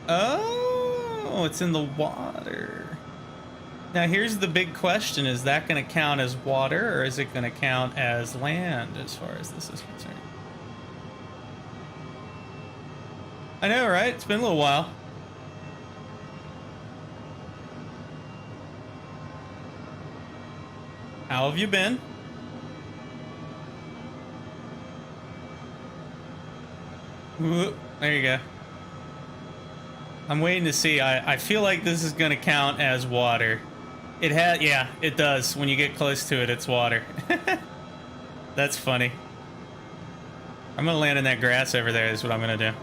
Oh, it's in the water. Now here's the big question. Is that going to count as water or is it going to count as land as far as this is concerned? I know, right? It's been a little while. How have you been? Ooh, there you go. I'm waiting to see. I feel like this is going to count as water. It has, yeah, it does. When you get close to it, it's water. That's funny. I'm going to land in that grass over there is what I'm going to do.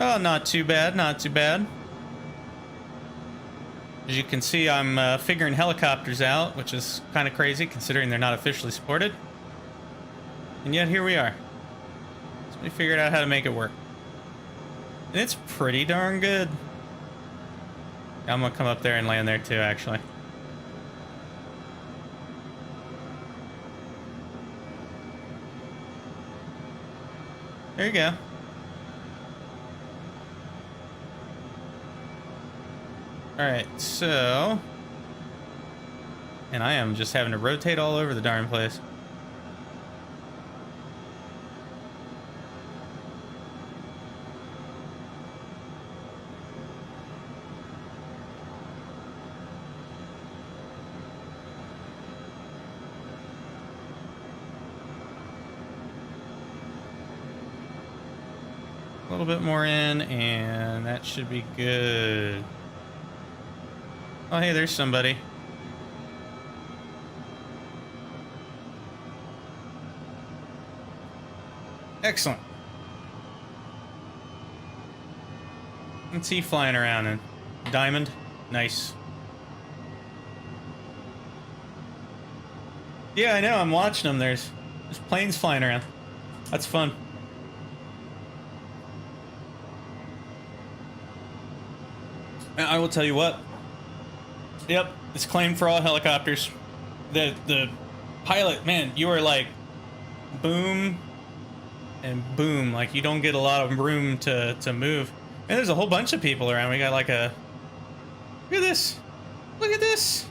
Oh, not too bad, not too bad. As you can see, I'm figuring helicopters out, which is kind of crazy considering they're not officially supported. And yet here we are. So we figured out how to make it work. And it's pretty darn good. I'm gonna come up there and land there too, actually. There you go. Alright, so... And I am just having to rotate all over the darn place. A little bit more in, and that should be good. Oh, hey, there's somebody. Excellent. What's he flying around in? Diamond? Nice. Yeah, I know, I'm watching them. There's planes flying around. That's fun. I will tell you what. Yep, it's claimed for all helicopters. The pilot, man, you are like boom and boom. Like you don't get a lot of room to move. And there's a whole bunch of people around. We got like a... Look at this. Look at this.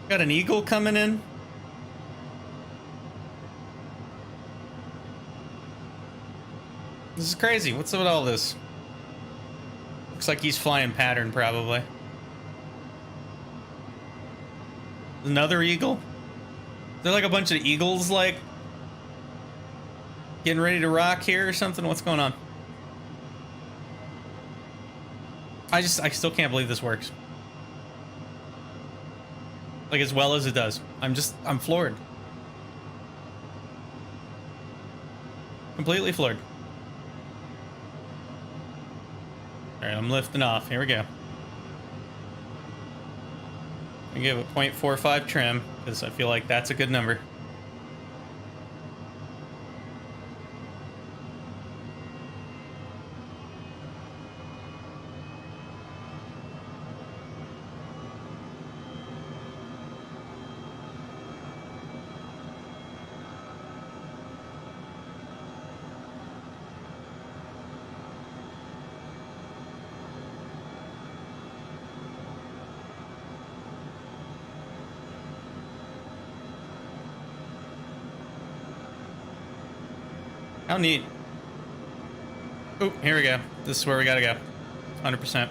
Got an eagle coming in. This is crazy. What's up with all this? Looks like he's flying pattern, probably. Another eagle? Is there like a bunch of eagles, like, getting ready to rock here or something? What's going on? I still can't believe this works. Like, as well as it does. I'm floored. Completely floored. Alright, I'm lifting off. Here we go. I give it 0.45 trim, because I feel like that's a good number. How neat. Oh, here we go. This is where we gotta go. 100%.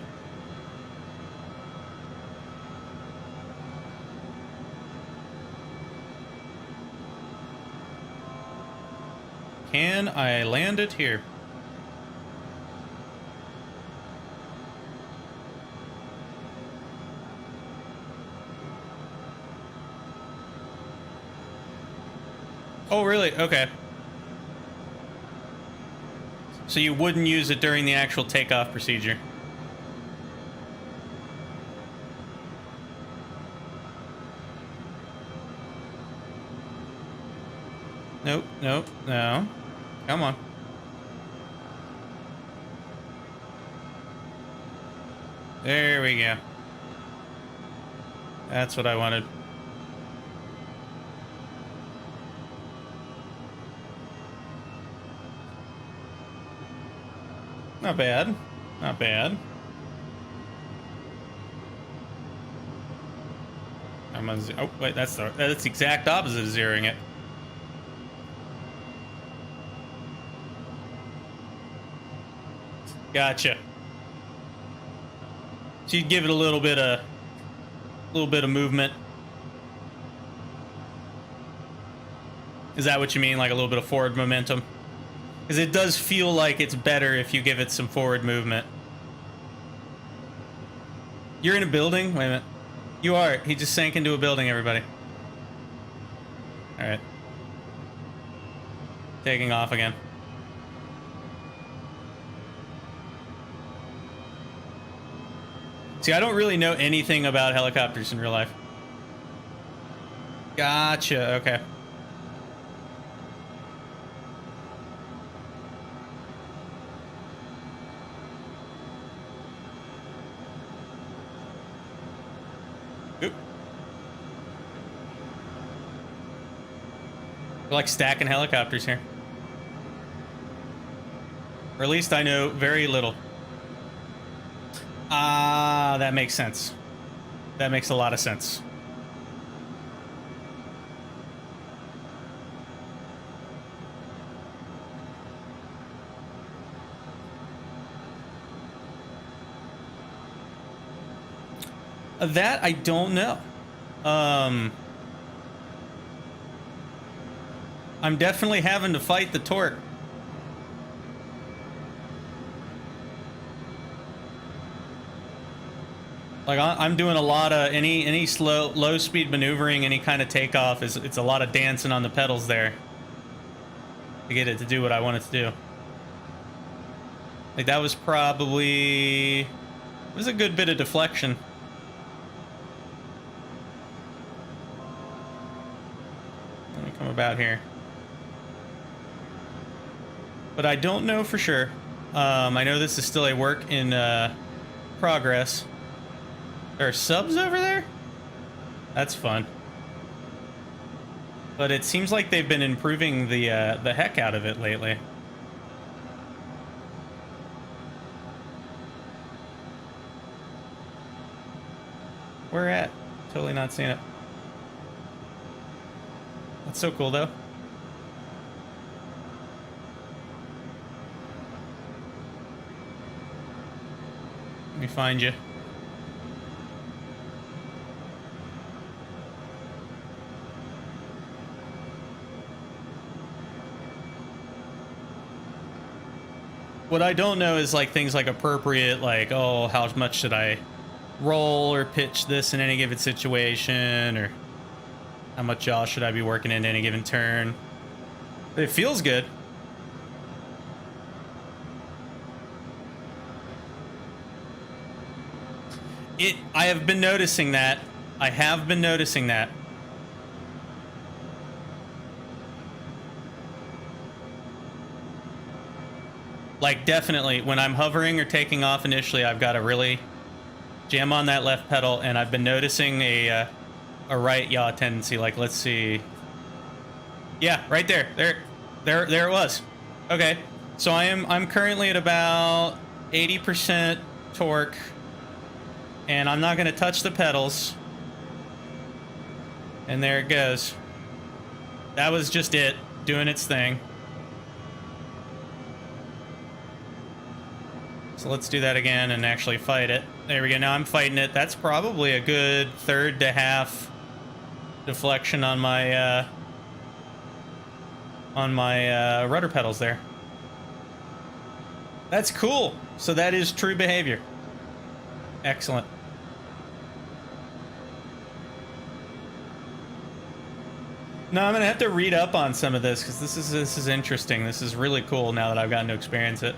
Can I land it here? Oh, really? Okay. So you wouldn't use it during the actual takeoff procedure? Nope, nope, no. Come on. There we go. That's what I wanted. Not bad. Not bad. I'm on oh wait, that's the exact opposite of zeroing it. Gotcha. So you'd give it a little bit of movement. Is that what you mean? Like a little bit of forward momentum? Because it does feel like it's better if you give it some forward movement. You're in a building? Wait a minute. You are. He just sank into a building, everybody. Alright. Taking off again. See, I don't really know anything about helicopters in real life. Gotcha, okay. Oop. We're like stacking helicopters here. Or at least I know very little. Ah, that makes sense. That makes a lot of sense. That I don't know. I'm definitely having to fight the torque. Like I'm doing a lot of any low speed maneuvering, any kind of takeoff it's a lot of dancing on the pedals there to get it to do what I want it to do. Like that was probably, it was a good bit of deflection. Let me come about here. But I don't know for sure. I know this is still a work in progress. There are subs over there? That's fun. But it seems like they've been improving the heck out of it lately. Where at? Totally not seeing it. That's so cool though. Let me find you. What I don't know is like things like appropriate, like, oh, how much should I roll or pitch this in any given situation, or how much yaw should I be working in any given turn. It feels good. I have been noticing that. I have been noticing that. Like definitely when I'm hovering or taking off initially, I've got to really jam on that left pedal, and I've been noticing a right yaw tendency. Like, let's see. Yeah, right there. There it was. Okay. So I'm currently at about 80% torque, and I'm not going to touch the pedals. And there it goes. That was just it doing its thing. So let's do that again and actually fight it. There we go. Now I'm fighting it. That's probably a good third to half deflection on my rudder pedals there. That's cool. So that is true behavior. Excellent. No, I'm gonna have to read up on some of this because this is interesting. This is really cool now that I've gotten to experience it.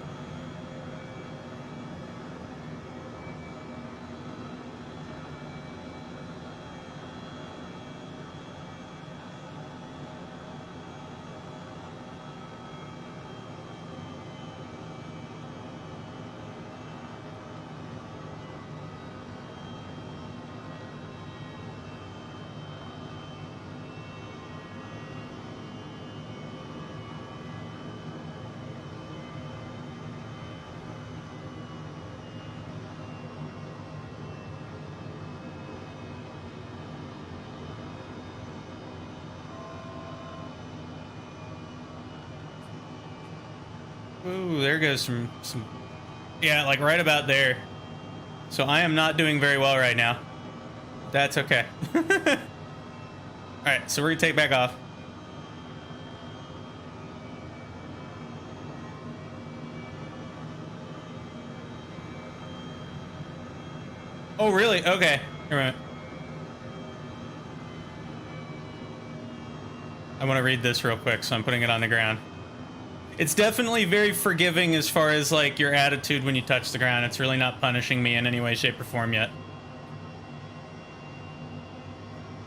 Ooh, there goes some, yeah, like right about there. So I am not doing very well right now. That's okay. All right, so we're gonna take back off. Oh, really? Okay. All right. I want to read this real quick, so I'm putting it on the ground. It's definitely very forgiving as far as like your attitude when you touch the ground. It's really not punishing me in any way, shape, or form yet.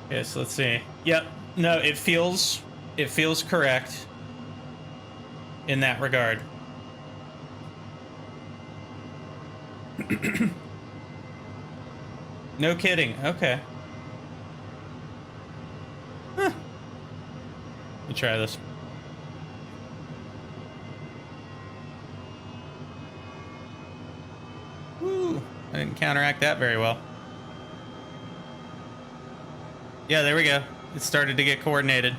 Okay, so let's see. Yep. No, it feels correct in that regard. No kidding. Okay. Huh. Let me try this. I didn't counteract that very well. Yeah, there we go. It started to get coordinated.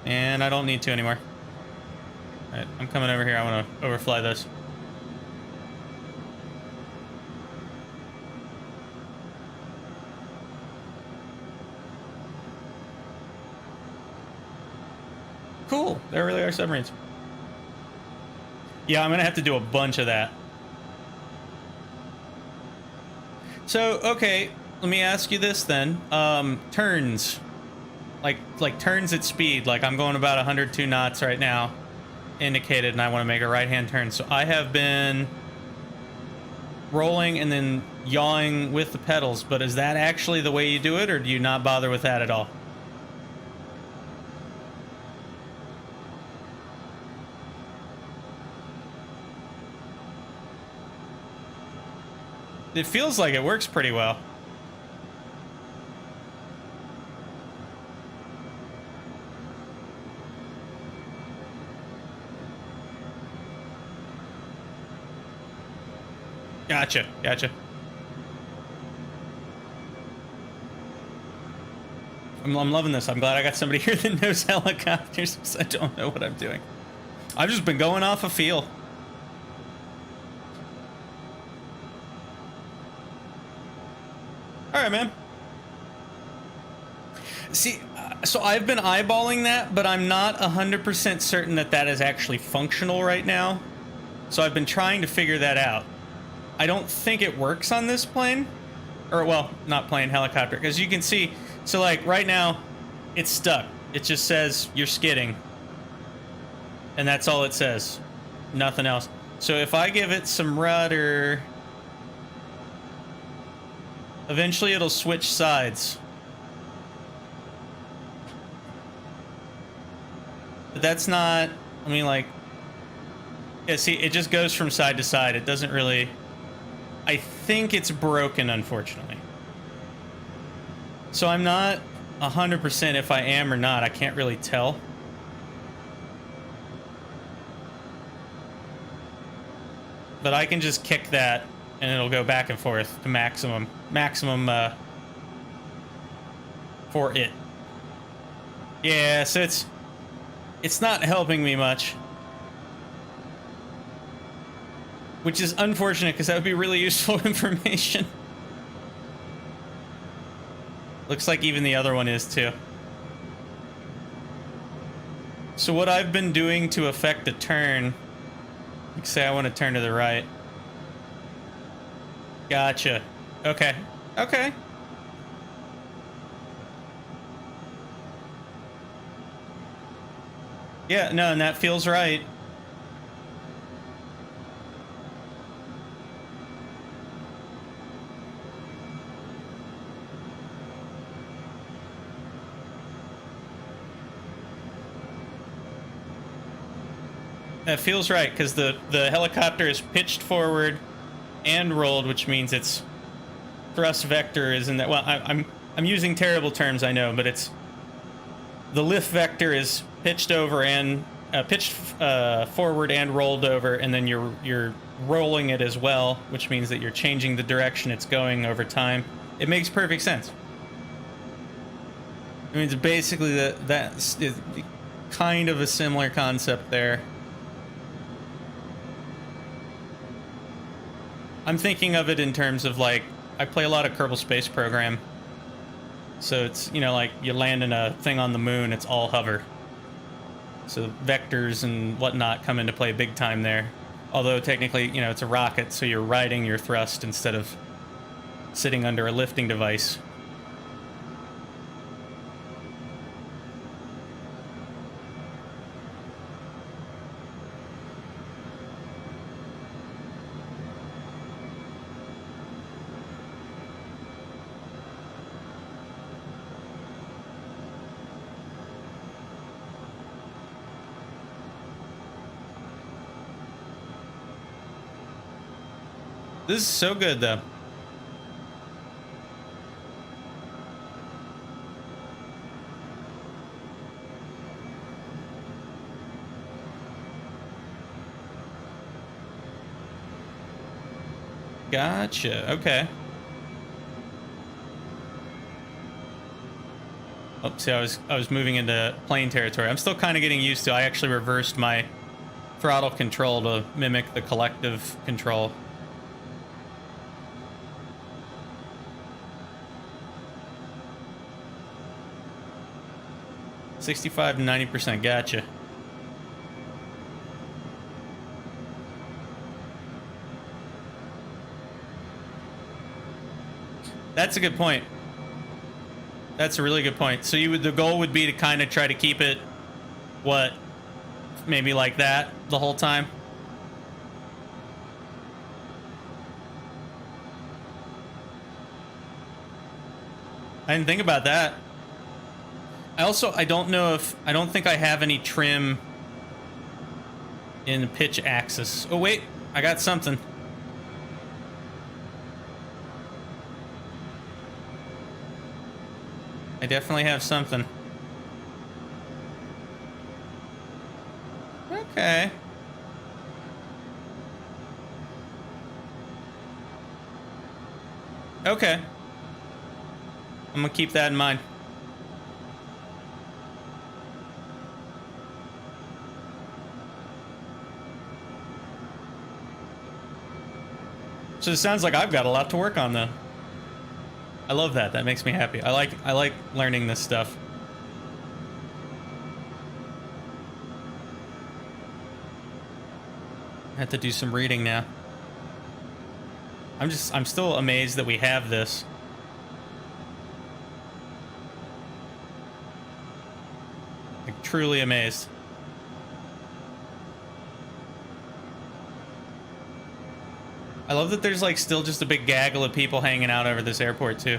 And I don't need to anymore. All right, I'm coming over here. I want to overfly this. Cool. There really are submarines. Yeah, I'm going to have to do a bunch of that. So, okay, let me ask you this then. Turns. Like turns at speed. Like I'm going about 102 knots right now, indicated, and I want to make a right-hand turn. So I have been rolling and then yawing with the pedals, but is that actually the way you do it, or do you not bother with that at all? It feels like it works pretty well. Gotcha, gotcha. I'm loving this. I'm glad I got somebody here that knows helicopters, because I don't know what I'm doing. I've just been going off a feel. All right, man. See, so I've been eyeballing that, but I'm not 100% certain that that is actually functional right now. So I've been trying to figure that out. I don't think it works on this plane. Or, well, not plane, helicopter. Because you can see, so like right now, it's stuck. It just says you're skidding. And that's all it says. Nothing else. So if I give it some rudder, eventually it'll switch sides. But that's not, I mean, like, yeah, see, it just goes from side to side. It doesn't really, I think it's broken, unfortunately. So I'm not 100% if I am or not. I can't really tell. But I can just kick that and it'll go back and forth to maximum for it. Yeah, so it's not helping me much. Which is unfortunate, because that would be really useful information. Looks like even the other one is too. So what I've been doing to affect the turn, like say I want to turn to the right. Gotcha. Okay. Okay. Yeah, no, and that feels right. That feels right, because the helicopter is pitched forward and rolled, which means its thrust vector is in that. Well, I'm using terrible terms, I know, but it's the lift vector is pitched over and pitched forward and rolled over, and then you're rolling it as well, which means that you're changing the direction it's going over time. It makes perfect sense. I mean, it's basically that's kind of a similar concept there. I'm thinking of it in terms of, like, I play a lot of Kerbal Space Program. So it's, you know, like you land in a thing on the moon, it's all hover. So vectors and whatnot come into play big time there. Although technically, you know, it's a rocket, so you're riding your thrust instead of sitting under a lifting device. This is so good, though. Gotcha. Okay. Oh, see, I was moving into plane territory. I'm still kind of getting used to. I actually reversed my throttle control to mimic the collective control. $65 to 90%. Gotcha. That's a good point. That's a really good point. So the goal would be to kind of try to keep it, what, maybe like that the whole time? I didn't think about that. I don't know if, I don't think I have any trim in the pitch axis. Oh wait, I got something. I definitely have something. Okay. Okay. I'm gonna keep that in mind. So it sounds like I've got a lot to work on, though. I love that. That makes me happy. I like learning this stuff. I have to do some reading now. I'm still amazed that we have this. Like, truly amazed. I love that there's like still just a big gaggle of people hanging out over this airport too.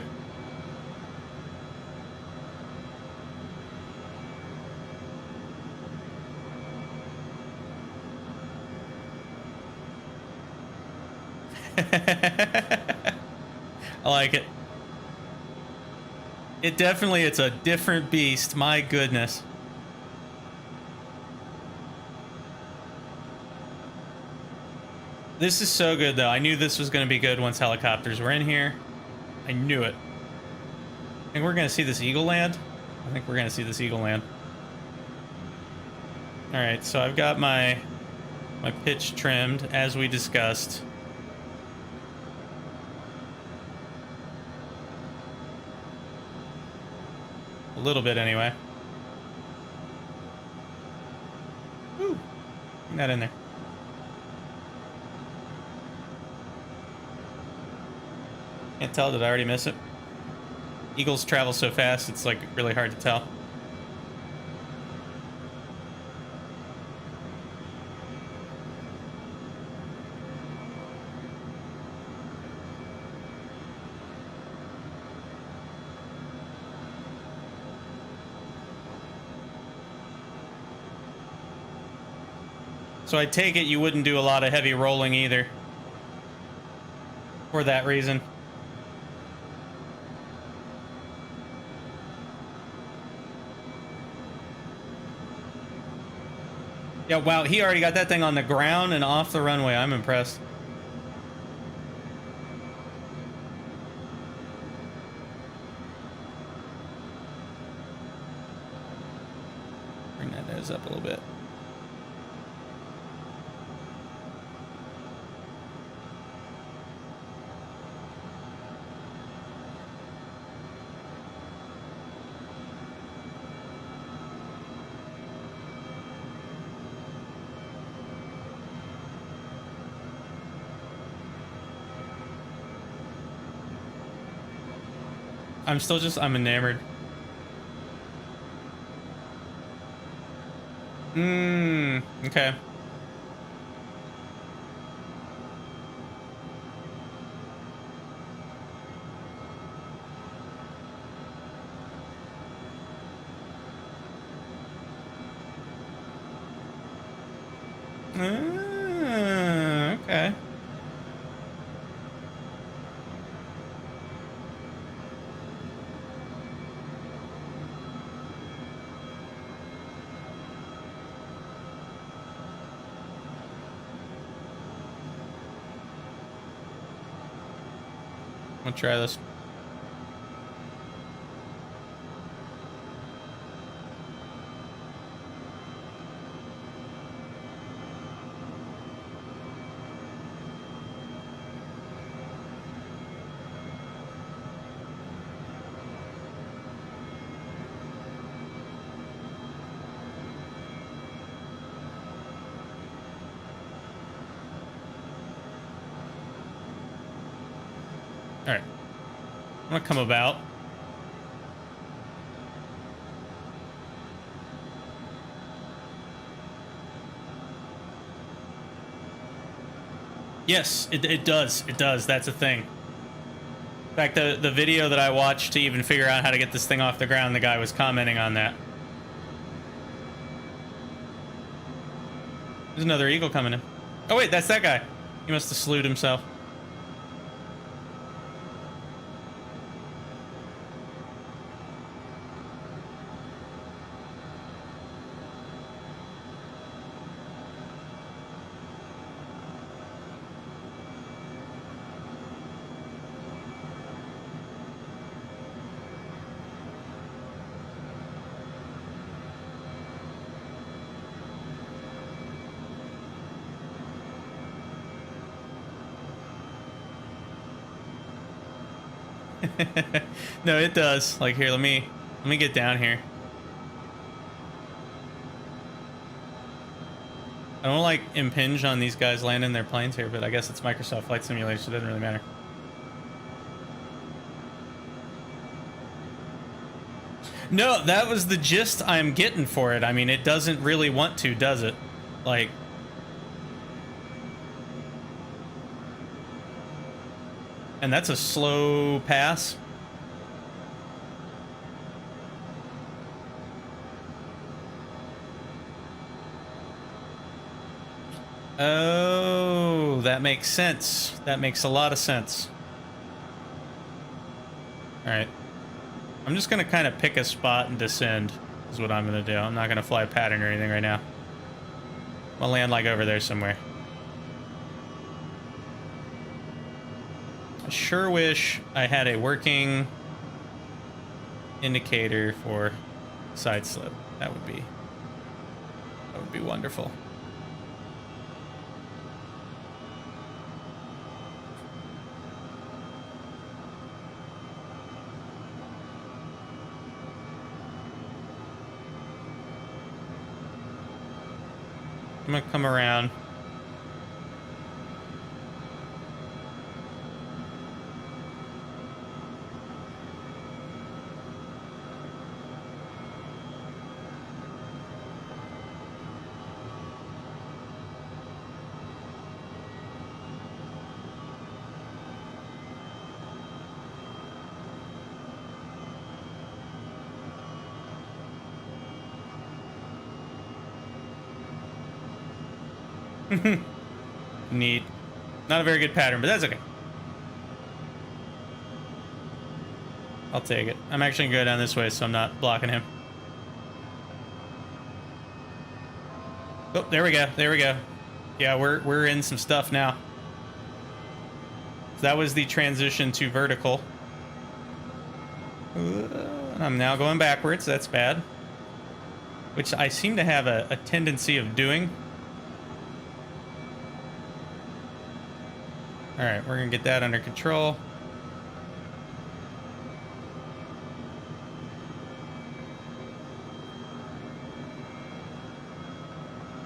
I like it. It's a different beast. My goodness. This is so good, though. I knew this was going to be good once helicopters were in here. I knew it. I think we're going to see this eagle land. I think we're going to see this eagle land. All right, so I've got my pitch trimmed, as we discussed. A little bit, anyway. Woo! Bring that in there. Can't tell, did I already miss it? Eagles travel so fast, it's like really hard to tell. So I take it you wouldn't do a lot of heavy rolling either. For that reason. Yeah, wow, he already got that thing on the ground and off the runway. I'm impressed. Bring that nose up a little bit. I'm enamored. Okay. Okay. I'm gonna try this. All right, I'm gonna come about. Yes, it does. It does. That's a thing. In fact, the video that I watched to even figure out how to get this thing off the ground, the guy was commenting on that. There's another eagle coming in. Oh wait, that's that guy. He must have slewed himself. No, it does. Like, here, let me get down here. I don't like impinge on these guys landing their planes here, but I guess it's Microsoft Flight Simulator, so it doesn't really matter. No, that was the gist I'm getting for it. I mean, it doesn't really want to, does it? Like, and that's a slow pass. Oh, that makes sense. That makes a lot of sense. All right. I'm just going to kind of pick a spot and descend is what I'm going to do. I'm not going to fly a pattern or anything right now. I'll land like over there somewhere. I sure wish I had a working indicator for side slip. That would be wonderful. I'm gonna come around. Neat. Not a very good pattern, but that's okay. I'll take it. I'm actually gonna go down this way, so I'm not blocking him. Oh, there we go. There we go. Yeah, we're in some stuff now. That was the transition to vertical. I'm now going backwards. That's bad. Which I seem to have a tendency of doing. All right, we're gonna get that under control.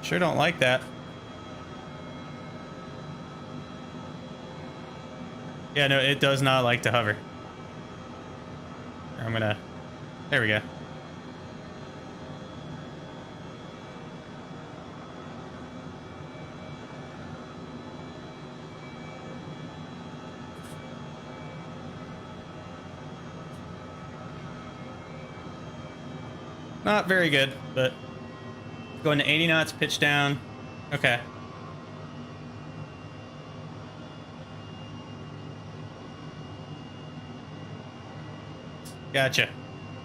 Sure don't like that. Yeah, no, it does not like to hover. I'm gonna, there we go. Not very good, but going to 80 knots, pitch down. Okay. Gotcha.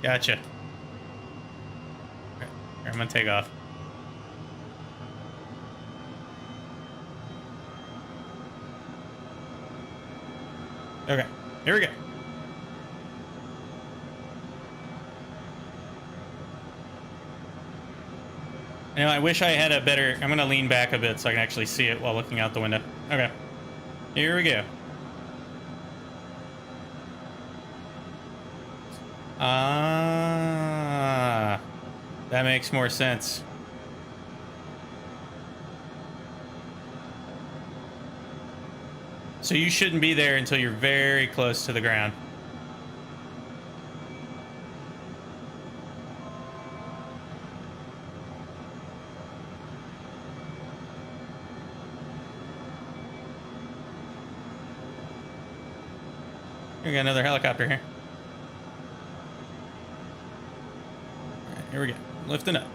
Gotcha. Okay. Here, I'm gonna take off. Okay. Here we go. You know, I wish I had a better... I'm going to lean back a bit so I can actually see it while looking out the window. Okay. Here we go. Ah, that makes more sense. So you shouldn't be there until you're very close to the ground. We got another helicopter here. All right, here we go. Lifting up.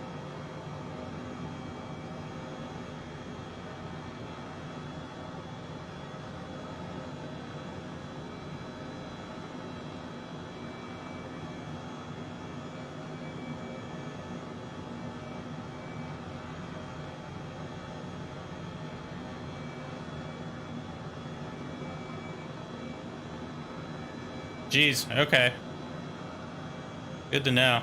Jeez, okay. Good to know.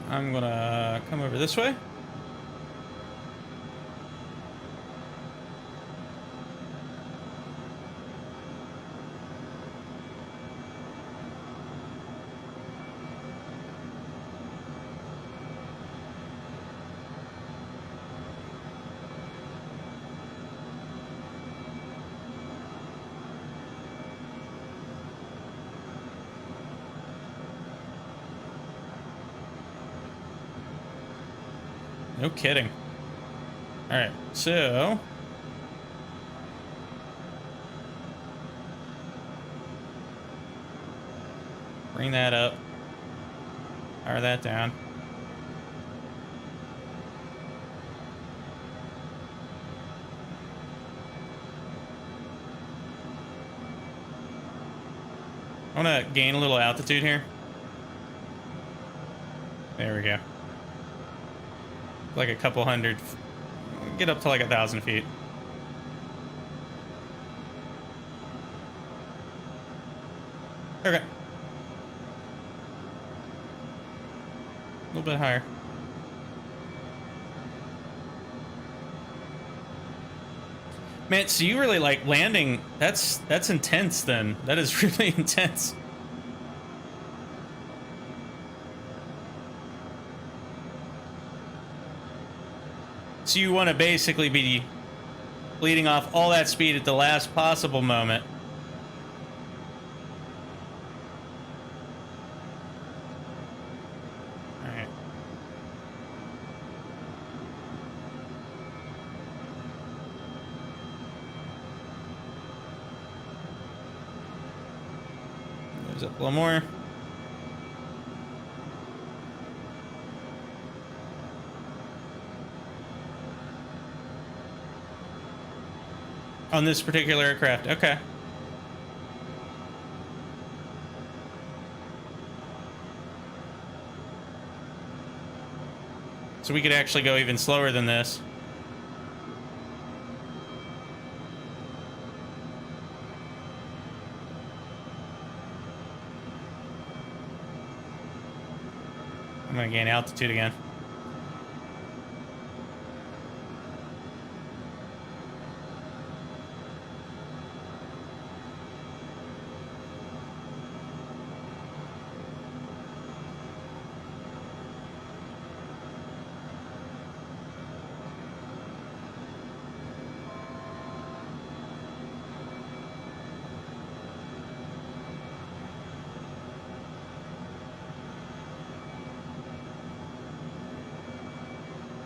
I'm gonna come over this way. No kidding. All right, so bring that up, power that down. I want to gain a little altitude here. There we go. Like a couple hundred, get up to like 1,000 feet. Okay. A little bit higher. Man, so you really like landing. That's intense then. That is really intense. So you want to basically be bleeding off all that speed at the last possible moment. All right. There's up a little more. On this particular aircraft, okay. So we could actually go even slower than this. I'm gonna gain altitude again.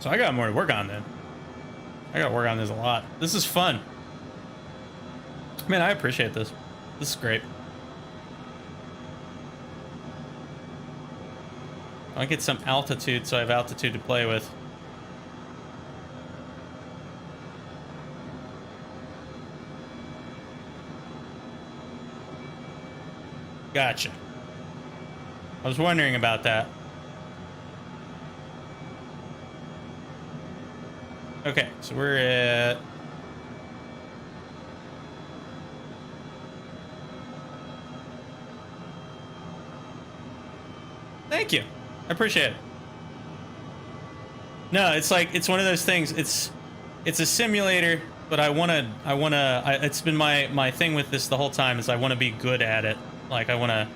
So I got more to work on then. I gotta work on this a lot. This is fun. Man, I appreciate this. This is great. I get some altitude, so I have altitude to play with. Gotcha. I was wondering about that. Okay, so we're at... Thank you. I appreciate it. No, it's like, it's one of those things. It's a simulator, but it's been my thing with this the whole time is I want to be good at it. Like I want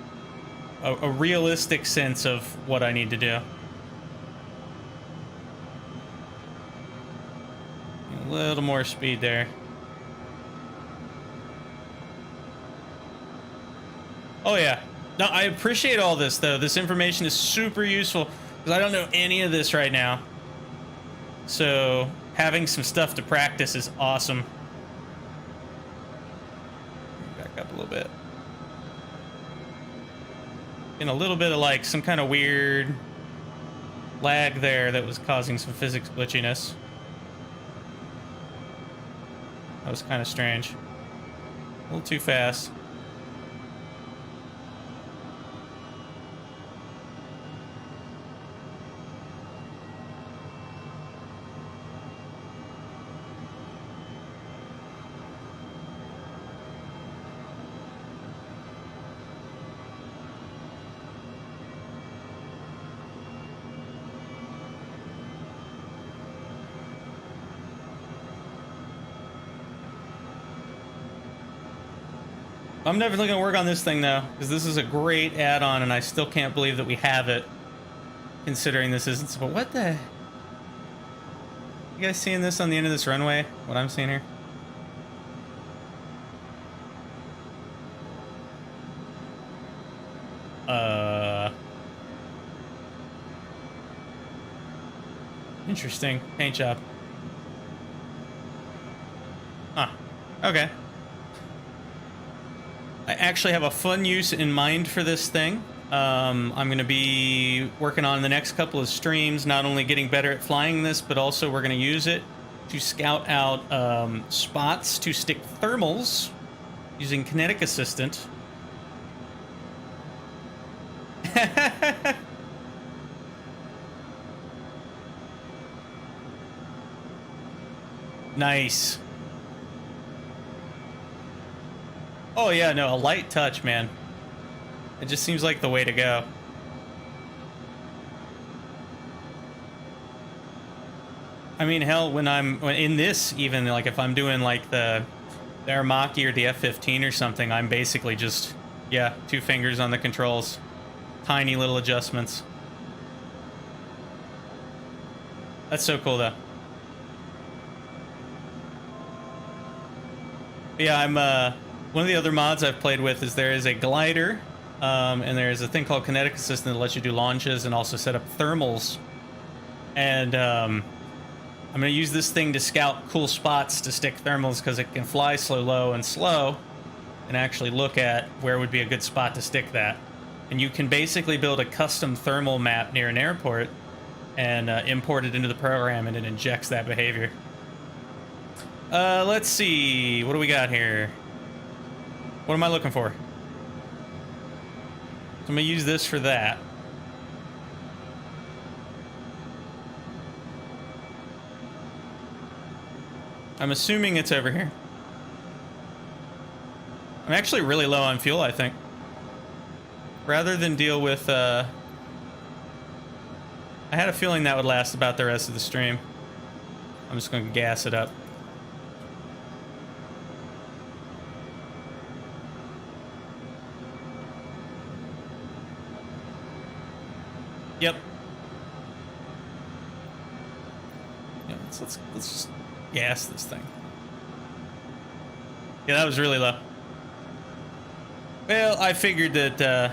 a realistic sense of what I need to do. A little more speed there. Oh yeah. No, I appreciate all this though. This information is super useful because I don't know any of this right now. So having some stuff to practice is awesome. Back up a little bit. And a little bit of like some kind of weird lag there that was causing some physics glitchiness. That was kind of strange. A little too fast. I'm definitely gonna work on this thing though, because this is a great add-on, and I still can't believe that we have it, considering this isn't. But what the? You guys seeing this on the end of this runway? What I'm seeing here? Interesting paint job. Huh. Okay. I actually have a fun use in mind for this thing. I'm going to be working on the next couple of streams, not only getting better at flying this, but also we're going to use it to scout out spots to stick thermals using Kinetic Assistant. Nice. Oh yeah, no, a light touch, man. It just seems like the way to go. I mean, hell, when in this, even like if I'm doing like the Aramaki or the F-15 or something, I'm basically just, yeah, 2 fingers on the controls. Tiny little adjustments. That's so cool though. But yeah, I'm one of the other mods I've played with is there is a glider, and there's a thing called Kinetic Assistant that lets you do launches and also set up thermals. And I'm going to use this thing to scout cool spots to stick thermals because it can fly low, and slow, and actually look at where would be a good spot to stick that. And you can basically build a custom thermal map near an airport and import it into the program, and it injects that behavior. Let's see. What do we got here? What am I looking for? So I'm going to use this for that. I'm assuming it's over here. I'm actually really low on fuel, I think. Rather than deal with, I had a feeling that would last about the rest of the stream. I'm just going to gas it up. Yep. Yeah, let's just gas this thing. Yeah, that was really low. Well, I figured that the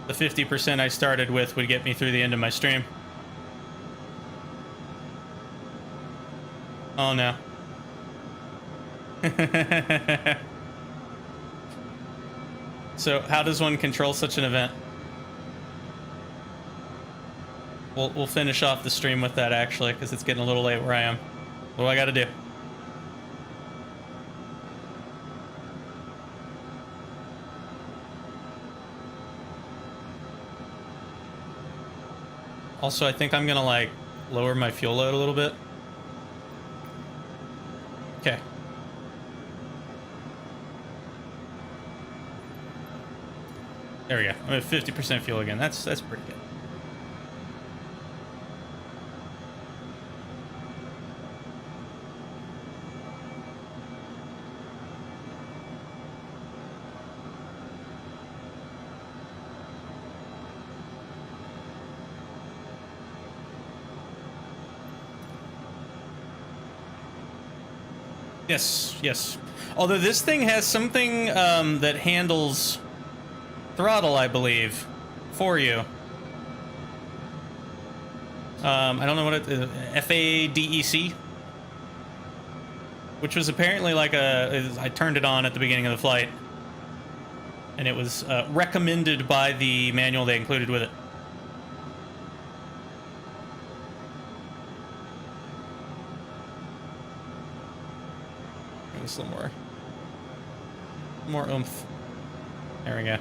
50% I started with would get me through the end of my stream. Oh no. So how does one control such an event? We'll finish off the stream with that actually, because it's getting a little late where I am. What do I got to do? Also, I think I'm gonna like lower my fuel load a little bit. Okay. There we go. I'm at 50% fuel again. That's pretty good. Yes, yes. Although this thing has something that handles throttle, I believe, for you. I don't know what it is. FADEC, which was apparently like I turned it on at the beginning of the flight, and it was recommended by the manual they included with it. Just a little more oomph. There we go.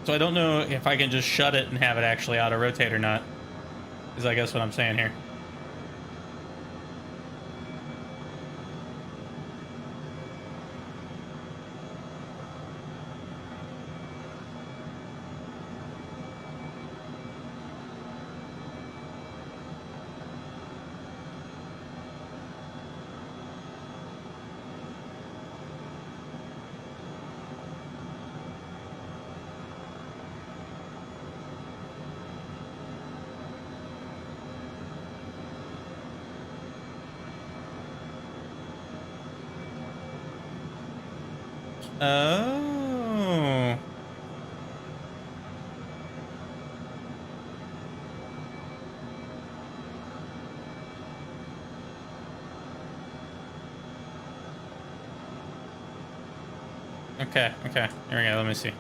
So I don't know if I can just shut it and have it actually auto-rotate or not, is I guess what I'm saying here. Oh. Okay, okay. Here we go. Let me see.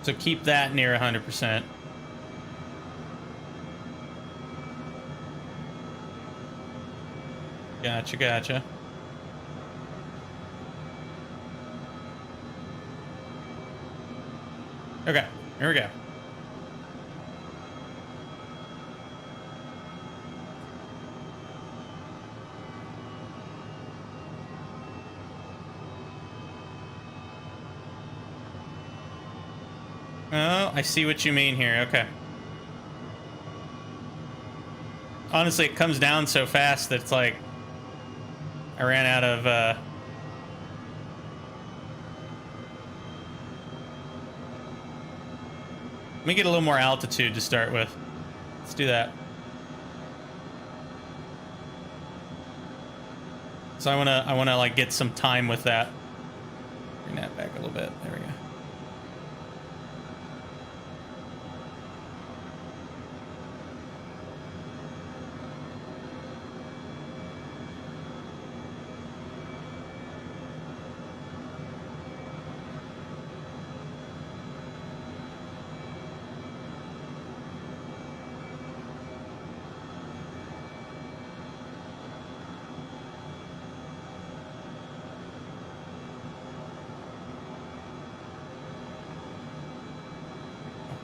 So keep that near 100%. Gotcha, gotcha. Okay, here we go. Oh, I see what you mean here. Okay. Honestly, it comes down so fast that it's like I ran out of let me get a little more altitude to start with. Let's do that. So I wanna like get some time with that. Bring that back a little bit. There we go.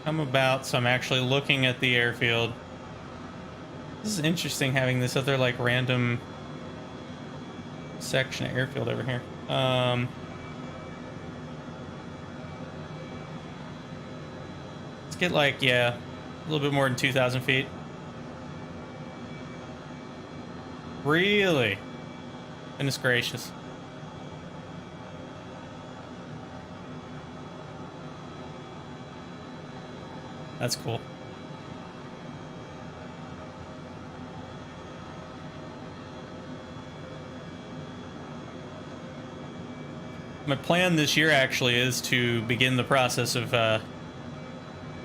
I'm about, so I'm actually looking at the airfield. This is interesting having this other like random section of airfield over here. Let's get like, yeah, little bit more than 2,000 feet. Really? Goodness gracious. That's cool. My plan this year actually is to begin the process of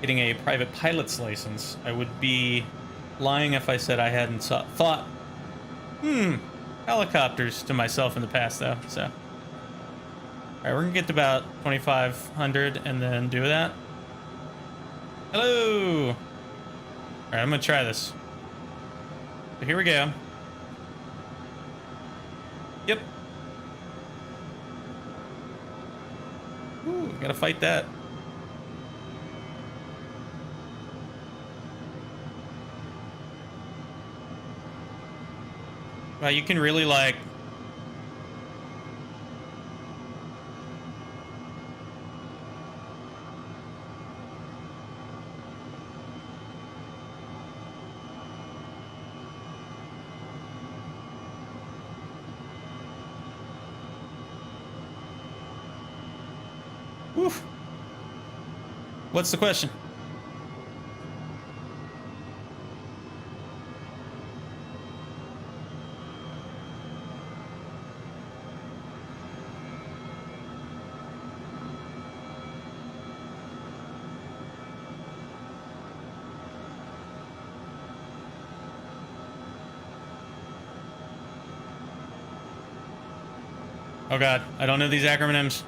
getting a private pilot's license. I would be lying if I said I hadn't thought, helicopters to myself in the past, though. So, all right, we're gonna get to about 2,500 and then do that. Hello. All right, I'm gonna try this. So here we go. Yep. Ooh, gotta fight that. Wow, you can really like... Woof. What's the question? Oh god, I don't know these acronyms.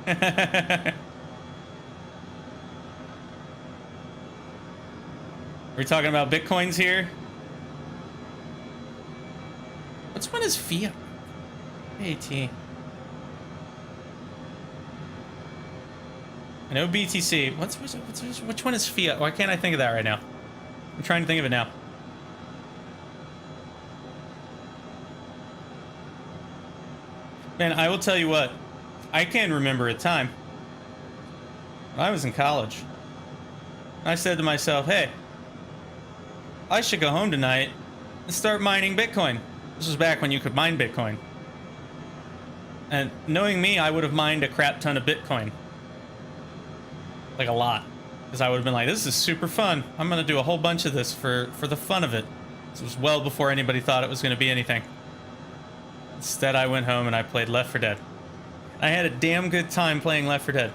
Are we talking about bitcoins here? What's one is fiat? AT. I know BTC. Which one is fiat? Why can't I think of that right now? I'm trying to think of it now. Man, I will tell you what, I can remember a time when I was in college. I said to myself, hey, I should go home tonight and start mining Bitcoin. This was back when you could mine Bitcoin. And knowing me, I would have mined a crap ton of Bitcoin. Like a lot. Because I would have been like, this is super fun. I'm going to do a whole bunch of this for the fun of it. This was well before anybody thought it was going to be anything. Instead, I went home and I played Left 4 Dead. I had a damn good time playing Left 4 Dead.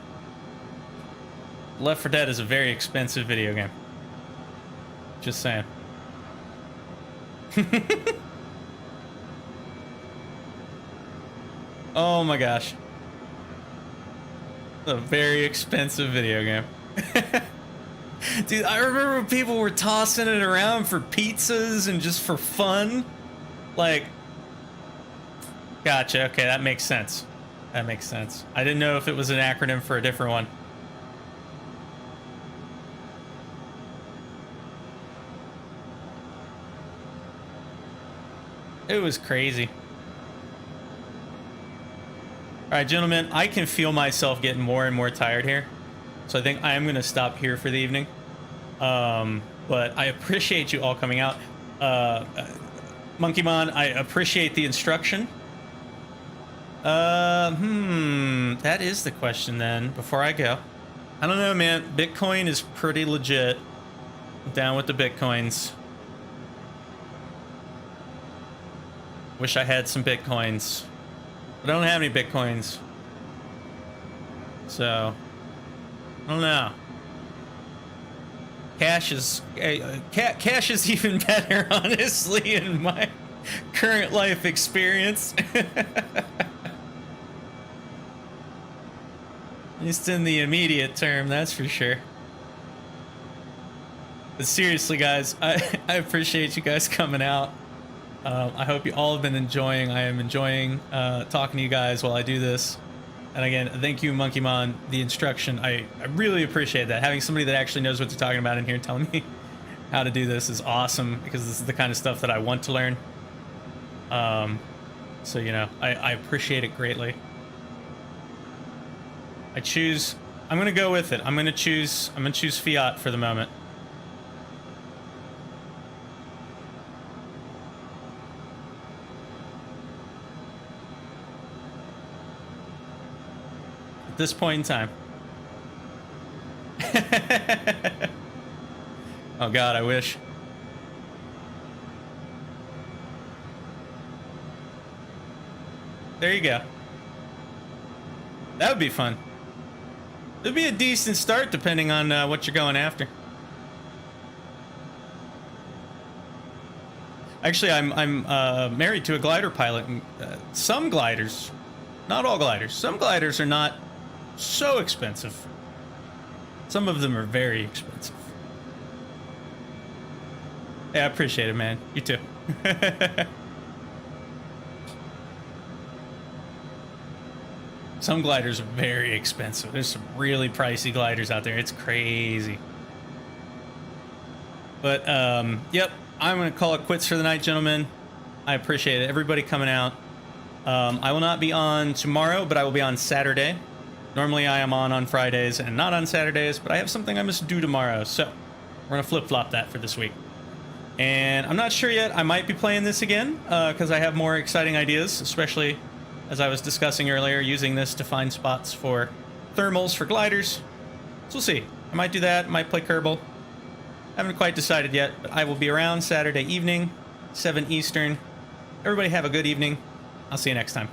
Left 4 Dead is a very expensive video game. Just saying. Oh my gosh. It's a very expensive video game. Dude, I remember when people were tossing it around for pizzas and just for fun. Like... Gotcha. Okay, that makes sense. That makes sense. I didn't know if it was an acronym for a different one. It was crazy. All right, gentlemen, I can feel myself getting more and more tired here. So I think I am going to stop here for the evening. But I appreciate you all coming out. Monkeymon, I appreciate the instruction. That is the question then, before I go. I don't know, man. Bitcoin is pretty legit. I'm down with the Bitcoins. Wish I had some Bitcoins. But I don't have any Bitcoins. So, I don't know. Cash is even better, honestly, in my current life experience. At least in the immediate term, that's for sure. But seriously, guys, I appreciate you guys coming out. I hope you all have been enjoying. I am enjoying talking to you guys while I do this. And again, thank you, Monkeymon, the instruction. I really appreciate that. Having somebody that actually knows what they're talking about in here telling me how to do this is awesome, because this is the kind of stuff that I want to learn. So, you know, I appreciate it greatly. I'm going to go with it. I'm going to choose fiat for the moment. at this point in time. Oh God, I wish. There you go. That would be fun. It'd be a decent start depending on what you're going after. Actually, I'm married to a glider pilot. And, some gliders, not all gliders, some gliders are not so expensive. Some of them are very expensive. Yeah, I appreciate it, man. You too. Some gliders are very expensive. There's some really pricey gliders out there. It's crazy. But, yep, I'm going to call it quits for the night, gentlemen. I appreciate it. Everybody coming out. I will not be on tomorrow, but I will be on Saturday. Normally I am on Fridays and not on Saturdays, but I have something I must do tomorrow. So we're going to flip-flop that for this week. And I'm not sure yet. I might be playing this again because I have more exciting ideas, especially as I was discussing earlier, using this to find spots for thermals for gliders. So we'll see. I might do that. Might play Kerbal. Haven't quite decided yet, but I will be around Saturday evening, 7 Eastern. Everybody have a good evening. I'll see you next time.